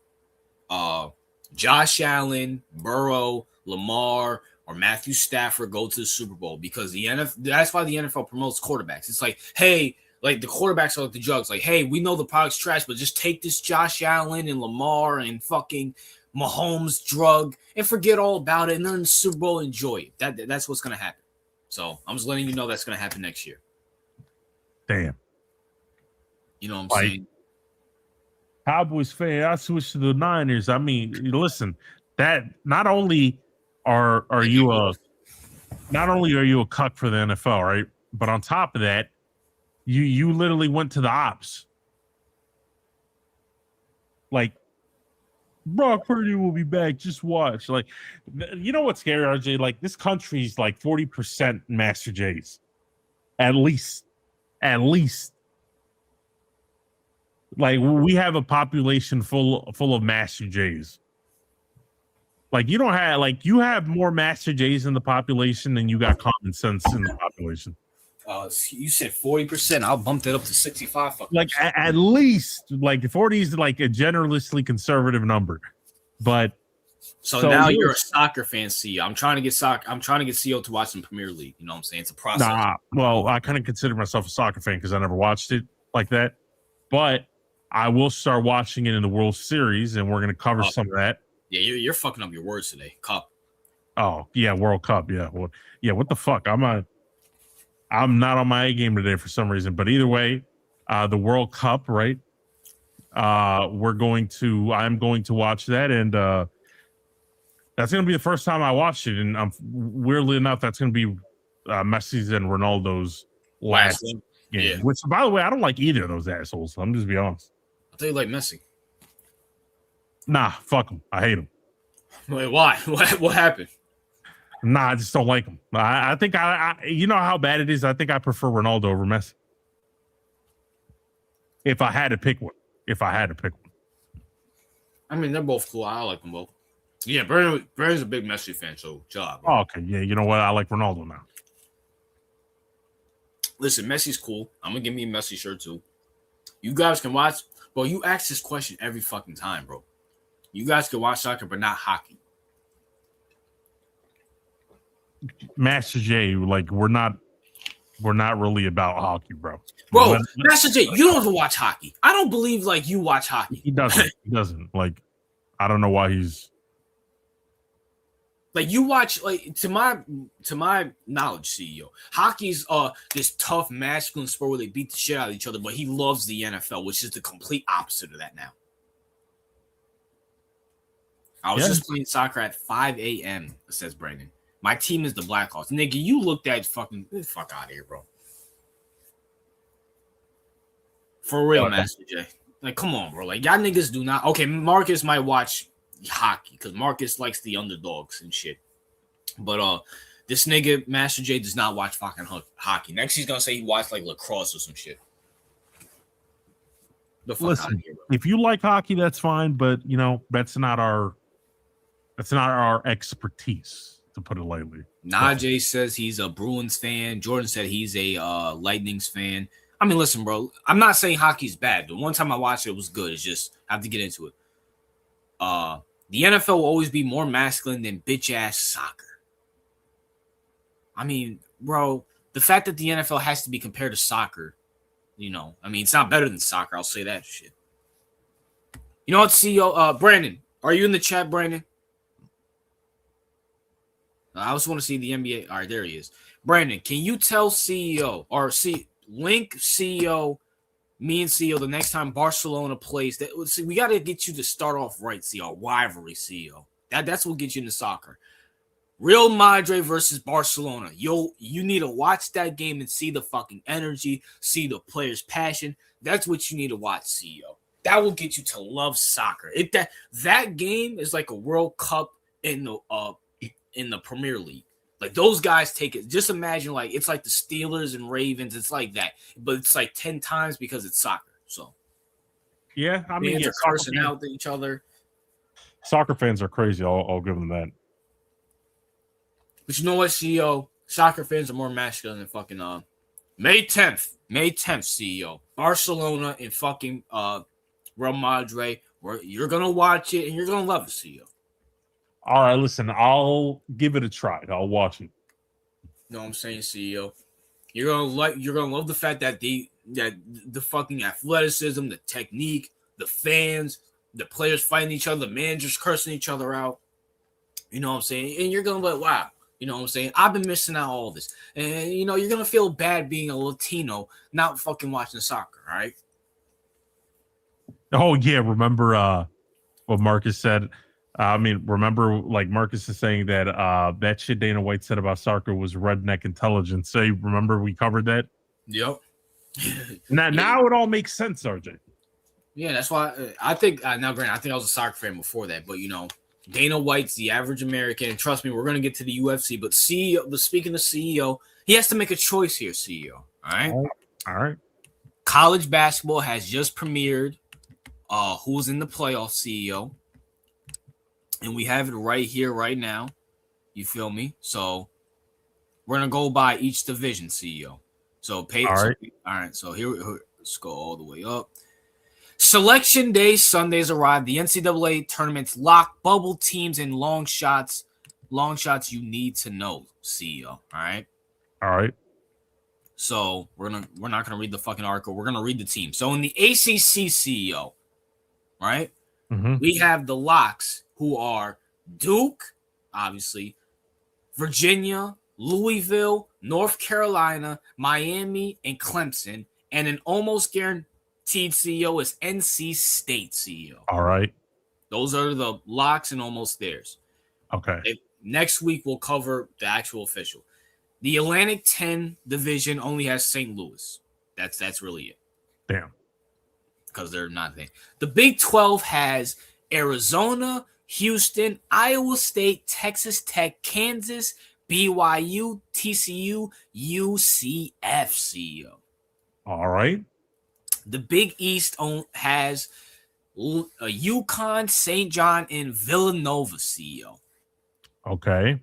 Josh Allen, Burrow, Lamar, or Matthew Stafford go to the Super Bowl, because the NFL, that's why the NFL promotes quarterbacks. It's like, hey, like the quarterbacks are like the drugs. Like, hey, we know the product's trash, but just take this Josh Allen and Lamar and fucking Mahomes drug and forget all about it, and then the Super Bowl, enjoy it. That's what's going to happen. So I'm just letting you know that's going to happen next year. Damn. You know what I'm saying? Cowboys fan, I switched to the Niners. I mean, listen, that not only are you a cuck for the NFL, right? But on top of that, you literally went to the ops. Like, Brock Purdy will be back. Just watch. Like, you know what's scary, RJ? Like, this country's like 40% Master J's. At least. Like, we have a population full of Master J's. Like, you have more Master J's in the population than you got common sense in the population. You said 40%. I'll bump that up to 65. Like, at least, like 40 is like a generously conservative number. But so now you're a soccer fan, CEO. I'm trying to get CEO to watch some Premier League. You know what I'm saying? It's a process. Nah, well, I kind of consider myself a soccer fan because I never watched it like that. But I will start watching it in the World Series, and we're going to cover some of that. Yeah, you're fucking up your words today. Cup. Oh, yeah, World Cup. Yeah. Well, yeah, what the fuck? I'm not on my A game today for some reason. But either way, the World Cup, right? I'm going to watch that, and that's going to be the first time I watched it. And weirdly enough, that's going to be Messi's and Ronaldo's last game. Yeah. Which, by the way, I don't like either of those assholes. I'm just be honest. I thought you like Messi. Nah, fuck him. I hate him. Wait, why? What happened? Nah, I just don't like him. I think I you know how bad it is. I think I prefer Ronaldo over Messi. If I had to pick one. I mean, they're both cool. I like them both. Yeah, Brandon's a big Messi fan, so job. Oh, okay. Yeah, you know what? I like Ronaldo now. Listen, Messi's cool. I'm gonna give me a Messi shirt too. You guys can watch, bro. You ask this question every fucking time, bro. You guys can watch soccer, but not hockey. Master J, like we're not really about hockey, bro. Bro, Master J, you don't even watch hockey. I don't believe like you watch hockey. He doesn't. Like, I don't know why he's like you watch, like to my knowledge, CEO. Hockey's this tough masculine sport where they beat the shit out of each other, but he loves the NFL, which is the complete opposite of that now. I was just playing soccer at 5 a.m., says Brandon. My team is the Blackhawks. Nigga, you looked at fucking fuck out of here, bro. For real, Master J. Like, come on, bro. Like, y'all niggas do not. Okay, Marcus might watch hockey because Marcus likes the underdogs and shit. But this nigga Master J does not watch fucking hockey. Next, he's gonna say he watched like lacrosse or some shit. The fuck out of Listen, here, bro. if you like hockey, that's fine, but that's not our expertise, to put it lightly. Najee says he's a Bruins fan. Jordan said he's a Lightnings fan. I mean, listen, bro. I'm not saying hockey's bad. The one time I watched it was good. It's just I have to get into it. The NFL will always be more masculine than bitch ass soccer. I mean, bro, the fact that the NFL has to be compared to soccer, I mean, it's not better than soccer. I'll say that shit. You know what, CEO? Brandon, are you in the chat, Brandon? I just want to see the NBA. All right, there he is. Brandon, can you tell CEO or link CEO, me and CEO, the next time Barcelona plays? That see, we got to get you to start off right, CEO. Rivalry, CEO. That's what gets you into soccer. Real Madrid versus Barcelona. You need to watch that game and see the fucking energy, see the players' passion. That's what you need to watch, CEO. That will get you to love soccer. That game is like a World Cup in the Premier League. Like those guys take it. Just imagine like it's like the Steelers and Ravens. It's like that, but it's like 10 times because it's soccer. So yeah, I mean, they're cursing out to each other. Soccer fans are crazy. I'll give them that. But you know what, CEO? Soccer fans are more masculine than fucking May 10th, CEO. Barcelona and fucking Real Madrid. Where you're gonna watch it and you're gonna love it, CEO. All right, listen, I'll give it a try. I'll watch it. You know what I'm saying, CEO? You're gonna love the fact that the fucking athleticism, the technique, the fans, the players fighting each other, the managers cursing each other out. You know what I'm saying? And you're gonna be like, wow. You know what I'm saying? I've been missing out all this. And, you're going to feel bad being a Latino, not fucking watching soccer, all right? Oh, yeah. Remember what Marcus said? Remember, like, Marcus is saying that that shit Dana White said about soccer was redneck intelligence. So, remember we covered that? Yep. Now it all makes sense, RJ. Yeah, that's why I think, now, granted, I think I was a soccer fan before that, but, Dana White's the average American, and trust me, we're going to get to the UFC. But speaking of CEO, he has to make a choice here, CEO. All right. All right. College basketball has just premiered. Who's in the playoff, CEO? And we have it right here, right now. You feel me? So we're going to go by each division, CEO. So pay. All right. All right. So here, let's go all the way up. Selection Day Sundays arrive. The NCAA tournament's locked. Bubble teams and long shots you need to know, CEO. All right. All right. So we're not gonna read the fucking article. We're gonna read the team. So in the ACC, CEO, right? Mm-hmm. We have the locks who are Duke, obviously, Virginia, Louisville, North Carolina, Miami, and Clemson, and an almost guaranteed CEO is NC State, CEO. All right. Those are the locks and almost theirs. Okay. Next week, we'll cover the actual official. The Atlantic 10 division only has St. Louis. That's really it. Damn. Because they're not there. The Big 12 has Arizona, Houston, Iowa State, Texas Tech, Kansas, BYU, TCU, UCF, CEO. All right. The Big East has UConn, St. John, and Villanova, CEO. Okay.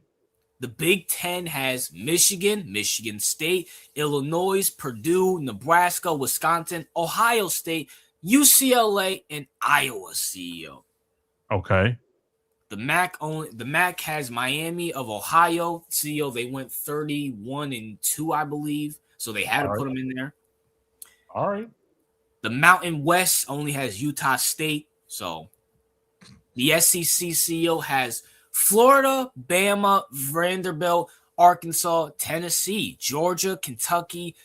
The Big Ten has Michigan, Michigan State, Illinois, Purdue, Nebraska, Wisconsin, Ohio State, UCLA, and Iowa, CEO. Okay. The MAC has Miami of Ohio, CEO. They went 31-2, I believe. So they had to put them in there. All right. The Mountain West only has Utah State. So the SEC CEO has Florida, Bama, Vanderbilt, Arkansas, Tennessee, Georgia, Kentucky,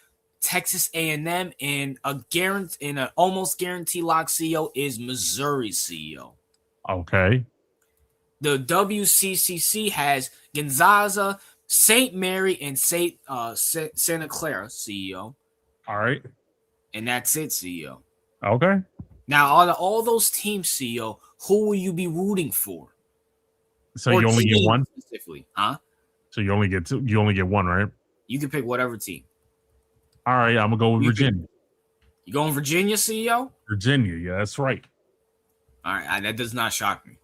Texas A&M, and an almost guaranteed lock CEO is Missouri, CEO. Okay. The WCCC has Gonzaga, St. Mary, and Santa Clara, CEO. All right. And that's it, CEO. Okay. Now, out of all those teams, CEO, who will you be rooting for? So Or you only get team one. specifically, huh? So you only get two. You only get one, right? You can pick whatever team. All right, I'm gonna go with You pick- Virginia. You going Virginia, CEO? Virginia, yeah, that's right. All right, that does not shock me.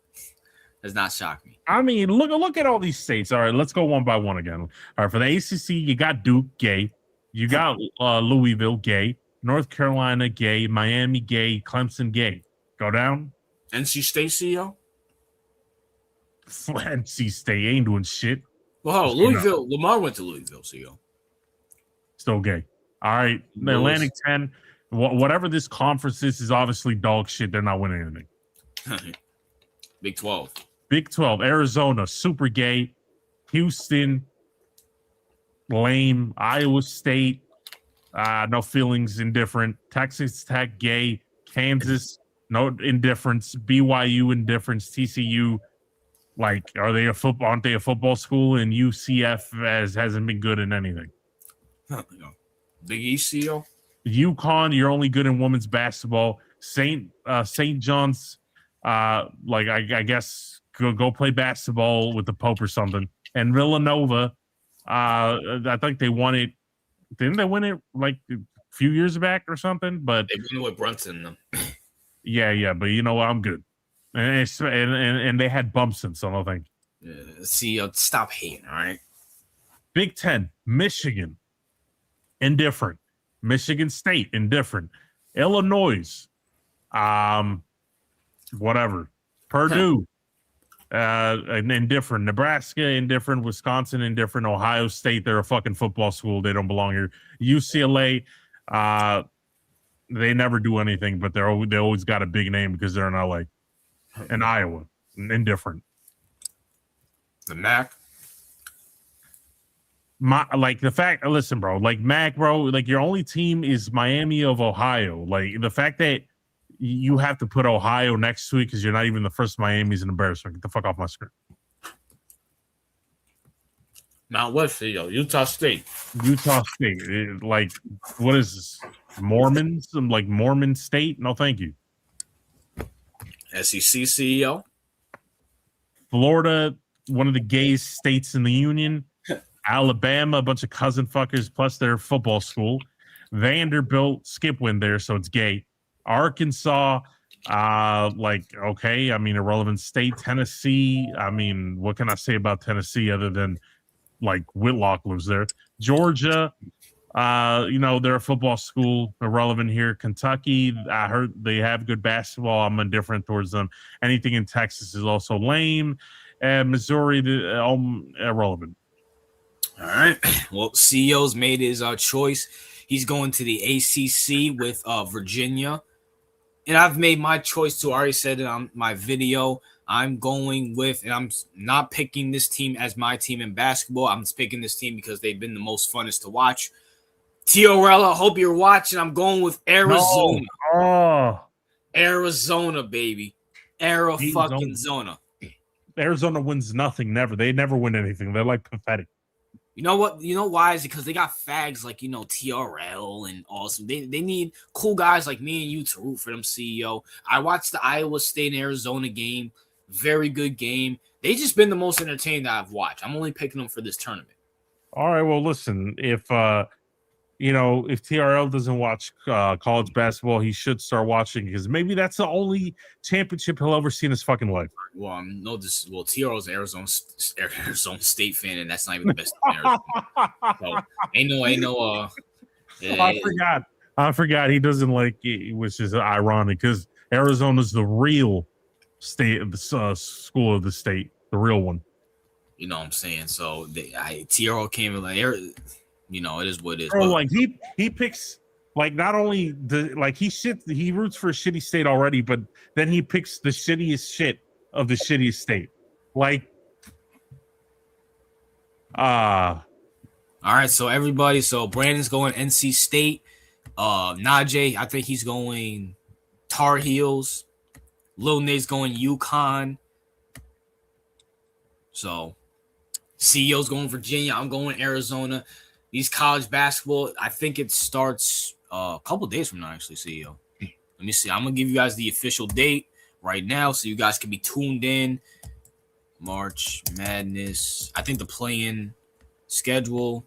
Does not shock me. I mean, look at all these states. All right, let's go one by one again. All right, for the ACC, you got Duke, gay. You got Louisville, gay. North Carolina, gay. Miami, gay. Clemson, gay. Go down. NC State, CEO? NC State ain't doing shit. Well, Louisville. Lamar went to Louisville, CEO. Still gay. All right, the Atlantic 10. Whatever this conference is obviously dog shit. They're not winning anything. Big 12. Big 12, Arizona, super gay. Houston, lame. Iowa State, no feelings, indifferent. Texas Tech, gay. Kansas, no indifference. BYU, indifference. TCU, like, aren't they a football school? And UCF hasn't been good in anything. Big East, CEO? UConn, you're only good in women's basketball. St. John's, I guess go play basketball with the Pope or something. And Villanova, I think they won it. Didn't they win it like a few years back or something? But they won with Brunson. Yeah. But you know what? I'm good. And they had bumps in, so I don't think. CEO, stop hating, all right? Big 10, Michigan, indifferent. Michigan State, indifferent. Illinois, whatever. Purdue, indifferent. Nebraska, indifferent. Wisconsin, indifferent. Ohio State, they're a fucking football school. They don't belong here. UCLA, they never do anything, but they always got a big name because they're in LA. And Iowa, indifferent. The MAC. Listen, bro, like MAC, bro, like your only team is Miami of Ohio. Like the fact that you have to put Ohio next to it because you're not even the first Miami is an embarrassment. Get the fuck off my screen. Mount West, Utah State. Utah State. Like, what is this? Mormons? Like Mormon State? No, thank you. SEC, CEO. Florida, one of the gayest states in the union. Alabama, a bunch of cousin fuckers, plus their football school. Vanderbilt, Skip went there, so it's gay. Arkansas, okay, I mean, irrelevant state. Tennessee, I mean, what can I say about Tennessee other than, like, Whitlock lives there? Georgia, they're a football school, irrelevant here. Kentucky, I heard they have good basketball. I'm indifferent towards them. Anything in Texas is also lame. And Missouri, irrelevant. All right. Well, CEO's made his choice. He's going to the ACC with Virginia. And I've made my choice too. I already said it on my video. I'm going with, and I'm not picking this team as my team in basketball. I'm just picking this team because they've been the most funnest to watch. Tiorella, hope you're watching. I'm going with Arizona. No. Oh. Arizona, baby. Arizona. Arizona wins nothing, never. They never win anything. They're like pathetic. You know what? You know why? Is because they got fags like, TRL and awesome. They need cool guys like me and you to root for them, CEO. I watched the Iowa State and Arizona game. Very good game. They just been the most entertaining that I've watched. I'm only picking them for this tournament. All right. Well, listen, if TRL doesn't watch college basketball, he should start watching because maybe that's the only championship he'll ever see in his fucking life. Well, TRL's an Arizona State fan, and that's not even the best in Arizona. So, ain't no. I forgot he doesn't like it, which is ironic because Arizona's the real state of the school of the state, the real one. You know what I'm saying? So TRL came in like, it is what it is. Bro, like he picks like not only he roots for a shitty state already, but then he picks the shittiest shit of the shittiest state. Like, all right, so everybody, Brandon's going NC State. Najee, I think he's going Tar Heels. Lil Nate's going UConn. So CEO's going Virginia. I'm going Arizona. These college basketball, I think it starts a couple days from now, actually, CEO. Let me see. I'm gonna give you guys the official date right now, so you guys can be tuned in. March Madness. I think the play-in schedule.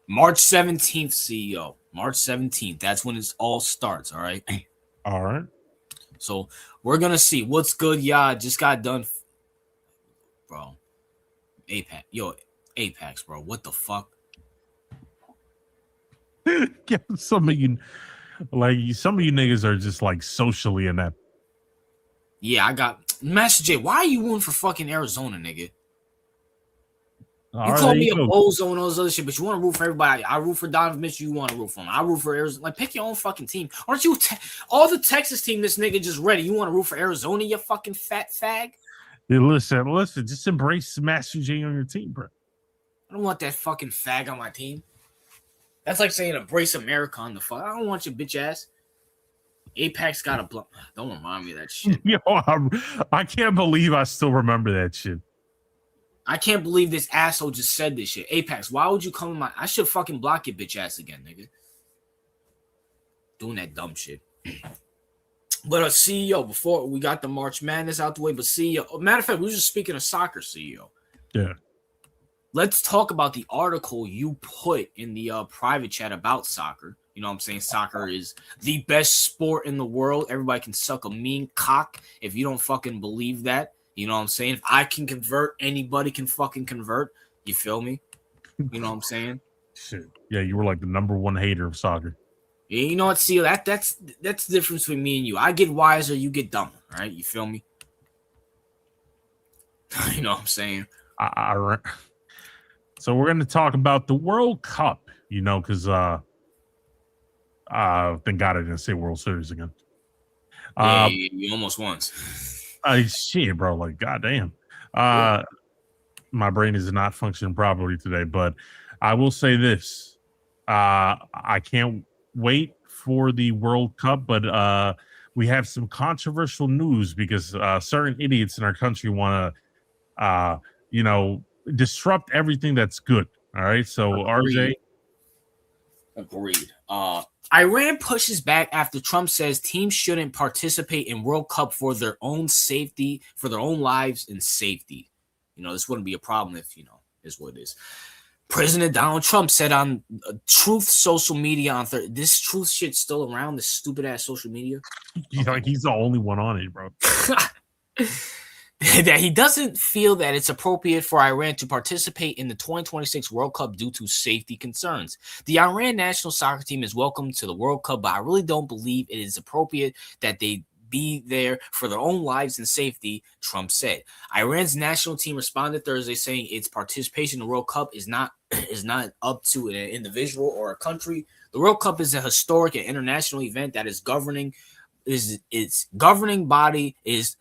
March 17th, CEO. March 17th. That's when it all starts. All right. All right. So we're gonna see what's good. Yeah, just got done, bro. Apex, bro. What the fuck? Yeah, some of you niggas are just like socially inept. Yeah, I got Master J. Why are you rooting for fucking Arizona, nigga? You call me a bozo and all this other shit, but you want to root for everybody. I root for Donovan Mitchell. You want to root for him. I root for Arizona. Like, pick your own fucking team. Aren't you all the Texas team? This nigga just ready. You want to root for Arizona? You fucking fat fag. Hey, listen. Just embrace Master J on your team, bro. I don't want that fucking fag on my team. That's like saying embrace America on the fuck. I don't want your bitch ass. Apex got a blunt. Don't remind me of that shit. Yo, I can't believe I still remember that shit. I can't believe this asshole just said this shit. Apex, why would you come in my... I should fucking block your bitch ass again, nigga. Doing that dumb shit. But CEO, before we got the March Madness out the way, but CEO... Matter of fact, we were just speaking of soccer, CEO. Yeah. Let's talk about the article you put in the private chat about soccer. You know what I'm saying? Soccer is the best sport in the world. Everybody can suck a mean cock if you don't fucking believe that. You know what I'm saying? If I can convert, anybody can fucking convert. You feel me? You know what I'm saying? Shit. Yeah, you were like the number one hater of soccer. Yeah, you know what, CEO? That's the difference between me and you. I get wiser, you get dumber. All right? You feel me? You know what I'm saying? So we're going to talk about the World Cup, you know, because thank God I didn't say World Series again. Yeah, you almost once. Shit, bro, like goddamn. My brain is not functioning properly today, but I will say this: I can't wait for the World Cup, but we have some controversial news because certain idiots in our country want to, disrupt everything that's good. All right, so RJ, agreed. Iran pushes back after Trump says teams shouldn't participate in World Cup for their own safety, for their own lives and safety. You know, this wouldn't be a problem if, is what it is. President Donald Trump said on Truth social media on Thursday, this Truth shit still around, this stupid ass social media? He's the only one on it, bro. That he doesn't feel that it's appropriate for Iran to participate in the 2026 World Cup due to safety concerns. The Iran national soccer team is welcome to the World Cup, but I really don't believe it is appropriate that they be there for their own lives and safety, Trump said. Iran's national team responded Thursday saying its participation in the World Cup is not up to an individual or a country. The World Cup is a historic and international event that its governing body is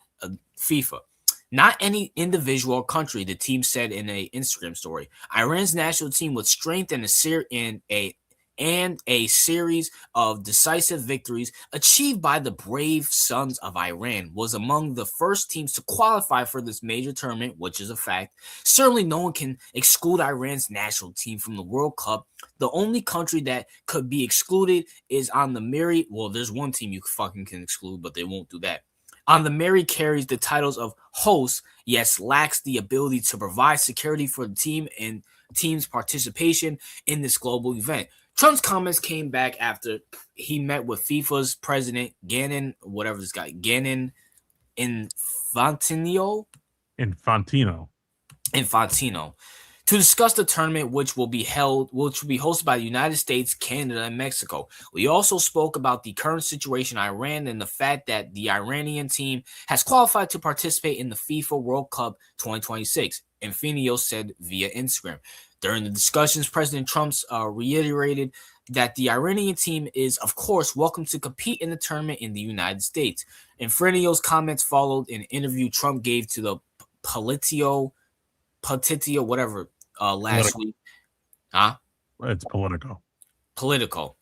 FIFA. Not any individual or country, the team said in an Instagram story. Iran's national team with strength and a series of decisive victories achieved by the brave sons of Iran was among the first teams to qualify for this major tournament, which is a fact. Certainly no one can exclude Iran's national team from the World Cup. The only country that could be excluded is on the myriad. Well, there's one team you fucking can exclude, but they won't do that. On the myriad carries the titles of host, yes, lacks the ability to provide security for the team and team's participation in this global event. Trump's comments came back after he met with FIFA's president, Infantino, to discuss the tournament, which will be hosted by the United States, Canada, and Mexico. We also spoke about the current situation in Iran and the fact that the Iranian team has qualified to participate in the FIFA World Cup 2026, Infantino said via Instagram. During the discussions, President Trump reiterated that the Iranian team is, of course, welcome to compete in the tournament in the United States. Infantino's comments followed an interview Trump gave to the Politico, whatever, last week. It's Politico.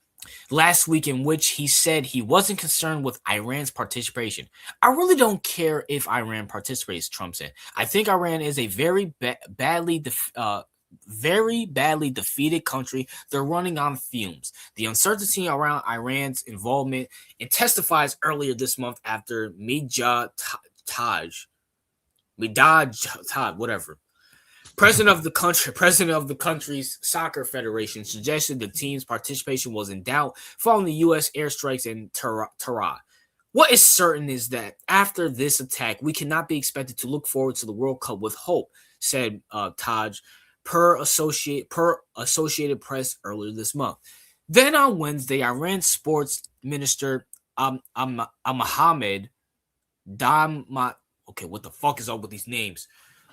Last week, in which he said he wasn't concerned with Iran's participation. I really don't care if Iran participates, Trump said. I think Iran is a very badly very badly defeated country. They're running on fumes. The uncertainty around Iran's involvement intensifies earlier this month after Midaj Todd, whatever. President of the country's soccer federation suggested the team's participation was in doubt following the U.S. airstrikes in Tehran. What is certain is that after this attack, we cannot be expected to look forward to the World Cup with hope, said Taj, per Associated Press earlier this month. Then on Wednesday, Iran sports minister Mohammed Dam. Okay, what the fuck is up with these names?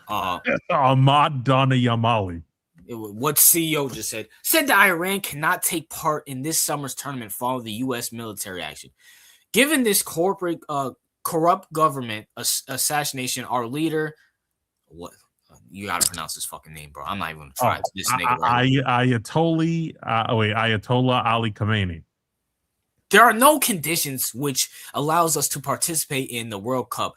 Ahmad Dana Yamali. What CEO just said that Iran cannot take part in this summer's tournament following the U.S. military action. Given this corrupt government assassination, our leader, what you gotta pronounce this fucking name, bro. I'm not even gonna try this nigga right Ayatollah Ali Khamenei. There are no conditions which allows us to participate in the World Cup,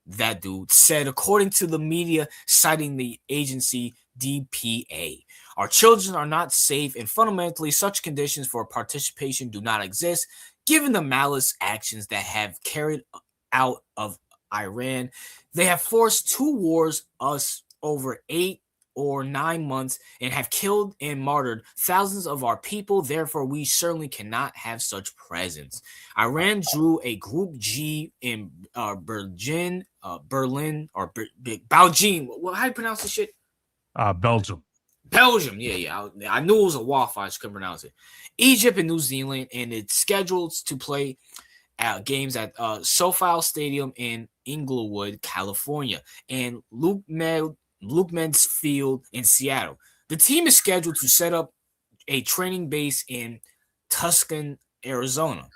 that dude said, according to the media citing the agency DPA. Our children are not safe, and fundamentally, such conditions for participation do not exist, given the malice actions that have carried out of Iran. They have forced 2 wars us over 8 or 9 months and have killed and martyred thousands of our people. Therefore, we certainly cannot have such presence. Iran drew a Group G in Berlin, or Belgium. How do you pronounce this shit? Belgium. Belgium, yeah. I knew it was a waffle. I just couldn't pronounce it. Egypt and New Zealand, and it's scheduled to play games at SoFi Stadium in Inglewood, California, and Luke Meds Field in Seattle. The team is scheduled to set up a training base in Tucson, Arizona.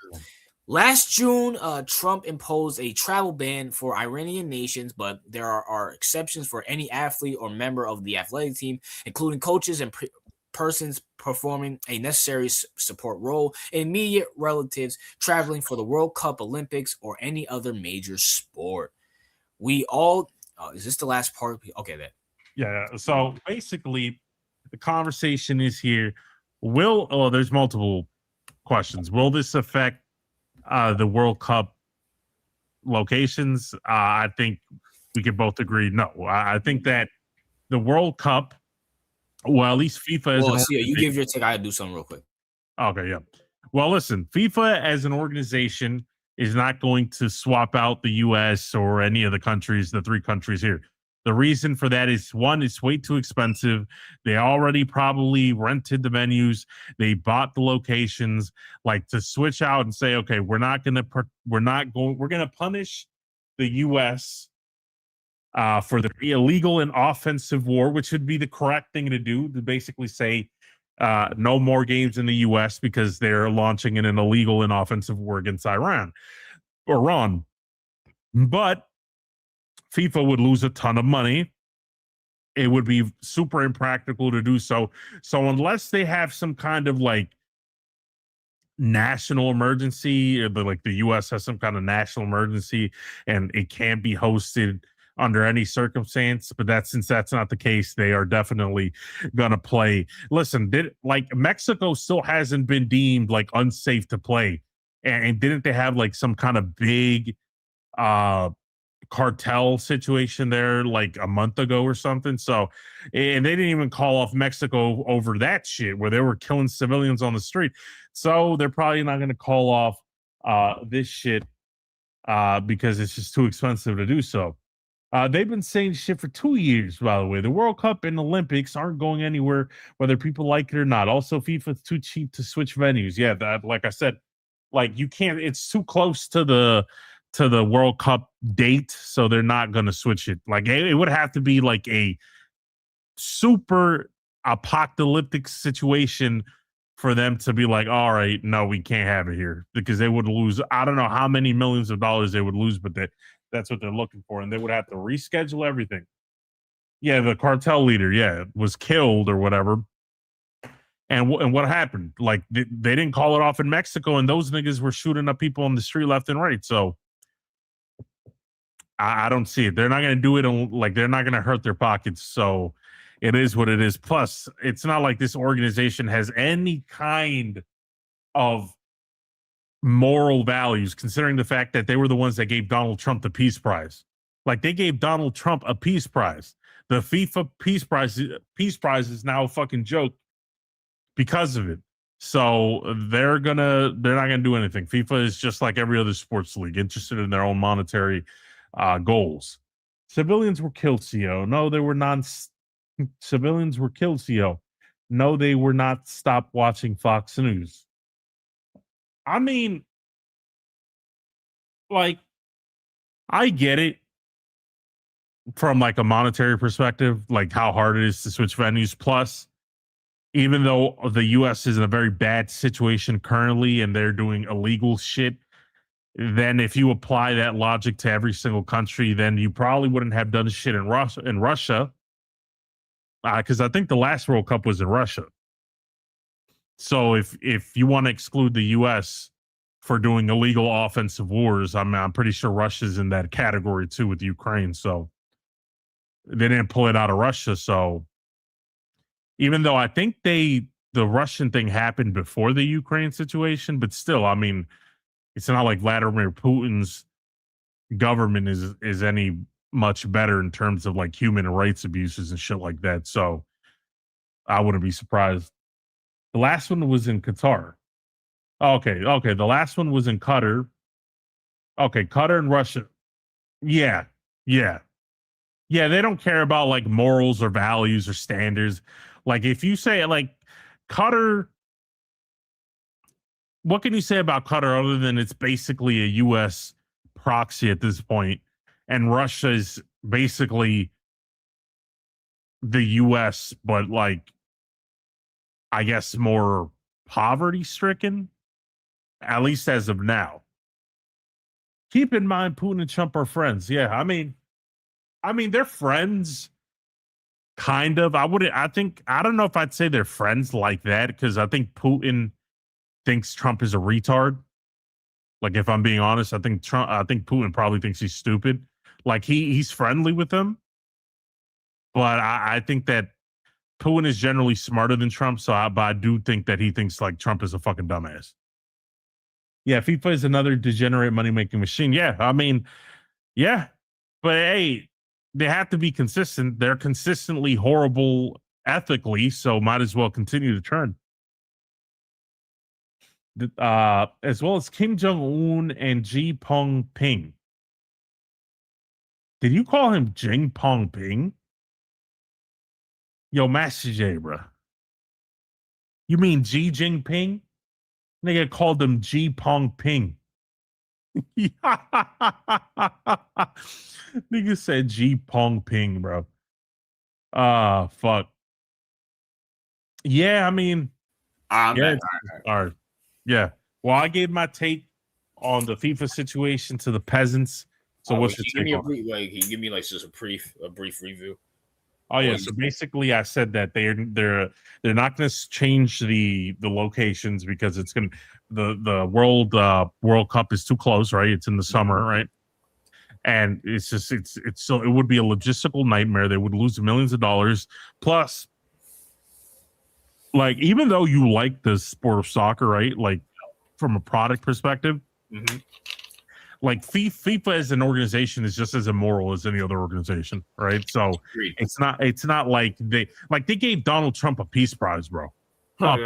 Last June, Trump imposed a travel ban for Iranian nations, but there are exceptions for any athlete or member of the athletic team, including coaches and persons performing a necessary support role, and immediate relatives traveling for the World Cup, Olympics, or any other major sport. We all is this the last part? Okay, then. Yeah. So basically, the conversation is here. There's multiple questions. Will this affect the World Cup locations? I think we could both agree no. I think that the World Cup, well, at least FIFA is. Well, you give your take. I gotta do something real quick. Okay, yeah. Well, listen, FIFA as an organization is not going to swap out the U.S. or any of the 3 countries here. The reason for that is, one, it's way too expensive. They already probably rented the venues. They bought the locations. Like, to switch out and say, okay, we're going to punish the U.S. For the illegal and offensive war, which would be the correct thing to do, to basically say no more games in the U.S. because they're launching an illegal and offensive war against Iran. But FIFA would lose a ton of money. It would be super impractical to do so. So unless they have some kind of like national emergency, like the U.S. has some kind of national emergency and it can't be hosted under any circumstance, but since that's not the case, they are definitely gonna play. Listen, Mexico still hasn't been deemed like unsafe to play, and didn't they have like some kind of big cartel situation there like a month ago or something? So, and they didn't even call off Mexico over that shit where they were killing civilians on the street. So they're probably not going to call off this shit because it's just too expensive to do so. They've been saying shit for 2 years, by the way. The World Cup and Olympics aren't going anywhere, whether people like it or not. Also, FIFA's too cheap to switch venues. Yeah, that, like I said, like you can't. It's too close to the World Cup date, so they're not going to switch it. Like it would have to be like a super apocalyptic situation for them to be like, all right, no, we can't have it here, because they would lose. I don't know how many millions of dollars they would lose, but that's what they're looking for, and they would have to reschedule everything. Yeah, the cartel leader, was killed or whatever. And what happened? Like they didn't call it off in Mexico, and those niggas were shooting up people on the street left and right. So I don't see it. They're not going to do it. Like they're not going to hurt their pockets. So it is what it is. Plus, it's not like this organization has any kind of moral values, considering the fact that they were the ones that gave Donald Trump the Peace Prize. Like, they gave Donald Trump a Peace Prize. The FIFA Peace Prize is now a fucking joke because of it. So they're not gonna do anything. FIFA is just like every other sports league, interested in their own monetary goals. Civilians were killed, CO. No, they were not. Civilians were killed, CO. No, they were not. Stop watching Fox News. I mean, like, I get it from like a monetary perspective, like how hard it is to switch venues. Plus, even though the US is in a very bad situation currently and they're doing illegal shit, then if you apply that logic to every single country, then you probably wouldn't have done shit in Russia. Because I think the last World Cup was in Russia. So if you want to exclude the US for doing illegal offensive wars, I'm pretty sure Russia's in that category too with Ukraine. So they didn't pull it out of Russia. So even though I think the Russian thing happened before the Ukraine situation, but still, I mean, it's not like Vladimir Putin's government is any much better in terms of like human rights abuses and shit like that. So I wouldn't be surprised. The last one was in Qatar. Okay. The last one was in Qatar. Okay, Qatar and Russia. Yeah. They don't care about like morals or values or standards. Like if you say like Qatar, what can you say about Qatar other than it's basically a U.S. proxy at this point, and Russia is basically the U.S. but like I guess more poverty stricken, at least as of now. Keep in mind, Putin and Trump are friends. Yeah, I mean, they're friends. Kind of. I don't know if I'd say they're friends like that because I think Putin thinks Trump is a retard. Like, if I'm being honest, I think Putin probably thinks he's stupid. Like he's friendly with him, but I think that Putin is generally smarter than Trump. But I do think that he thinks like Trump is a fucking dumbass. Yeah, FIFA is another degenerate money making machine. Yeah, I mean, yeah, but hey, they have to be consistent. They're consistently horrible ethically, so might as well continue the trend. As well as Kim Jong-un and Xi Jinping. Did you call him Jing Pong Ping? Yo, Master J, bro. You mean Xi Jinping? Nigga called him Xi Pong Ping. Nigga said Xi Pong Ping, bro. Fuck. Yeah, I mean, yeah, all right. Yeah. Well, I gave my take on the FIFA situation to the peasants. So what's your take? Can you give me like just a brief review? Oh yeah. So basically, I said that they're not going to change the locations because it's going to the World Cup is too close, right? It's in the summer, right? And it's so it would be a logistical nightmare. They would lose millions of dollars. Plus, like, even though you like the sport of soccer, right? Like from a product perspective, like FIFA as an organization is just as immoral as any other organization, right? So it's not like they gave Donald Trump a Peace Prize, bro.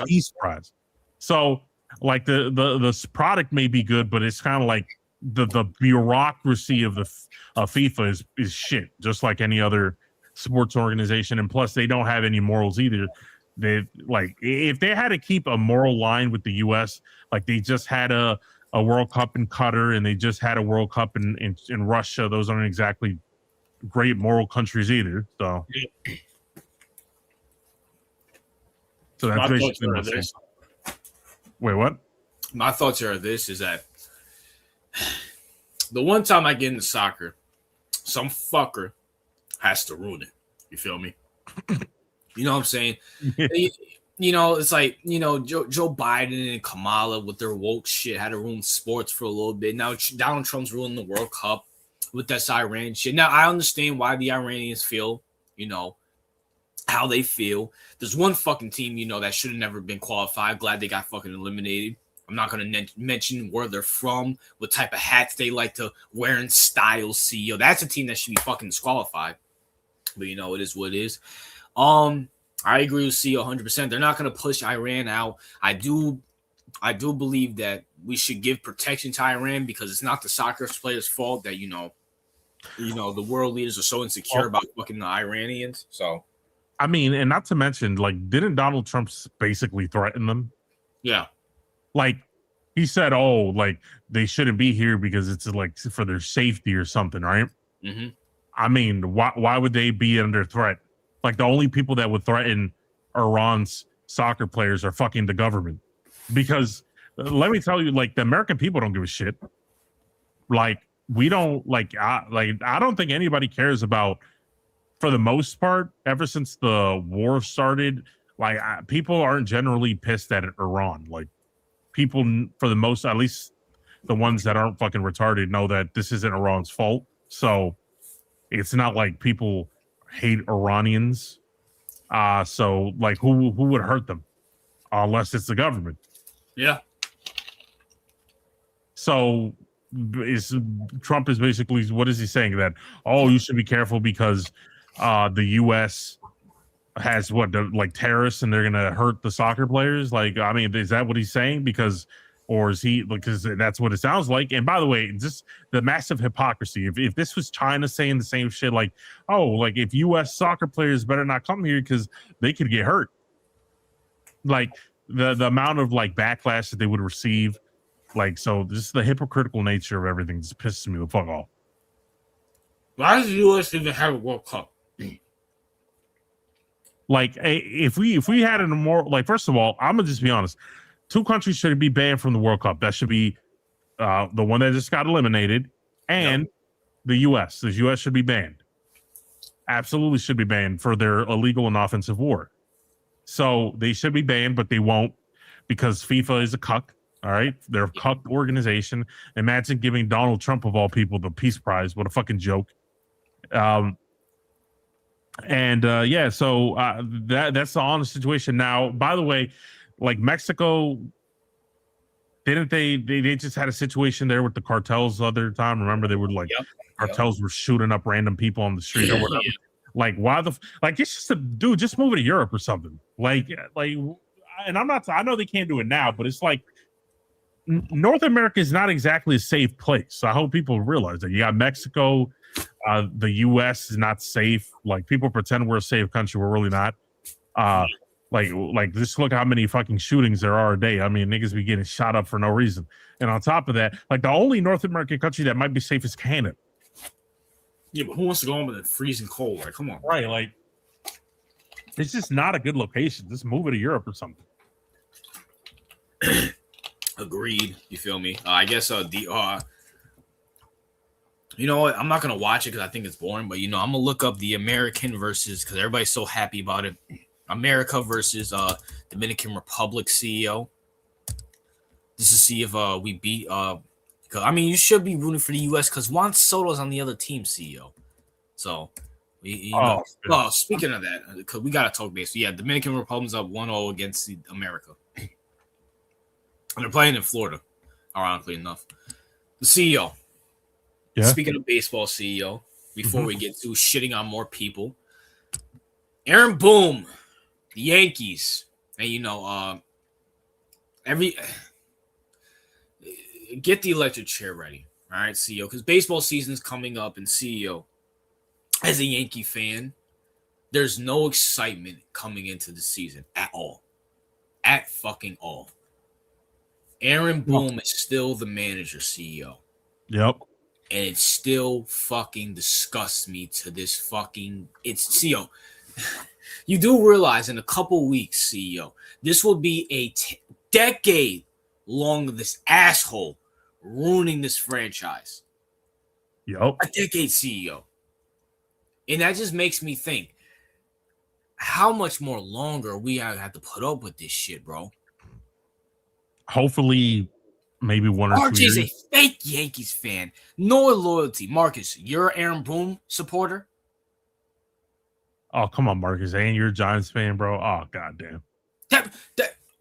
Peace Prize. So like the product may be good, but it's kind of like the bureaucracy of the FIFA is shit, just like any other sports organization. And plus, they don't have any morals either. They like if they had to keep a moral line with the U.S., like they just had a World Cup in Qatar and they just had a World Cup in Russia. Those aren't exactly great moral countries either. So that's basically my thoughts. Wait, what? My thoughts are this: is that the one time I get into soccer, some fucker has to ruin it. You feel me? You know what I'm saying? You know, it's like, you know, Joe Biden and Kamala with their woke shit had to ruin sports for a little bit. Now Donald Trump's ruining the World Cup with this Iran shit. Now, I understand why the Iranians feel, you know, how they feel. There's one fucking team, you know, that should have never been qualified. Glad they got fucking eliminated. I'm not going to mention where they're from, what type of hats they like to wear and style, CEO. That's a team that should be fucking disqualified. But, you know, it is what it is. I agree with CEO 100%. They're not going to push Iran out. I do believe that we should give protection to Iran because it's not the soccer players' fault that, you know, the world leaders are so insecure about fucking the Iranians. So, I mean, and not to mention, like, didn't Donald Trump basically threaten them? Yeah. Like, he said, oh, like, they shouldn't be here because it's like for their safety or something, right? Mm-hmm. I mean, why would they be under threat? Like, the only people that would threaten Iran's soccer players are fucking the government. Because let me tell you, like, the American people don't give a shit. Like, we don't, I don't think anybody cares about, for the most part, ever since the war started, like, people aren't generally pissed at Iran. Like, people, for the most, at least the ones that aren't fucking retarded, know that this isn't Iran's fault. So it's not like people hate Iranians. So, like, who would hurt them? Unless it's the government. Yeah. So Trump is basically, what is he saying? That, oh, you should be careful because the U.S. has terrorists and they're gonna hurt the soccer players. Like, I mean, is that what he's saying? Because that's what it sounds like. And by the way, just the massive hypocrisy. If this was China saying the same shit, like, oh, like, if U.S. soccer players better not come here because they could get hurt. Like, the amount of, like, backlash that they would receive. Like, so just the hypocritical nature of everything just pisses me the fuck off. Why does the U.S. even have a World Cup? Like, if we had a more, like, first of all, I'm gonna just be honest. 2 countries should be banned from the World Cup. That should be the one that just got eliminated, and the U.S. The U.S. should be banned. Absolutely should be banned for their illegal and offensive war. So they should be banned, but they won't because FIFA is a cuck. All right, they're a cuck organization. Imagine giving Donald Trump, of all people, the Peace Prize. What a fucking joke. So that's the honest situation. Now, by the way, like, Mexico, didn't they just had a situation there with the cartels the other time? Remember, they were like, cartels were shooting up random people on the street or whatever. Like, why it's just just move it to Europe or something. Like, and I know they can't do it now, but it's like, North America is not exactly a safe place. So I hope people realize that. You got Mexico, the U.S. is not safe. Like, people pretend we're a safe country, we're really not. Like just look how many fucking shootings there are a day. I mean, niggas be getting shot up for no reason. And on top of that, like, the only North American country that might be safe is Canada. Yeah, but who wants to go home with it freezing cold? Like, come on. Right, like, it's just not a good location. Just move it to Europe or something. Agreed. You feel me? I guess you know what? I'm not gonna watch it because I think it's boring. But, you know, I'm gonna look up the American versus, because everybody's so happy about it. America versus Dominican Republic CEO. Just to see if we beat. Because, I mean, you should be rooting for the U.S. because Juan Soto's on the other team, CEO. So, you know. Oh, speaking of that, because we gotta talk base. So, yeah, Dominican Republic's up 1-0 against America. And they're playing in Florida, ironically enough. The CEO. Yeah. Speaking of baseball, CEO, before we get to shitting on more people, Aaron Boone, the Yankees, and, you know, get the electric chair ready, all right, CEO, because baseball season's coming up, and CEO, as a Yankee fan, there's no excitement coming into the season at all. At fucking all. Aaron Boone is still the manager, CEO. Yep. And it still fucking disgusts me to this fucking... It's, CEO, you do realize in a couple weeks, CEO, this will be a decade long of this asshole ruining this franchise. Yep. A decade, CEO. And that just makes me think, how much more longer we have to put up with this shit, bro? Hopefully, maybe 1 or 2 years. RJ's a fake Yankees fan. No loyalty. Marcus, you're an Aaron Boone supporter? Oh, come on, Marcus. And you're a Giants fan, bro. Oh, goddamn. That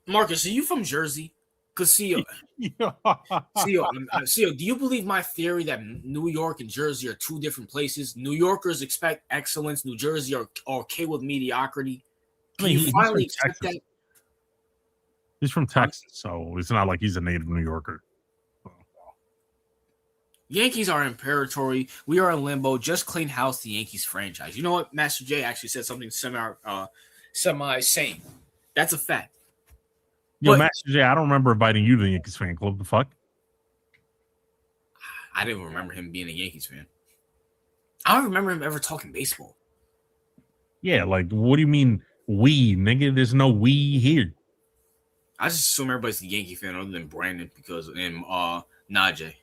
Marcus, are you from Jersey? Cause CEO, CEO, do you believe my theory that New York and Jersey are two different places? New Yorkers expect excellence. New Jersey are okay with mediocrity. Can you finally accept that? He's from Texas, so it's not like he's a native New Yorker. Yankees are in purgatory. We are in limbo. Just clean house the Yankees franchise. You know what? Master J actually said something semi sane. That's a fact. Yo, but, Master J, I don't remember inviting you to the Yankees fan club. The fuck? I didn't remember him being a Yankees fan. I don't remember him ever talking baseball. Yeah, like, what do you mean we, nigga? There's no we here. I just assume everybody's a Yankee fan other than Brandon and Najee.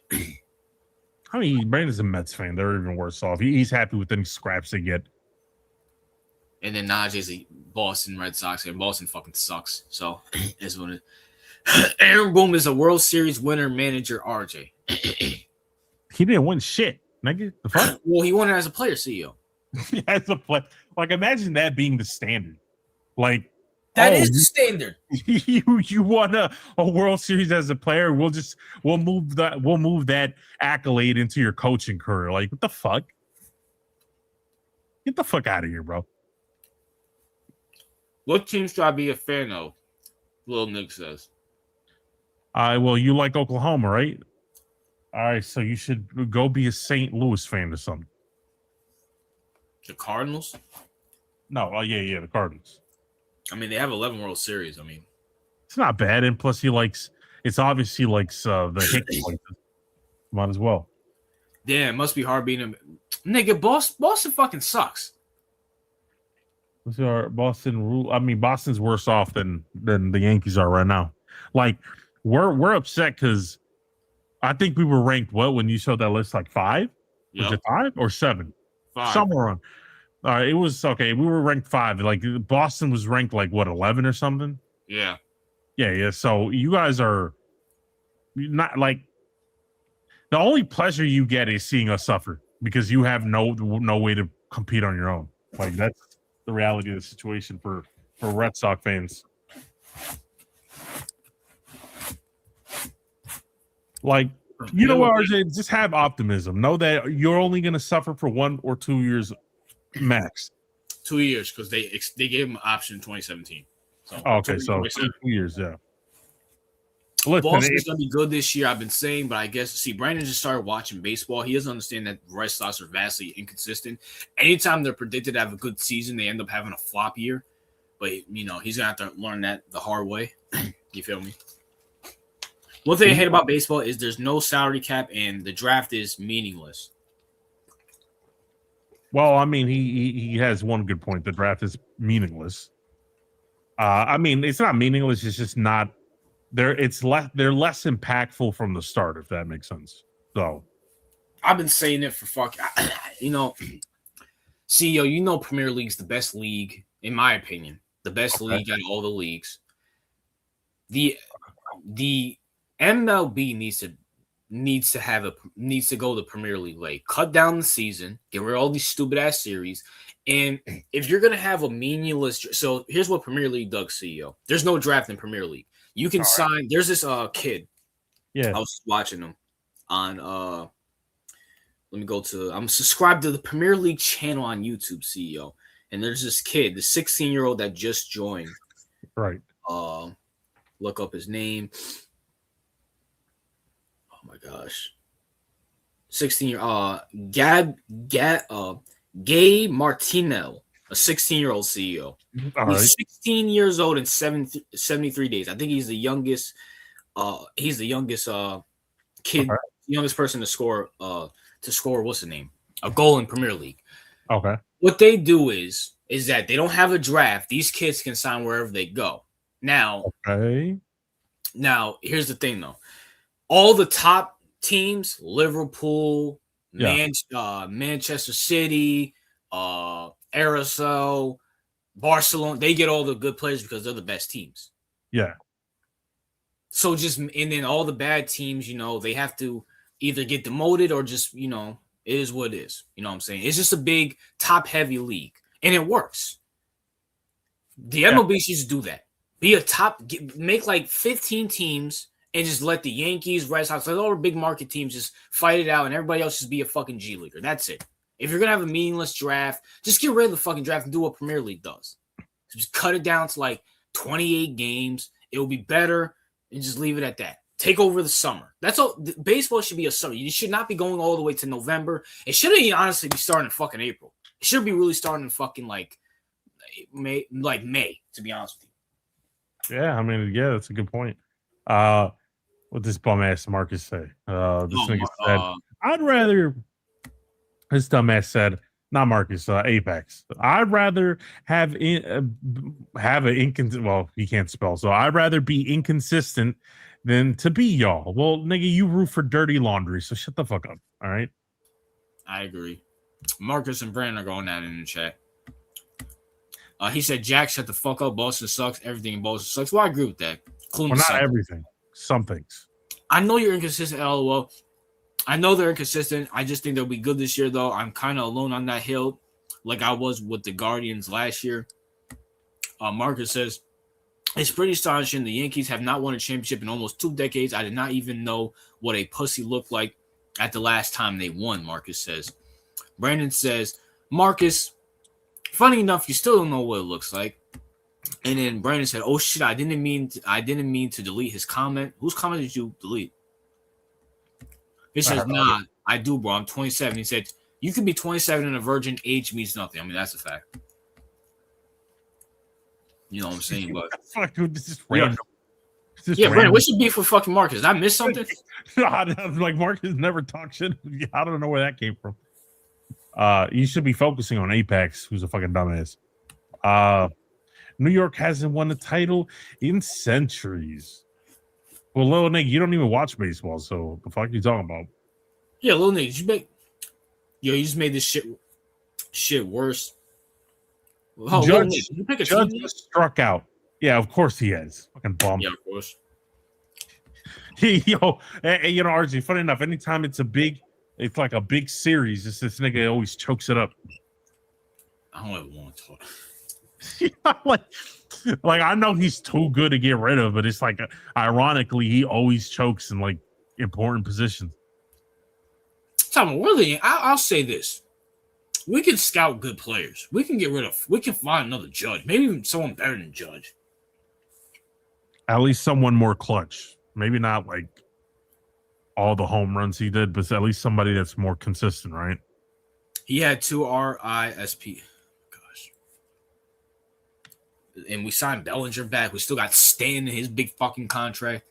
I mean, Brandon's a Mets fan. They're even worse off. He's happy with any scraps they get. And then Najee's a Boston Red Sox, and Boston fucking sucks. So, is what it is. Aaron Boone is a World Series winner manager, RJ. He didn't win shit, nigga. The fuck? Well, he won it as a player, CEO. As a player. Like, imagine that being the standard. Like, that is the standard. You won a World Series as a player. We'll move that accolade into your coaching career. Like, what the fuck? Get the fuck out of here, bro. What team should I be a fan of? Lil Nick says. Well, you like Oklahoma, right? All right, so you should go be a St. Louis fan or something. The Cardinals? No, yeah, the Cardinals. I mean, they have 11 World Series. I mean, it's not bad, and plus it's obviously likes the Hicks places. Might as well. Yeah, it must be hard being a nigga. Boston fucking sucks. Boston rule. I mean, Boston's worse off than the Yankees are right now. Like, we're upset because I think we were ranked when you showed that list, like 5? Yep. Was it 5 or 7? 5. Somewhere on. It was okay. We were ranked 5. Like, Boston was ranked like 11 or something. Yeah. So you guys are not like the only pleasure you get is seeing us suffer because you have no way to compete on your own. Like, that's the reality of the situation for Red Sox fans. Like, you know what, RJ? Just have optimism. Know that you're only going to suffer for 1 or 2 years max. 2 years because they gave him an option in 2017. So okay, so 2 years, yeah. Listen, Boston's going to be good this year, I've been saying, but I guess, Brandon just started watching baseball. He doesn't understand that Red Sox are vastly inconsistent. Anytime they're predicted to have a good season, they end up having a flop year. But, he's going to have to learn that the hard way. You feel me? One thing I hate about baseball is there's no salary cap and the draft is meaningless. Well, I mean, he has one good point. The draft is meaningless. I mean, it's not meaningless. It's just not there. They're less impactful from the start, if that makes sense. So, I've been saying it for CEO. Premier League's the best league in my opinion. The best league out of all the leagues. The MLB needs to go the Premier League way. Cut down the season, get rid of all these stupid ass series. And if you're gonna have a meaningless, so here's what Premier League does, CEO. There's no draft in Premier League. You can sign. There's this kid. Yeah, I was watching him on. Let me go to. I'm subscribed to the Premier League channel on YouTube, CEO. And there's this kid, the 16-year-old that just joined. Right. Look up his name. Oh my gosh. 16-year Martino, a 16-year-old CEO. He's 16 years old and 73 days. I think he's the youngest kid, youngest person to score what's the name? A goal in Premier League. Okay. What they do is that they don't have a draft. These kids can sign wherever they go. Now, here's the thing though. All the top teams, Liverpool, Manchester City, RSL, Barcelona, they get all the good players because they're the best teams. Yeah. So and then all the bad teams, they have to either get demoted or just, it is what it is. You know what I'm saying? It's just a big top-heavy league. and it works. The MLB should do that. Be a top, make like 15 teams and just let the Yankees, Red Sox, let all the big market teams just fight it out and everybody else just be a fucking G Leaguer. That's it. If you're going to have a meaningless draft, just get rid of the fucking draft and do what Premier League does. Just cut it down to like 28 games. It will be better and just leave it at that. Take over the summer. That's all. Baseball should be a summer. You should not be going all the way to November. It shouldn't even honestly be starting in fucking April. It should be really starting in fucking like May, to be honest with you. Yeah, I mean, yeah, that's a good point. What this bum ass Marcus say? Nigga said, I'd rather. This dumbass said, not Marcus, Apex. I'd rather have an inconsistent. Well, he can't spell, so I'd rather be inconsistent than to be y'all. Well, nigga, you root for dirty laundry, so shut the fuck up. All right. I agree. Marcus and Brandon are going at it in the chat. He said, Jack, shut the fuck up. Boston sucks. Everything in Boston sucks. Well, I agree with that. Well, not everything. Some things. I know you're inconsistent, LOL. I know they're inconsistent. I just think they'll be good this year, though. I'm kind of alone on that hill, like I was with the Guardians last year. Marcus says, it's pretty astonishing. The Yankees have not won a championship in almost 2 decades. I did not even know what a pussy looked like at the last time they won, Marcus says. Brandon says, Marcus, funny enough, you still don't know what it looks like. And then Brandon said, oh, shit, I didn't mean to delete his comment. Whose comment did you delete? He says, nah, I do, bro. I'm 27. He said, you can be 27 and a virgin. Age means nothing. I mean, that's a fact. You know what I'm saying? But fuck, dude, this is random. Yeah, Brandon, what's your beef with fucking Marcus? Did I miss something? Like, Marcus never talked shit. I don't know where that came from. You should be focusing on Apex, who's a fucking dumbass. New York hasn't won a title in centuries. Well, Lil Nick, you don't even watch baseball, so the fuck are you talking about? Yeah, Lil Nick, you just made this shit worse. Oh, Judge, Nick, you pick a Judge team? struck out. Yeah, of course he has. Fucking bum. Yeah, of course. RG, funny enough, anytime it's like a big series, this nigga always chokes it up. I don't ever want to talk. like I know he's too good to get rid of, but it's like ironically he always chokes in like important positions. Tom, really, I'll say this: we can scout good players. We can find another Judge, maybe even someone better than Judge. At least someone more clutch. Maybe not like all the home runs he did, but at least somebody that's more consistent, right? He had 2 RISP. And we signed Bellinger back. We still got Stan in his big fucking contract.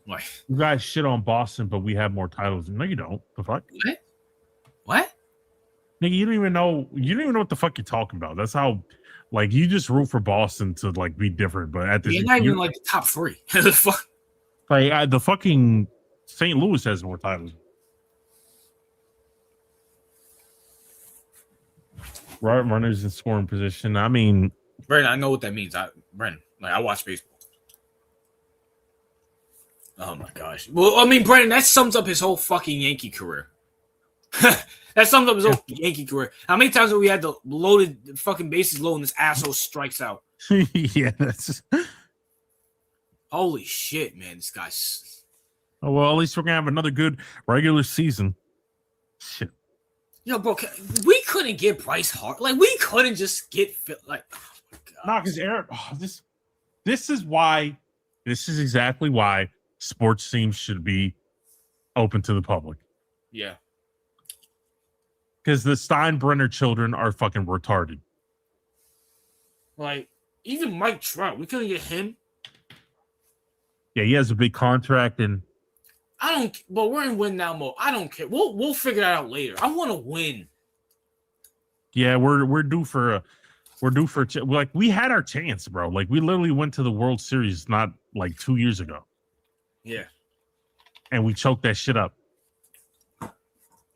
Like, you guys shit on Boston, but we have more titles. No, you don't. The fuck? What? Nigga, you don't even know what the fuck you're talking about. That's how, like, you just root for Boston to like be different. But at this, you're not even like the top 3. The fuck? Like the fucking St. Louis has more titles. Right, runners in scoring position. I mean. Brandon, I know what that means. I watch baseball. Oh my gosh. Well, I mean, Brandon, that sums up his whole fucking Yankee career. That sums up his whole Yankee career. How many times have we had the loaded fucking bases low and this asshole strikes out? Yeah, that's. Holy shit, man! This guy's. Oh well, at least we're gonna have another good regular season. Shit. Yo, bro, we couldn't get Bryce Hart. Like, we couldn't just get like. No, because Aaron, this is exactly why sports teams should be open to the public. Yeah. Because the Steinbrenner children are fucking retarded. Like, even Mike Trout, we couldn't get him. Yeah, he has a big contract, and but we're in win now mode. I don't care. We'll figure that out later. I want to win. Yeah, we're due for like we had our chance, bro. Like we literally went to the World Series not like 2 years ago. Yeah. And we choked that shit up.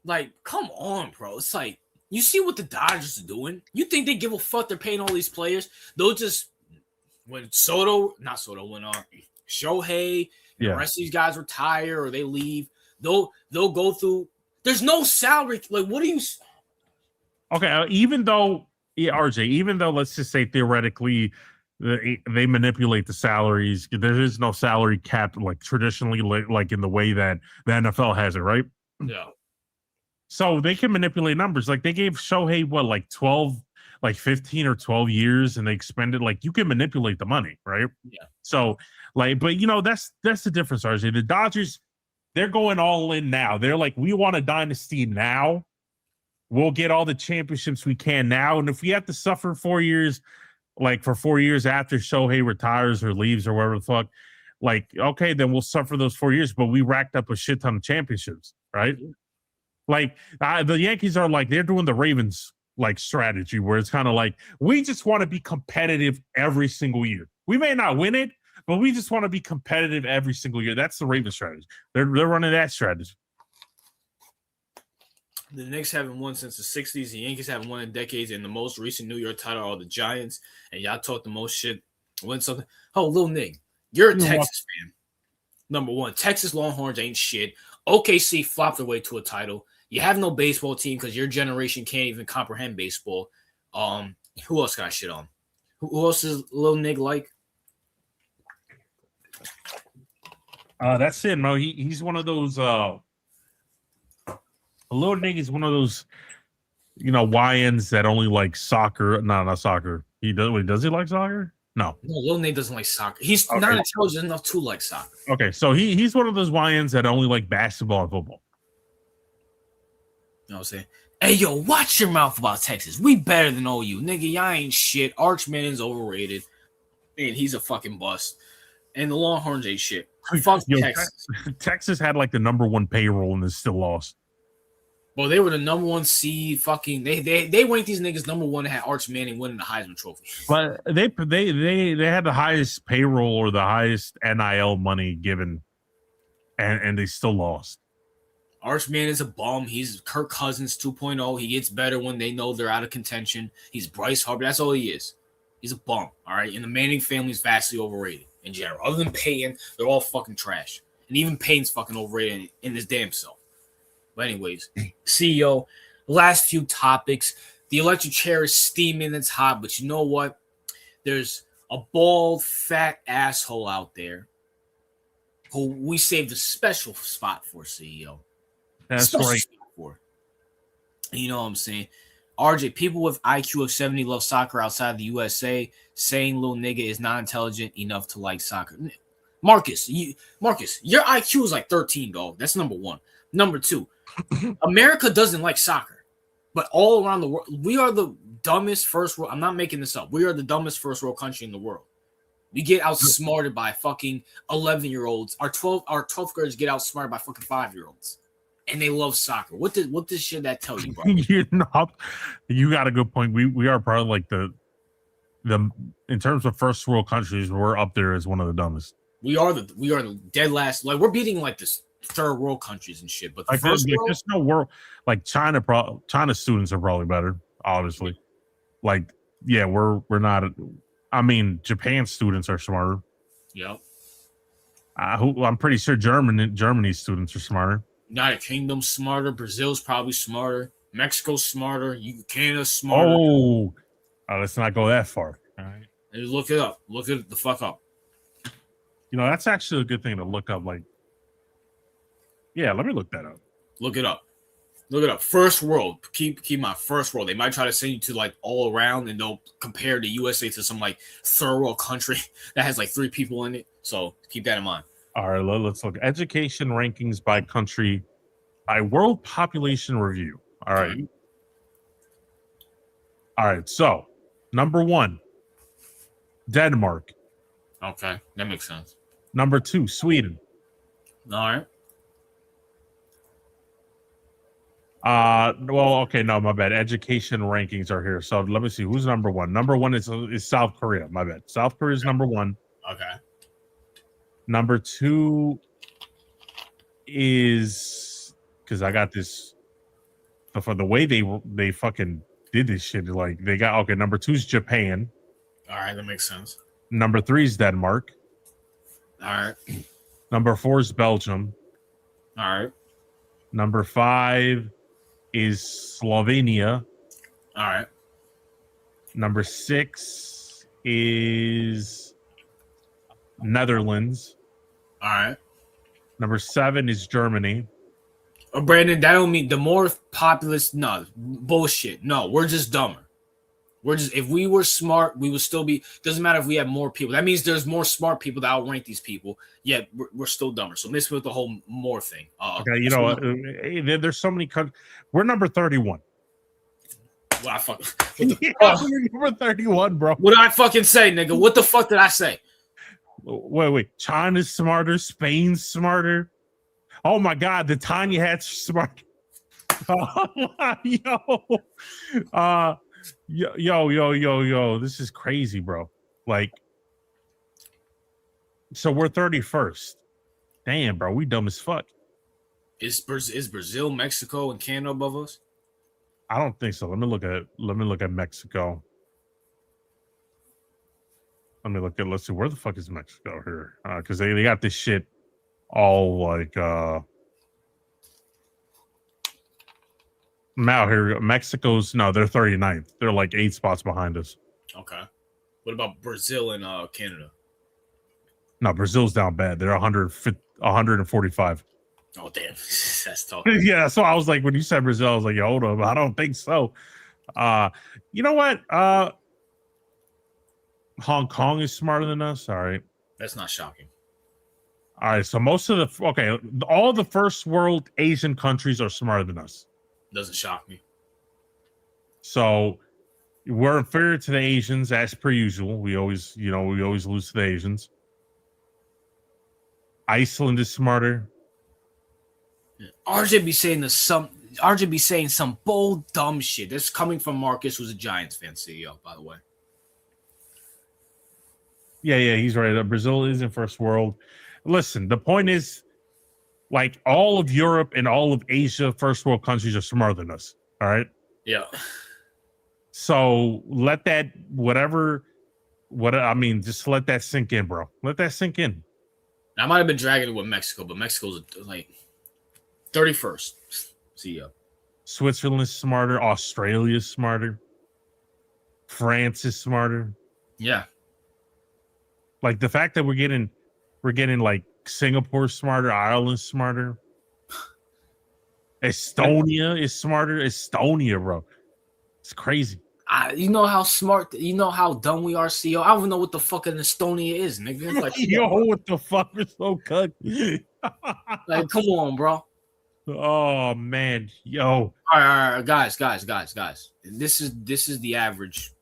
Like, come on, bro. It's like, you see what the Dodgers are doing? You think they give a fuck they're paying all these players? They'll just, when Shohei, the rest of these guys retire or they leave, they'll go through, there's no salary. Like, what do you... Okay, even though Yeah, RJ. Even though let's just say theoretically they manipulate the salaries, there is no salary cap like traditionally, like in the way that the NFL has it, right? Yeah. So they can manipulate numbers. Like they gave Shohei what, like 12, like 15 or 12 years, and they expended like you can manipulate the money, right? Yeah. So like, but that's the difference, RJ. The Dodgers, they're going all in now. They're like, we want a dynasty now. We'll get all the championships we can now. And if we have to suffer 4 years, like for 4 years after Shohei retires or leaves or whatever the fuck, like, okay, then we'll suffer those 4 years, but we racked up a shit ton of championships, right? Like the Yankees are like, they're doing the Ravens like strategy where it's kind of like, we just want to be competitive every single year. We may not win it, but we just want to be competitive every single year. That's the Ravens strategy. They're running that strategy. The Knicks haven't won since the 60s. The Yankees haven't won in decades. And the most recent New York title are the Giants. And y'all talk the most shit. Win something. Oh, Lil Nick, you're a Texas fan. Number one, Texas Longhorns ain't shit. OKC flopped their way to a title. You have no baseball team because your generation can't even comprehend baseball. Who else got shit on? Who else is Lil Nick like? That's it, Mo. He's one of those Lil Nick is one of those, YNs that only like soccer. No, not soccer. Does he like soccer? No. Lil Nick doesn't like soccer. He's okay. not intelligent enough to like soccer. Okay, so he's one of those YNs that only like basketball and football. You know what I'm saying? Hey, yo, watch your mouth about Texas. We better than OU. Nigga, y'all ain't shit. Archman's overrated. Man, he's a fucking bust. And the Longhorns ain't shit. Fuck Texas. Texas had like the number one payroll and they still lost. Well, they were the number one seed. Fucking they ranked these niggas number one and had Arch Manning winning the Heisman Trophy. But they had the highest payroll or the highest NIL money given, and they still lost. Arch Manning is a bum. He's Kirk Cousins 2.0. He gets better when they know they're out of contention. He's Bryce Harper. That's all he is. He's a bum. All right. And the Manning family is vastly overrated in general. Other than Peyton, they're all fucking trash. And even Peyton's fucking overrated in his damn self. But anyways, CEO, last few topics. The electric chair is steaming. It's hot. But you know what? There's a bald, fat asshole out there who we saved a special spot for, CEO. That's right. For. You know what I'm saying? RJ, people with IQ of 70 love soccer outside the USA. Saying little nigga is not intelligent enough to like soccer. Marcus, your IQ is like 13, dog. That's number one. Number two, America doesn't like soccer, but all around the world, we are the dumbest first world. I'm not making this up. We are the dumbest first world country in the world. We get outsmarted by fucking 11-year-olds. Our 12th graders get outsmarted by fucking 5-year-olds. And they love soccer. What does shit that tell you, bro? You got a good point. We are probably like the in terms of first world countries, we're up there as one of the dumbest. We are the dead last. Like we're beating like this third world countries and shit. But the first world, there's no world like China. China students are probably better, obviously. Like, yeah, we're not. I mean, Japan students are smarter. Yep. I'm pretty sure Germany's students are smarter. United Kingdom's smarter. Brazil's probably smarter. Mexico's smarter. Canada's smarter. Oh, let's not go that far. All right. Look it up. Look it the fuck up. That's actually a good thing to look up. Like, yeah, let me look that up. Look it up. Look it up. First world. Keep my first world. They might try to send you to like all around, and they'll compare the USA to some like third world country that has like 3 people in it. So keep that in mind. All right, let's look. Education rankings by country by World Population Review. All right. Okay. All right. So, number 1, Denmark. Okay, that makes sense. Number 2, Sweden. All right. Well, okay, no, my bad. Education rankings are here. So let me see who's number 1. Number 1 is South Korea. My bad. South Korea is number 1. Okay. Number 2 is because I got this for the way they fucking did this shit. Like they got okay. Number 2 is Japan. All right, that makes sense. Number 3 is Denmark. All right. Number 4 is Belgium. All right. Number 5 is Slovenia. All right. Number 6 is Netherlands. All right. Number 7 is Germany. Brandon, that don't mean the more populous. No, bullshit. No, we're just dumber. If we were smart, we would still be. Doesn't matter if we have more people. That means there's more smart people that outrank these people. Yet we're still dumber. So miss with the whole more thing. Okay, you know, there's so many countries. We're number 31. What I fuck? We're number 31, bro. What did I fucking say, nigga? What the fuck did I say? Wait. China's smarter. Spain's smarter. Oh my God, the Tanya Hat's smart. Yo. This is crazy, bro. Like, so we're 31st. Damn, bro, we dumb as fuck. Is Brazil, Mexico, and Canada above us? I don't think so. Let me look at Mexico. Let's see, where the fuck is Mexico here? Because they got this shit all like now here. Mexico's they're 39th. They're like 8 spots behind us. Okay. What about Brazil and Canada? No, Brazil's down bad. They're 145. Oh damn, that's tough. Yeah, so I was like, when you said Brazil, I was like, yo, hold up, I don't think so. You know what? Hong Kong is smarter than us. All right. That's not shocking. All right, so all the first world Asian countries are smarter than us. Doesn't shock me. So we're inferior to the Asians as per usual. We always lose to the Asians. Iceland is smarter. RJ be saying some bold dumb shit. This coming from Marcus, who's a Giants fan, CEO, by the way. Yeah, he's right. Brazil is in first world. Listen, the point is, like, all of Europe and all of Asia, first world countries are smarter than us. All right. Yeah. So let that just let that sink in, bro. Let that sink in. I might have been dragging it with Mexico, but Mexico's like 31st. CEO. Switzerland is smarter. Australia is smarter. France is smarter. Yeah. Like the fact that we're getting like Singapore smarter, Ireland smarter. Estonia is smarter. Estonia, bro. It's crazy. You know how smart, you know how dumb we are, CEO. I don't even know what the fuck an Estonia is, nigga. Like, yo, what the fuck is so cut? Like, come on, bro. Oh man, yo. All right, guys. This is the average.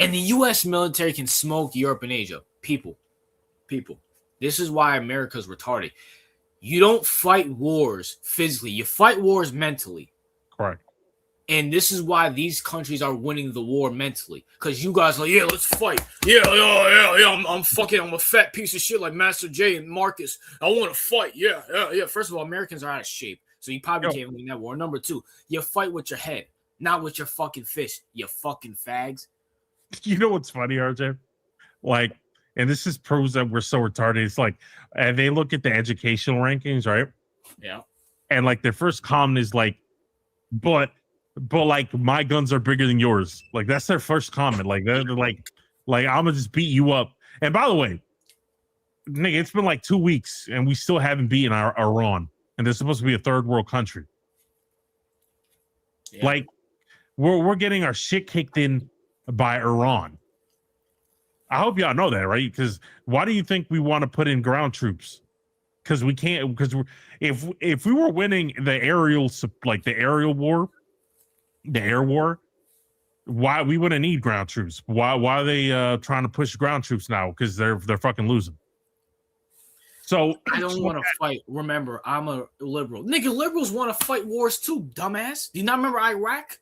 And the U.S. military can smoke Europe and Asia. People. This is why America's retarded. You don't fight wars physically. You fight wars mentally. Correct. And this is why these countries are winning the war mentally. Because you guys are like, yeah, let's fight. Yeah. I'm a fat piece of shit like Master J and Marcus. I want to fight. Yeah. First of all, Americans are out of shape. So you probably can't win that war. Number 2, you fight with your head, not with your fucking fist. You fucking fags. You know what's funny, RJ? Like, and this is proves that we're so retarded. It's like, and they look at the educational rankings, right? Yeah. And like their first comment is like, but like my guns are bigger than yours. Like that's their first comment. Like they're like I'm gonna just beat you up. And by the way, nigga, it's been like 2 weeks and we still haven't beaten Iran. And they're supposed to be a third world country. Yeah. Like we're getting our shit kicked in by Iran. I hope y'all know that, right? Because why do you think we want to put in ground troops? Because we can't. Because if we were winning the aerial war, the air war, why we wouldn't need ground troops? Why are they trying to push ground troops now? Because they're fucking losing. So I don't want to fight. Remember, I'm a liberal. Nigga, liberals want to fight wars too, dumbass. Do you not remember Iraq?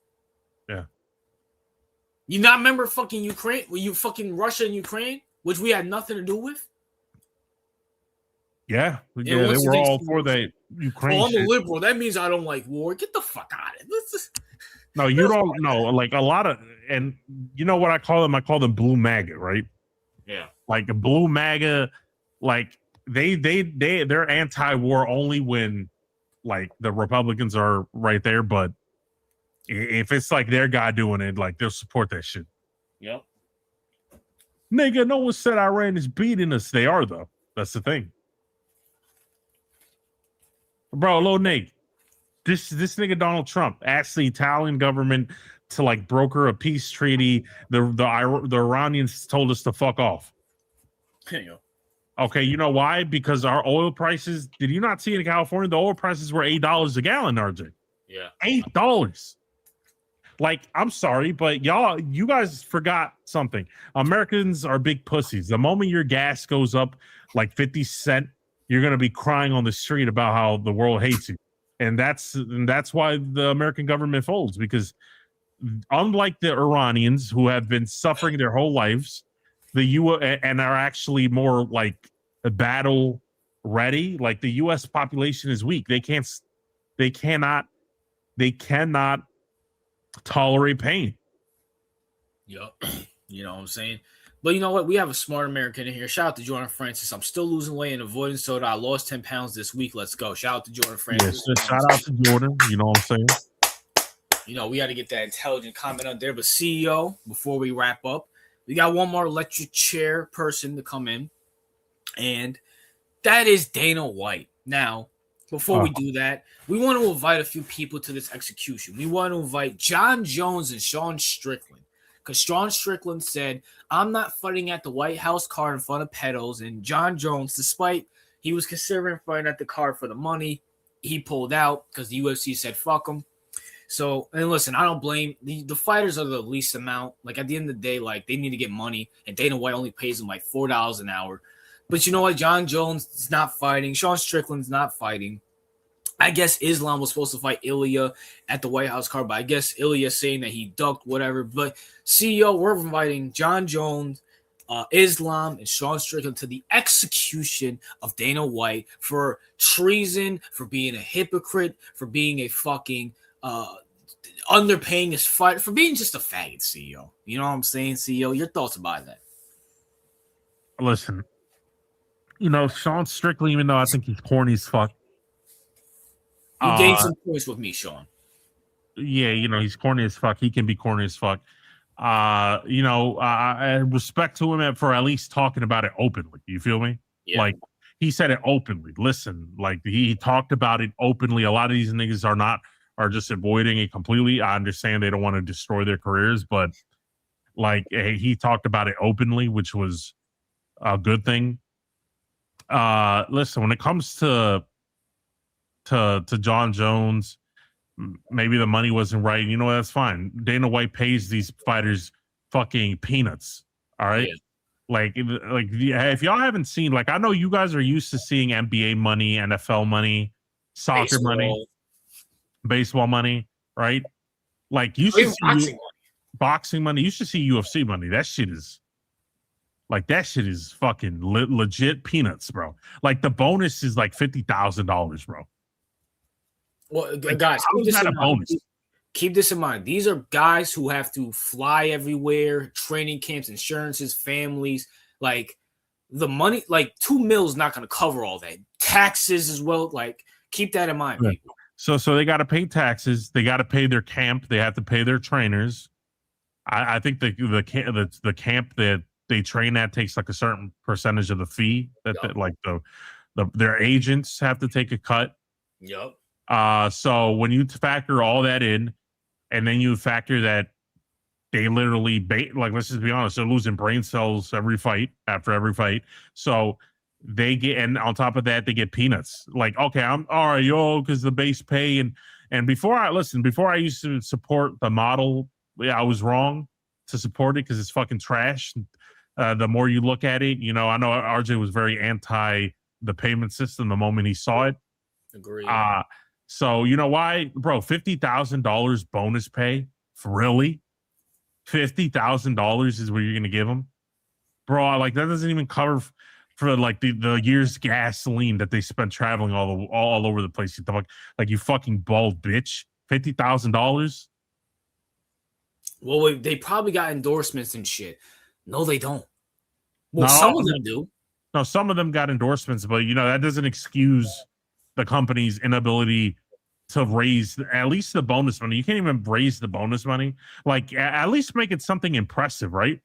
Yeah. You not remember fucking Ukraine? Were you fucking Russia and Ukraine, which we had nothing to do with? Yeah, they were all for the Ukraine. I'm a liberal. That means I don't like war. Get the fuck out of it. No, you don't know. Like a lot of, and you know what I call them? I call them blue MAGA, right? Yeah. Like a blue MAGA, like they're anti-war only when like the Republicans are right there, but If it's like their guy doing it, like they'll support that shit. Yep. Nigga, no one said Iran is beating us. They are though. That's the thing, bro. Lil Nate, this nigga Donald Trump asked the Italian government to like broker a peace treaty. The Iranians told us to fuck off. There you go. Okay, you know why? Because our oil prices. Did you not see in California the oil prices were $8 a gallon, RJ? Yeah, $8. Like, I'm sorry, but you guys forgot something. Americans are big pussies. The moment your gas goes up like 50 cents, you're gonna be crying on the street about how the world hates you. And that's why the American government folds, because unlike the Iranians who have been suffering their whole lives, the and are actually more like battle ready, like the US population is weak. They cannot tolerate pain. Yep. You know what I'm saying? But you know what? We have a smart American in here. Shout out to Jordan Francis. I'm still losing weight and avoiding soda. I lost 10 pounds this week. Let's go. Shout out to Jordan Francis. Yes, shout out to Jordan. You know what I'm saying? You know, we got to get that intelligent comment on there. But CEO, before we wrap up, we got one more electric chair person to come in. And that is Dana White. Now, before we do that, we want to invite a few people to this execution. We want to invite John Jones and Sean Strickland. Because Sean Strickland said, I'm not fighting at the White House card in front of pedos. And John Jones, despite he was considering fighting at the card for the money, he pulled out because the UFC said, fuck him. So, and listen, I don't blame the fighters are the least amount. Like at the end of the day, like they need to get money. And Dana White only pays them like $4 an hour. But you know what? John Jones is not fighting. Sean Strickland's not fighting. I guess Islam was supposed to fight Ilya at the White House card, but I guess Ilya's saying that he ducked, whatever. But CEO, we're inviting John Jones, Islam, and Sean Strickland to the execution of Dana White for treason, for being a hypocrite, for being a fucking underpaying his fighter, for being just a faggot, CEO. You know what I'm saying, CEO? Your thoughts about that? Listen, you know, Sean Strickland, even though I think he's corny as fuck, you gained some points with me, Sean. Yeah, you know, he's corny as fuck. He can be corny as fuck. You know, I respect to him for at least talking about it openly. You feel me? Yeah. Like, he said it openly. Listen, like, he talked about it openly. A lot of these niggas are just avoiding it completely. I understand they don't want to destroy their careers, but, like, he talked about it openly, which was a good thing. Listen, when it comes to John Jones, maybe the money wasn't right. You know, that's fine. Dana White pays these fighters fucking peanuts. All right. Yeah. Like if y'all haven't seen, like, I know you guys are used to seeing NBA money, NFL money, soccer money, baseball money, right? Like, you should see boxing money. You should see UFC money. That shit is fucking legit peanuts, bro. Like, the bonus is like $50,000, bro. Well, guys, keep this in mind. These are guys who have to fly everywhere, training camps, insurances, families. Like, the money, like $2 million is not going to cover all that. Taxes as well. Like, keep that in mind, yeah. people. So they got to pay taxes. They got to pay their camp. They have to pay their trainers. I think the camp that they train at takes like a certain percentage of the fee that their agents have to take a cut. Yep. So when you factor all that in, and then you factor that they literally let's just be honest, they're losing brain cells after every fight. So they get, and on top of that, they get peanuts. Like, okay, I'm all right, because the base pay and before I used to support the model, I was wrong to support it because it's fucking trash. The more you look at it, you know, I know RJ was very anti the payment system the moment he saw it. Agreed. So you know why, bro? $50,000 bonus pay, really? $50,000 is what you're gonna give them, bro? Like, that doesn't even cover for like the year's gasoline that they spent traveling all over the place. Like, you fucking bald bitch. $50,000. Well, they probably got endorsements and shit. No, they don't. Well, some of them do. No, some of them got endorsements, but you know that doesn't excuse the company's inability to raise at least the bonus money. You can't even raise the bonus money. Like at least make it something impressive, right?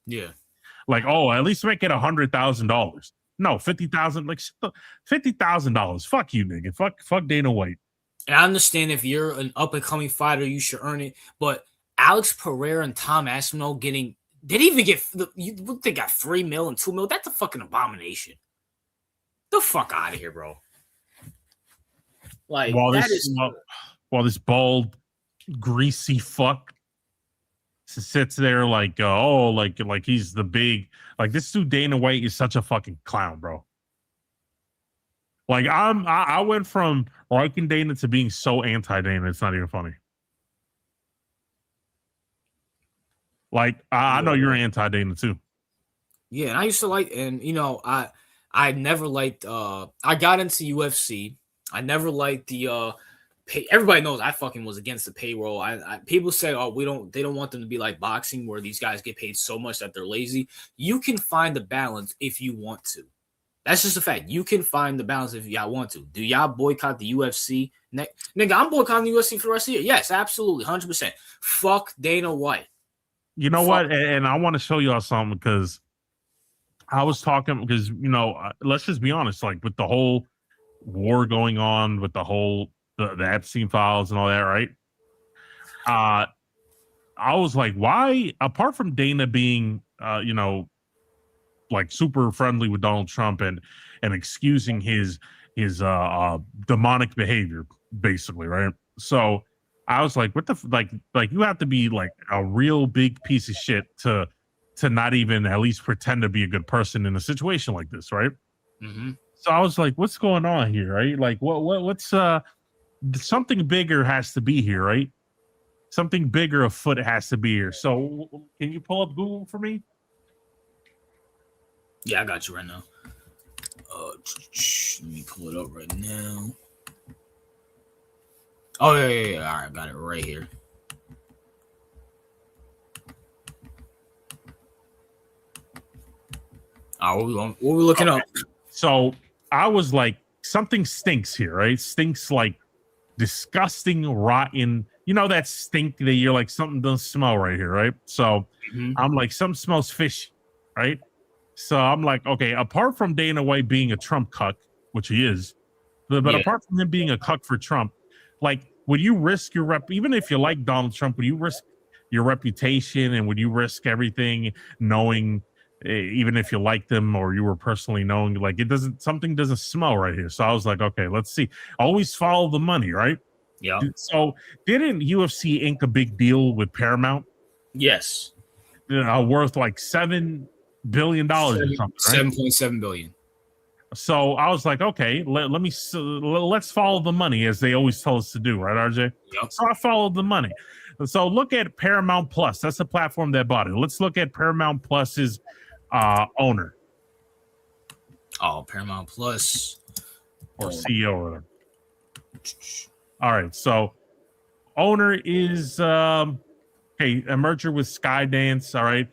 Yeah. Like, oh, at least make it $100,000. No, 50,000. Like $50,000. Fuck you, nigga. Fuck Dana White. And I understand if you're an up and coming fighter, you should earn it. But Alex Pereira and Tom Aspinall getting, they didn't even get, they got 3 mil and 2 mil. That's a fucking abomination. The fuck out of here, bro. Like, while that this, is. while this bald, greasy fuck sits there like, like he's the big, like this dude Dana White is such a fucking clown, bro. Like I went from liking Dana to being so anti-Dana. It's not even funny. Like I know you're anti-Dana too. Yeah, and I used to like, and you know, I never liked. I got into UFC. I never liked the pay. Everybody knows I fucking was against the payroll. People say, oh, they don't want them to be like boxing where these guys get paid so much that they're lazy. You can find the balance if you want to. That's just a fact. You can find the balance if y'all want to. Do y'all boycott the UFC? Nigga, I'm boycotting the UFC for the rest of the year. Yes, absolutely, 100%. Fuck Dana White. You know what? And I want to show y'all something because I was talking because, you know, let's just be honest, like with the whole war going on, with the whole the Epstein files and all that, right? I was like, why, apart from Dana being, you know, like super friendly with Donald Trump and excusing his demonic behavior, basically, right? So I was like, what the like you have to be like a real big piece of shit to not even at least pretend to be a good person in a situation like this, right? Mm-hmm. So I was like, what's going on here, right? Like what's something bigger has to be here, right? Something bigger afoot has to be here. So can you pull up Google for me? Yeah, I got you right now. Let me pull it up right now. Oh, yeah. All right, got it right here. What we looking up? So I was like, something stinks here, right? Stinks like disgusting, rotten. You know that stink that you're like, something doesn't smell right here, right? So I'm like, something smells fishy, right? So I'm like, okay, apart from Dana White being a Trump cuck, which he is, but apart from him being a cuck for Trump, like, would you risk your rep, even if you like Donald Trump, would you risk your reputation and would you risk everything knowing, even if you like them or you were personally knowing, like something doesn't smell right here. So I was like, okay, let's see. Always follow the money, right? Yeah. So didn't UFC ink a big deal with Paramount? Yes. Worth like $7 billion or something, right? 7.7 billion. So I was like, okay, let's follow the money, as they always tell us to do, right, RJ? Yep. So I followed the money. So look at Paramount Plus. That's the platform that bought it. Let's look at Paramount Plus's owner. Oh, Paramount Plus. Or CEO or whatever. All right, so owner is a merger with Skydance, all right?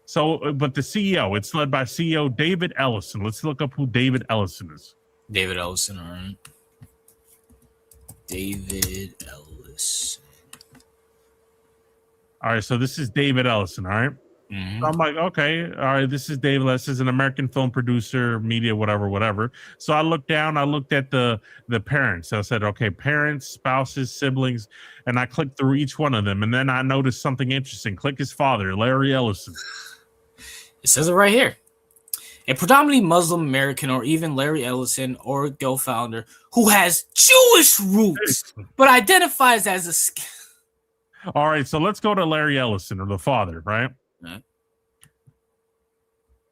So, but the CEO, it's led by CEO David Ellison. Let's look up who David Ellison is. David Ellison, all right. David Ellison. All right, so this is David Ellison, all right? Mm-hmm. So I'm like, okay, all right, this is David Ellison, is an American film producer, media, whatever. So I looked down, I looked at the parents. So I said, okay, parents, spouses, siblings, and I clicked through each one of them. And then I noticed something interesting. Click his father, Larry Ellison. It says it right here. A predominantly Muslim American, or even Larry Ellison, or Go founder, who has Jewish roots, but identifies as a... All right, so let's go to Larry Ellison, or the father, right? Right.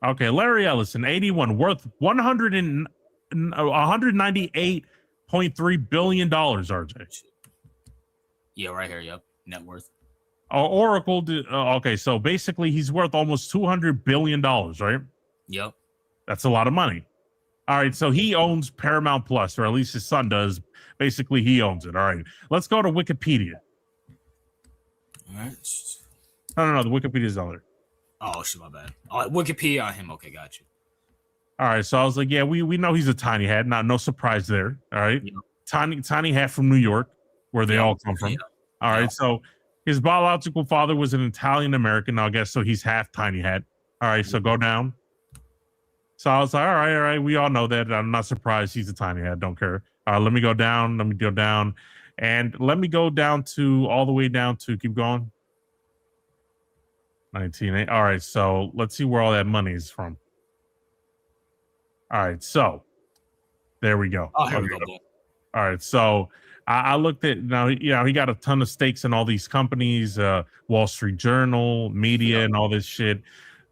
Okay, Larry Ellison, 81, worth $198.3 billion, RJ. Yeah, right here, yep. Net worth. Oracle, okay, so basically he's worth almost $200 billion, right? Yep. That's a lot of money. All right, so he owns Paramount Plus, or at least his son does. Basically, he owns it. All right, let's go to Wikipedia. All right. No, the Wikipedia's on there. Oh, shit, my bad. Oh, Wikipedia on him. Okay, got you. All right, so I was like, yeah, we know he's a tiny hat. No surprise there. All right, Yep. tiny hat from New York. where they all come from. Yeah. All right, so his biological father was an Italian American, I guess, so he's half tiny head. All right, so go down. So I was like, all right, we all know that. I'm not surprised he's a tiny head. Don't care. Let me go down. And let me go down to all the way down to keep going. 19. All right, so let's see where all that money is from. All right, so there we go. Oh, here we go. All right, so I looked at now. He got a ton of stakes in all these companies, Wall Street Journal, media, and all this shit.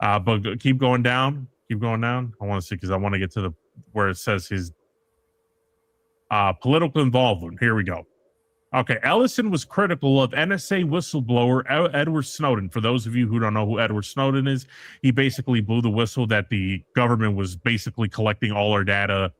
But keep going down. Keep going down. I want to see because I want to get to where it says his political involvement. Here we go. Okay, Ellison was critical of NSA whistleblower Edward Snowden. For those of you who don't know who Edward Snowden is, he basically blew the whistle that the government was basically collecting all our data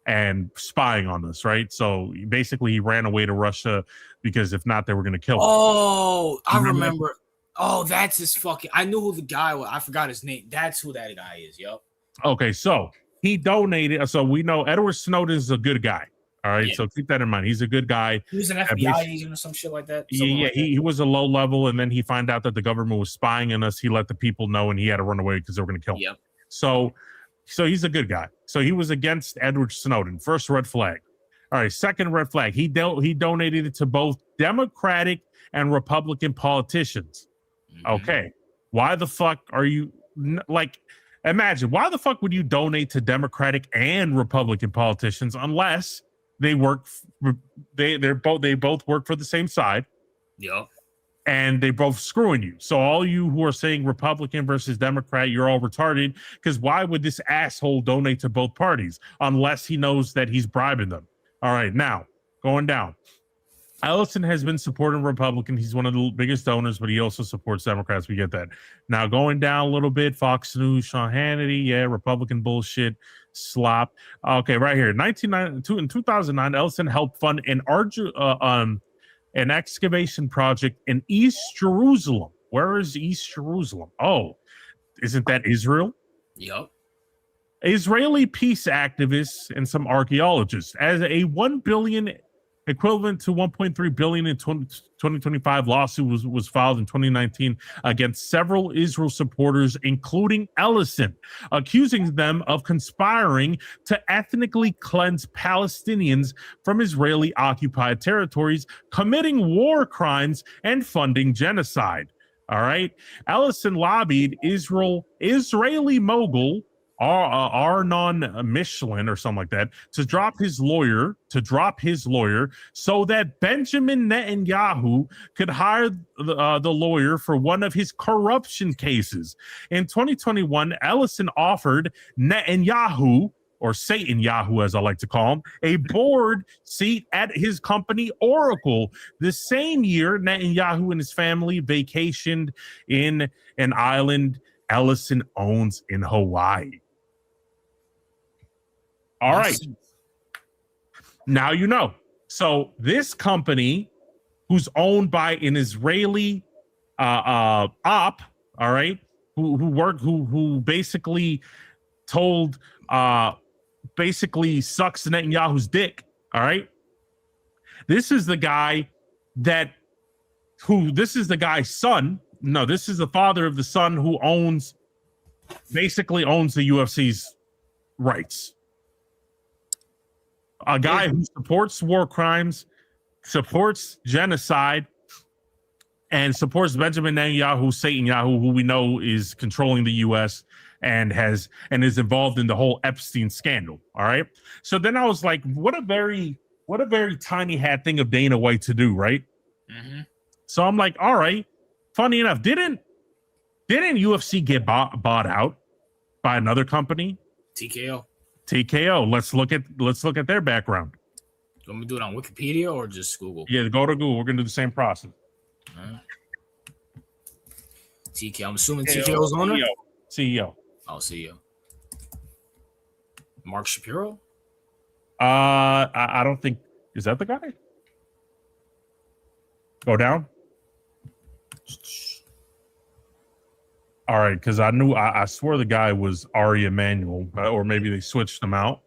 and spying on us, right? So basically he ran away to Russia because if not, they were going to kill him. Oh, I remember. Oh, that's his fucking... I knew who the guy was. I forgot his name. That's who that guy is, yo. Okay, so he donated. So we know Edward Snowden is a good guy. All right, so keep that in mind. He's a good guy. He was an FBI agent or some shit like that. He was a low level, and then he found out that the government was spying on us. He let the people know, and he had to run away because they were going to kill him. Yep. So he's a good guy. So he was against Edward Snowden. First red flag. All right, second red flag. He donated it to both Democratic and Republican politicians. Okay, why the fuck are you like? Imagine why the fuck would you donate to Democratic and Republican politicians unless they work? They both work for the same side. Yeah. And they both screwing you. So all you who are saying Republican versus Democrat, you're all retarded. Because why would this asshole donate to both parties unless he knows that he's bribing them? All right, now going down. Ellison has been supporting Republican. He's one of the biggest donors, but he also supports Democrats. We get that. Now going down a little bit, Fox News, Sean Hannity, Republican bullshit, slop. Okay, right here. In 2009, Ellison helped fund an excavation project in East Jerusalem. Where is East Jerusalem? Oh, isn't that Israel? Yep. Israeli peace activists and some archaeologists as a $1 billion equivalent to 1.3 billion in 2025 lawsuit was filed in 2019 against several Israel supporters, including Ellison, accusing them of conspiring to ethnically cleanse Palestinians from Israeli occupied territories, committing war crimes, and funding genocide. All right. Ellison lobbied Israeli mogul Arnon Michelin or something like that to drop his lawyer so that Benjamin Netanyahu could hire the lawyer for one of his corruption cases. In 2021, Ellison offered Netanyahu, or Satan Yahoo as I like to call him, a board seat at his company Oracle. The same year, Netanyahu and his family vacationed in an island Ellison owns in Hawaii. All right. Now you know. So this company, who's owned by an Israeli op, all right, who basically told basically sucks Netanyahu's dick. All right. This is the guy's son. No, this is the father of the son who basically owns the UFC's rights. A guy who supports war crimes, supports genocide, and supports Benjamin Netanyahu, Satan Yahoo, who we know is controlling the U.S. and is involved in the whole Epstein scandal. All right. So then I was like, what a very tiny hat thing of Dana White to do, right? Mm-hmm. So I'm like, all right. Funny enough, didn't UFC get bought out by another company? TKO. Let's look at their background. You want me to do it on Wikipedia or just Google? Yeah, go to Google. We're gonna do the same process. Right. TKO. I'm assuming TKO's owner. CEO. Oh, CEO. Mark Shapiro. I don't think is that the guy. Go down. All right, because I swear the guy was Ari Emanuel, or maybe they switched him out.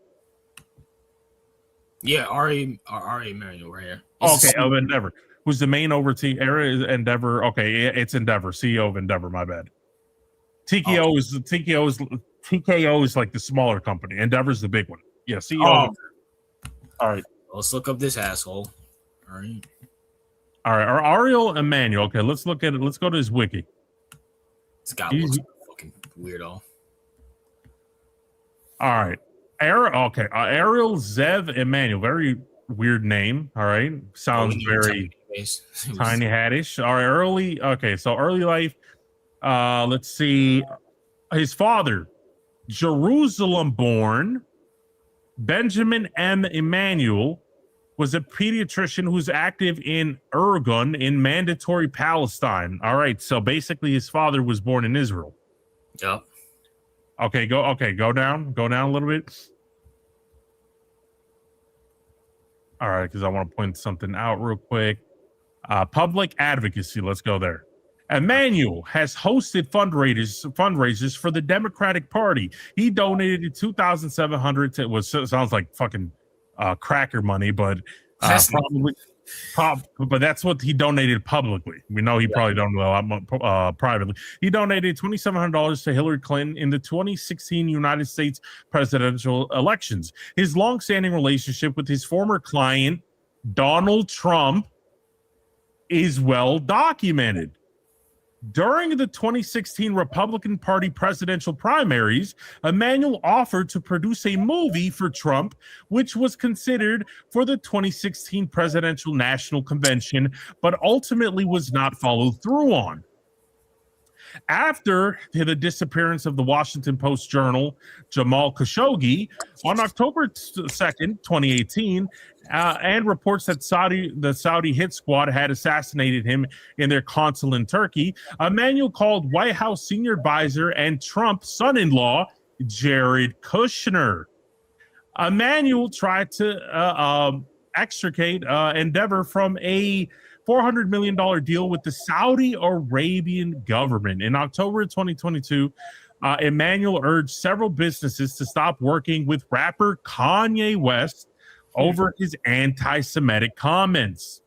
Yeah, Ari Emanuel right here. Okay, of Endeavor. Who's the main Endeavor? Okay, it's Endeavor, CEO of Endeavor. My bad. TKO is like the smaller company. Endeavor's the big one. Yeah, CEO. Oh, all right. Let's look up this asshole. All right. All right. Ariel Emanuel. Okay, let's look at it. Let's go to his wiki. This guy looks like a fucking weirdo. All right. Ariel Zev Emanuel. Very weird name. All right. Sounds very tiny hatish. All right. Early life. Let's see. His father, Jerusalem born Benjamin M. Emanuel, was a pediatrician who's active in Urgun in Mandatory Palestine. All right. So basically his father was born in Israel. Yep. Okay, go down a little bit. All right, because I want to point something out real quick. Public advocacy, let's go there. Emanuel has hosted fundraisers for the Democratic Party. He donated 2,700 to what sounds like fucking cracker money, but but that's what he donated publicly. We know he probably donated a lot privately. He donated $2,700 to Hillary Clinton in the 2016 United States presidential elections. His longstanding relationship with his former client, Donald Trump, is well documented. During the 2016 Republican Party presidential primaries, Emanuel offered to produce a movie for Trump, which was considered for the 2016 presidential national convention, but ultimately was not followed through on. After the disappearance of the Washington Post journal Jamal Khashoggi on October 2nd, 2018, and reports that the Saudi hit squad had assassinated him in their consulate in Turkey, Emanuel called White House senior advisor and Trump son-in-law Jared Kushner. Emanuel tried to extricate Endeavor from a $400 million deal with the Saudi Arabian government. In October 2022, Emanuel urged several businesses to stop working with rapper Kanye West over his anti-Semitic comments.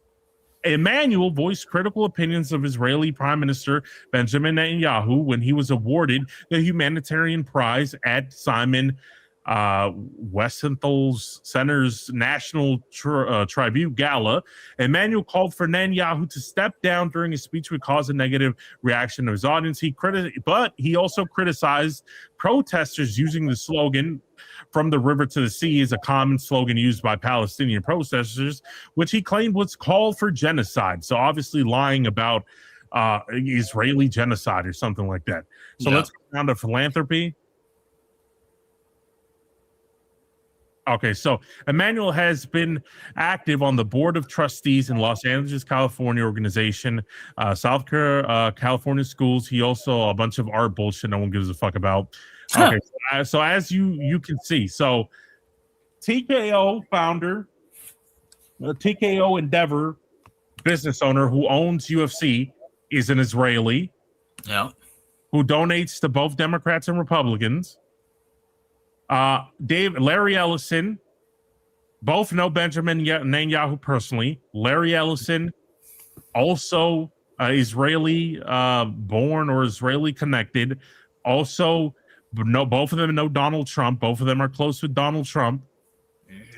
Emanuel voiced critical opinions of Israeli Prime Minister Benjamin Netanyahu when he was awarded the humanitarian prize at Simon Wiesenthal Center's National Tribute Gala. Emanuel called for Netanyahu to step down during his speech would cause a negative reaction of his audience. But he also criticized protesters using the slogan "From the river to the sea" is a common slogan used by Palestinian protesters, which he claimed was called for genocide. So obviously lying about Israeli genocide or something like that. So let's go down to philanthropy. Okay, so Emanuel has been active on the board of trustees in Los Angeles, California organization, South California schools. He also a bunch of art bullshit no one gives a fuck about. Okay, so as you can see, so TKO founder, TKO Endeavor business owner who owns UFC is an Israeli. Yeah. Who donates to both Democrats and Republicans. Larry Ellison, both know Benjamin Netanyahu personally. Larry Ellison, also Israeli born or Israeli connected. Also, both of them know Donald Trump. Both of them are close with Donald Trump.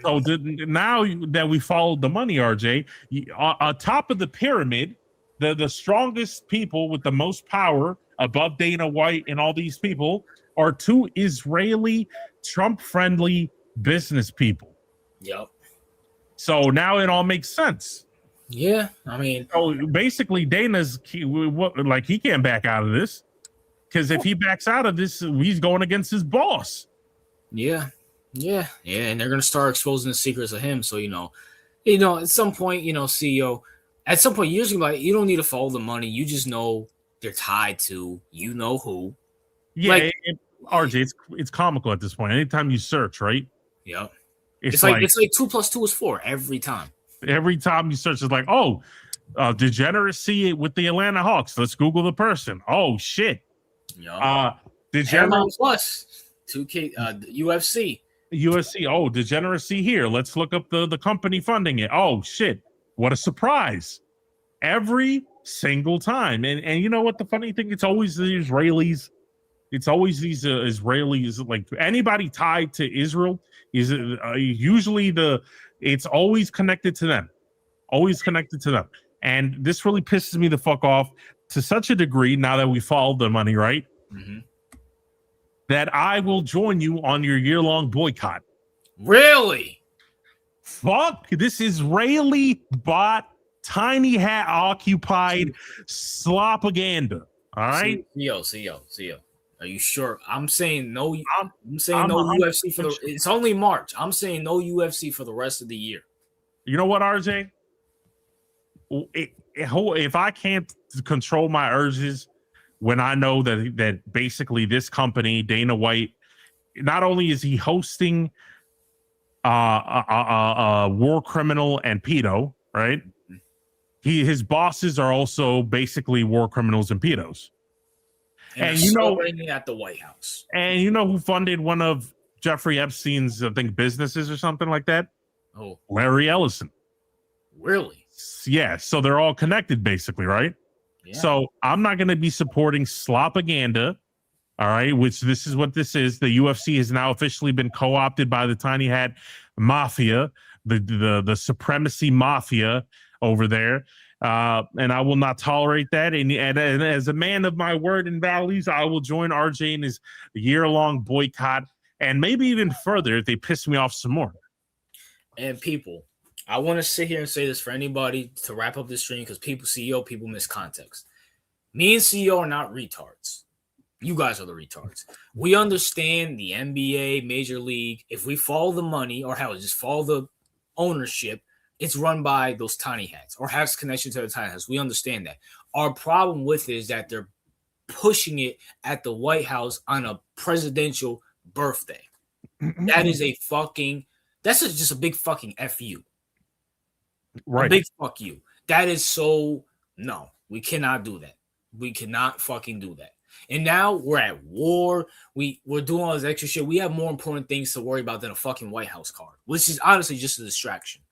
So now that we followed the money, RJ, top of the pyramid, the strongest people with the most power above Dana White and all these people are two Israeli Trump-friendly business people. Yep. So now it all makes sense. Yeah, I mean, so basically, Dana's he can't back out of this because if he backs out of this, he's going against his boss. Yeah, and they're gonna start exposing the secrets of him. So at some point, CEO, at some point, you're just gonna be like, you don't need to follow the money. You just know they're tied to who. Yeah. RJ, it's comical at this point. Anytime you search, right? Yep. It's like 2 + 2 is 4 every time. Every time you search, it's like, degeneracy with the Atlanta Hawks. Let's Google the person. Oh shit. Paramount Plus, 2K, UFC. USC. Oh, degeneracy here. Let's look up the company funding it. Oh shit! What a surprise! Every single time, and you know what? The funny thing, it's always the Israelis. It's always these Israelis. Like anybody tied to Israel is usually it's always connected to them. Always connected to them. And this really pisses me the fuck off to such a degree now that we followed the money, right? Mm-hmm. That I will join you on your year-long boycott. Really? Fuck this Israeli bot, tiny hat occupied slopaganda. All right? CEO. Are you sure? I'm saying no. I'm saying I'm no 100% UFC for the. It's only March. I'm saying no UFC for the rest of the year. You know what, RJ? If I can't control my urges when I know that basically this company, Dana White, not only is he hosting war criminal and pedo, right? His bosses are also basically war criminals and pedos. And you know, at the White House. And you know who funded one of Jeffrey Epstein's, I think, businesses or something like that? Oh, Larry Ellison. Really? Yeah. So they're all connected, basically, right? Yeah. So I'm not going to be supporting slopaganda. All right, which this is what this is. The UFC has now officially been co-opted by the tiny hat mafia, the supremacy mafia over there. And I will not tolerate that. And as a man of my word and values, I will join RJ in his year-long boycott, and maybe even further if they piss me off some more. And people, I want to sit here and say this for anybody to wrap up this stream, because people miss context. Me and CEO are not retards. You guys are the retards. We understand the NBA, Major League. If we follow the money, or hell, just follow the ownership, it's run by those tiny hats or has connection to the tiny hats. We understand that. Our problem with it is that they're pushing it at the White House on a presidential birthday. That is that's just a big fucking FU. Right. A big fuck you. That is so, no, we cannot do that. We cannot fucking do that. And now we're at war. We're doing all this extra shit. We have more important things to worry about than a fucking White House card, which is honestly just a distraction.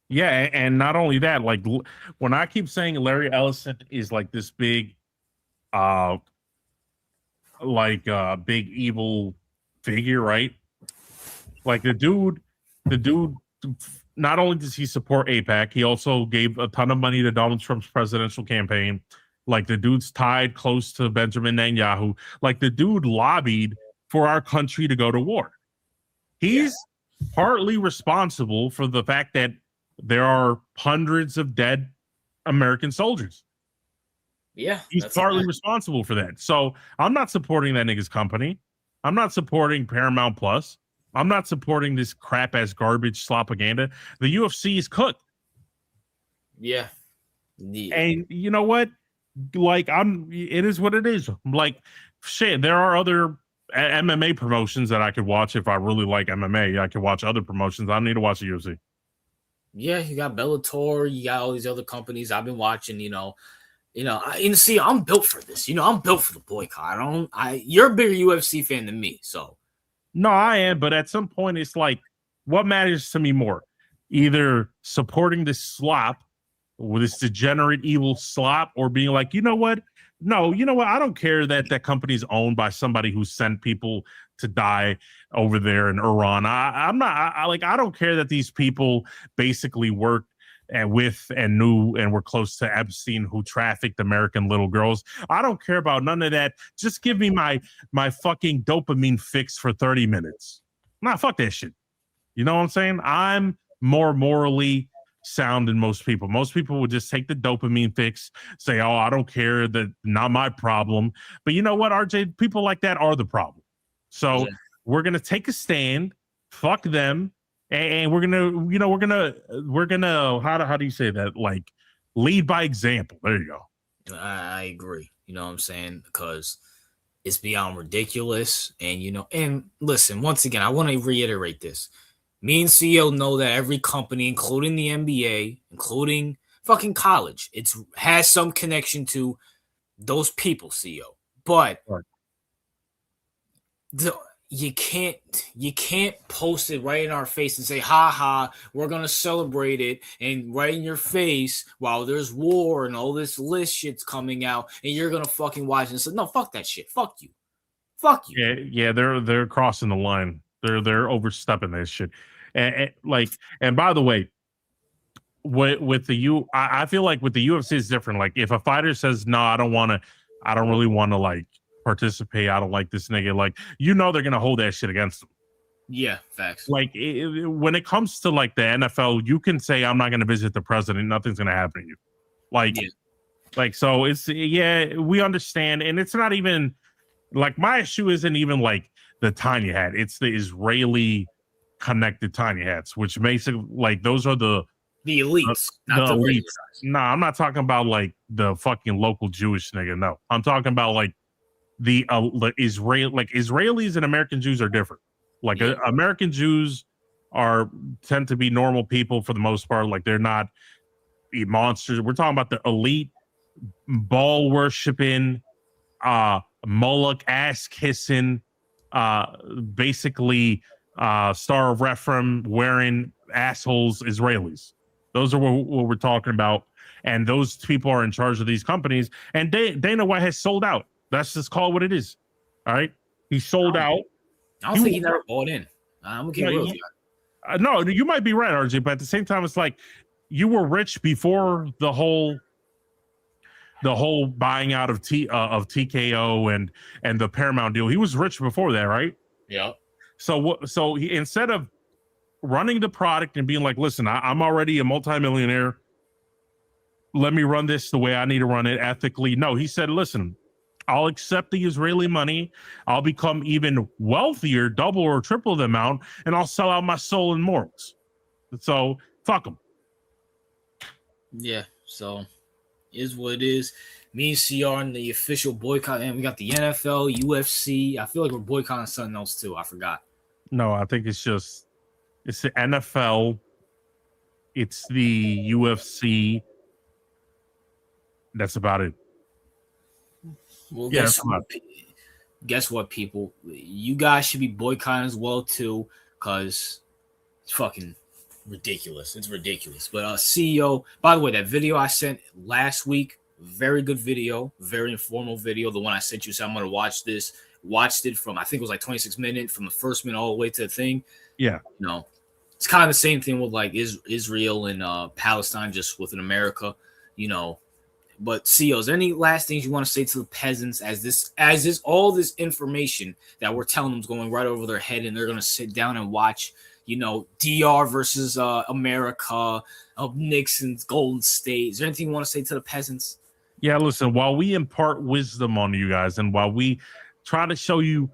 Yeah, and not only that, like when I keep saying Larry Ellison is like this big, big evil figure, right? Like the dude, not only does he support AIPAC, he also gave a ton of money to Donald Trump's presidential campaign. Like the dude's tied close to Benjamin Netanyahu. Like the dude lobbied for our country to go to war. He's partly responsible for the fact that there are hundreds of dead American soldiers. Yeah. He's partly responsible for that. So I'm not supporting that nigga's company. I'm not supporting Paramount Plus. I'm not supporting this crap ass garbage slopaganda. The UFC is cooked. Yeah. And you know what? Like it is what it is. Like shit, there are other MMA promotions that I could watch if I really like MMA. I could watch other promotions. I don't need to watch the UFC. Yeah, you got Bellator, you got all these other companies I've been watching, see, I'm built for this. I'm built for the boycott. You're a bigger UFC fan than me, so. No, I am, but at some point it's like, what matters to me more? Either supporting this slop, with this degenerate evil slop, or being like, you know what? No, you know what? I don't care that that company's owned by somebody who sent people to die over there in Iran. I don't care that these people basically worked with and knew and were close to Epstein, who trafficked American little girls. I don't care about none of that. Just give me my fucking dopamine fix for 30 minutes. Nah, fuck that shit. You know what I'm saying? I'm more morally sound than most people. Most people would just take the dopamine fix, say, oh, I don't care, that not my problem. But you know what, RJ? People like that are the problem. So we're gonna take a stand, fuck them, and we're gonna how do you say that? Like lead by example. There you go. I agree. You know what I'm saying? Because it's beyond ridiculous. And listen, once again, I want to reiterate this. Me and CEO know that every company, including the NBA, including fucking college, has some connection to those people, CEO. But you can't post it right in our face and say, ha ha, we're gonna celebrate it, and right in your face while there's war and all this list shit's coming out, and you're gonna fucking watch it and say, no, fuck that shit. Fuck you. Fuck you. Yeah, they're crossing the line. They're overstepping this shit. And by the way, with I feel like with the UFC is different. Like if a fighter says no, I don't really want to like participate. I don't like this nigga. Like they're gonna hold that shit against them. Yeah, facts. Like when it comes to like the NFL, you can say I'm not gonna visit the president. Nothing's gonna happen to you. Like so it's we understand, and it's not even like my issue isn't even like the tiny hat. It's the Israeli connected tiny hats, which makes it like those are the elites, not the elites. guys. No, I'm not talking about like the fucking local Jewish nigga. No, I'm talking about like the Israelis and American Jews are different. Like American Jews tend to be normal people for the most part. Like they're not monsters. We're talking about the elite, ball worshiping, Moloch ass kissing, basically Star of Rephaim wearing assholes Israelis. Those are what we're talking about. And those people are in charge of these companies. And Dana White has sold out. Let's just call it what it is. All right. He sold out. I don't think he never bought in. I'm going to keep real with you. No, you might be right, RJ. But at the same time, it's like you were rich before the whole buying out of TKO and the Paramount deal. He was rich before that, right? Yeah. So he, instead of running the product and being like, listen, I'm already a multimillionaire, let me run this the way I need to run it ethically. No, he said, listen, I'll accept the Israeli money. I'll become even wealthier, double or triple the amount, and I'll sell out my soul and morals. So fuck them. Yeah. So is what it is. Me and CR in the official boycott, and we got the NFL, UFC. I feel like we're boycotting something else too. I forgot. No, I think it's the NFL, it's the UFC. That's about it. Well, guess what, people? You guys should be boycotting as well too, because it's fucking ridiculous. It's ridiculous. But CEO, by the way, that video I sent last week, very good video, very informal video. The one I sent you, so I'm gonna watch this. Watched it from, I think it was like 26 minutes from the first minute all the way to the thing. Yeah. No, it's kind of the same thing with like Israel and Palestine, just within America, But CEO, is there any last things you want to say to the peasants as all this information that we're telling them is going right over their head, and they're gonna sit down and watch, DR versus America, of Nixon's Golden State. Is there anything you want to say to the peasants? Yeah, listen, while we impart wisdom on you guys, and while we try to show you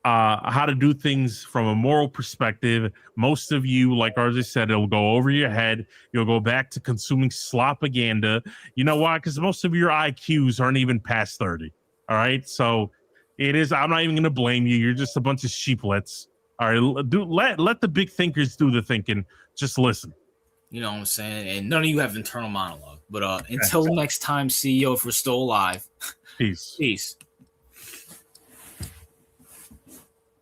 how to do things from a moral perspective, most of you, like RJ said, it'll go over your head. You'll go back to consuming slopaganda. You know why? Because most of your IQs aren't even past 30. All right. So I'm not even going to blame you. You're just a bunch of sheeplets. All right. Let the big thinkers do the thinking. Just listen. You know what I'm saying? And none of you have internal monologue. But until next time, CEO, if we're still alive. Peace. Peace.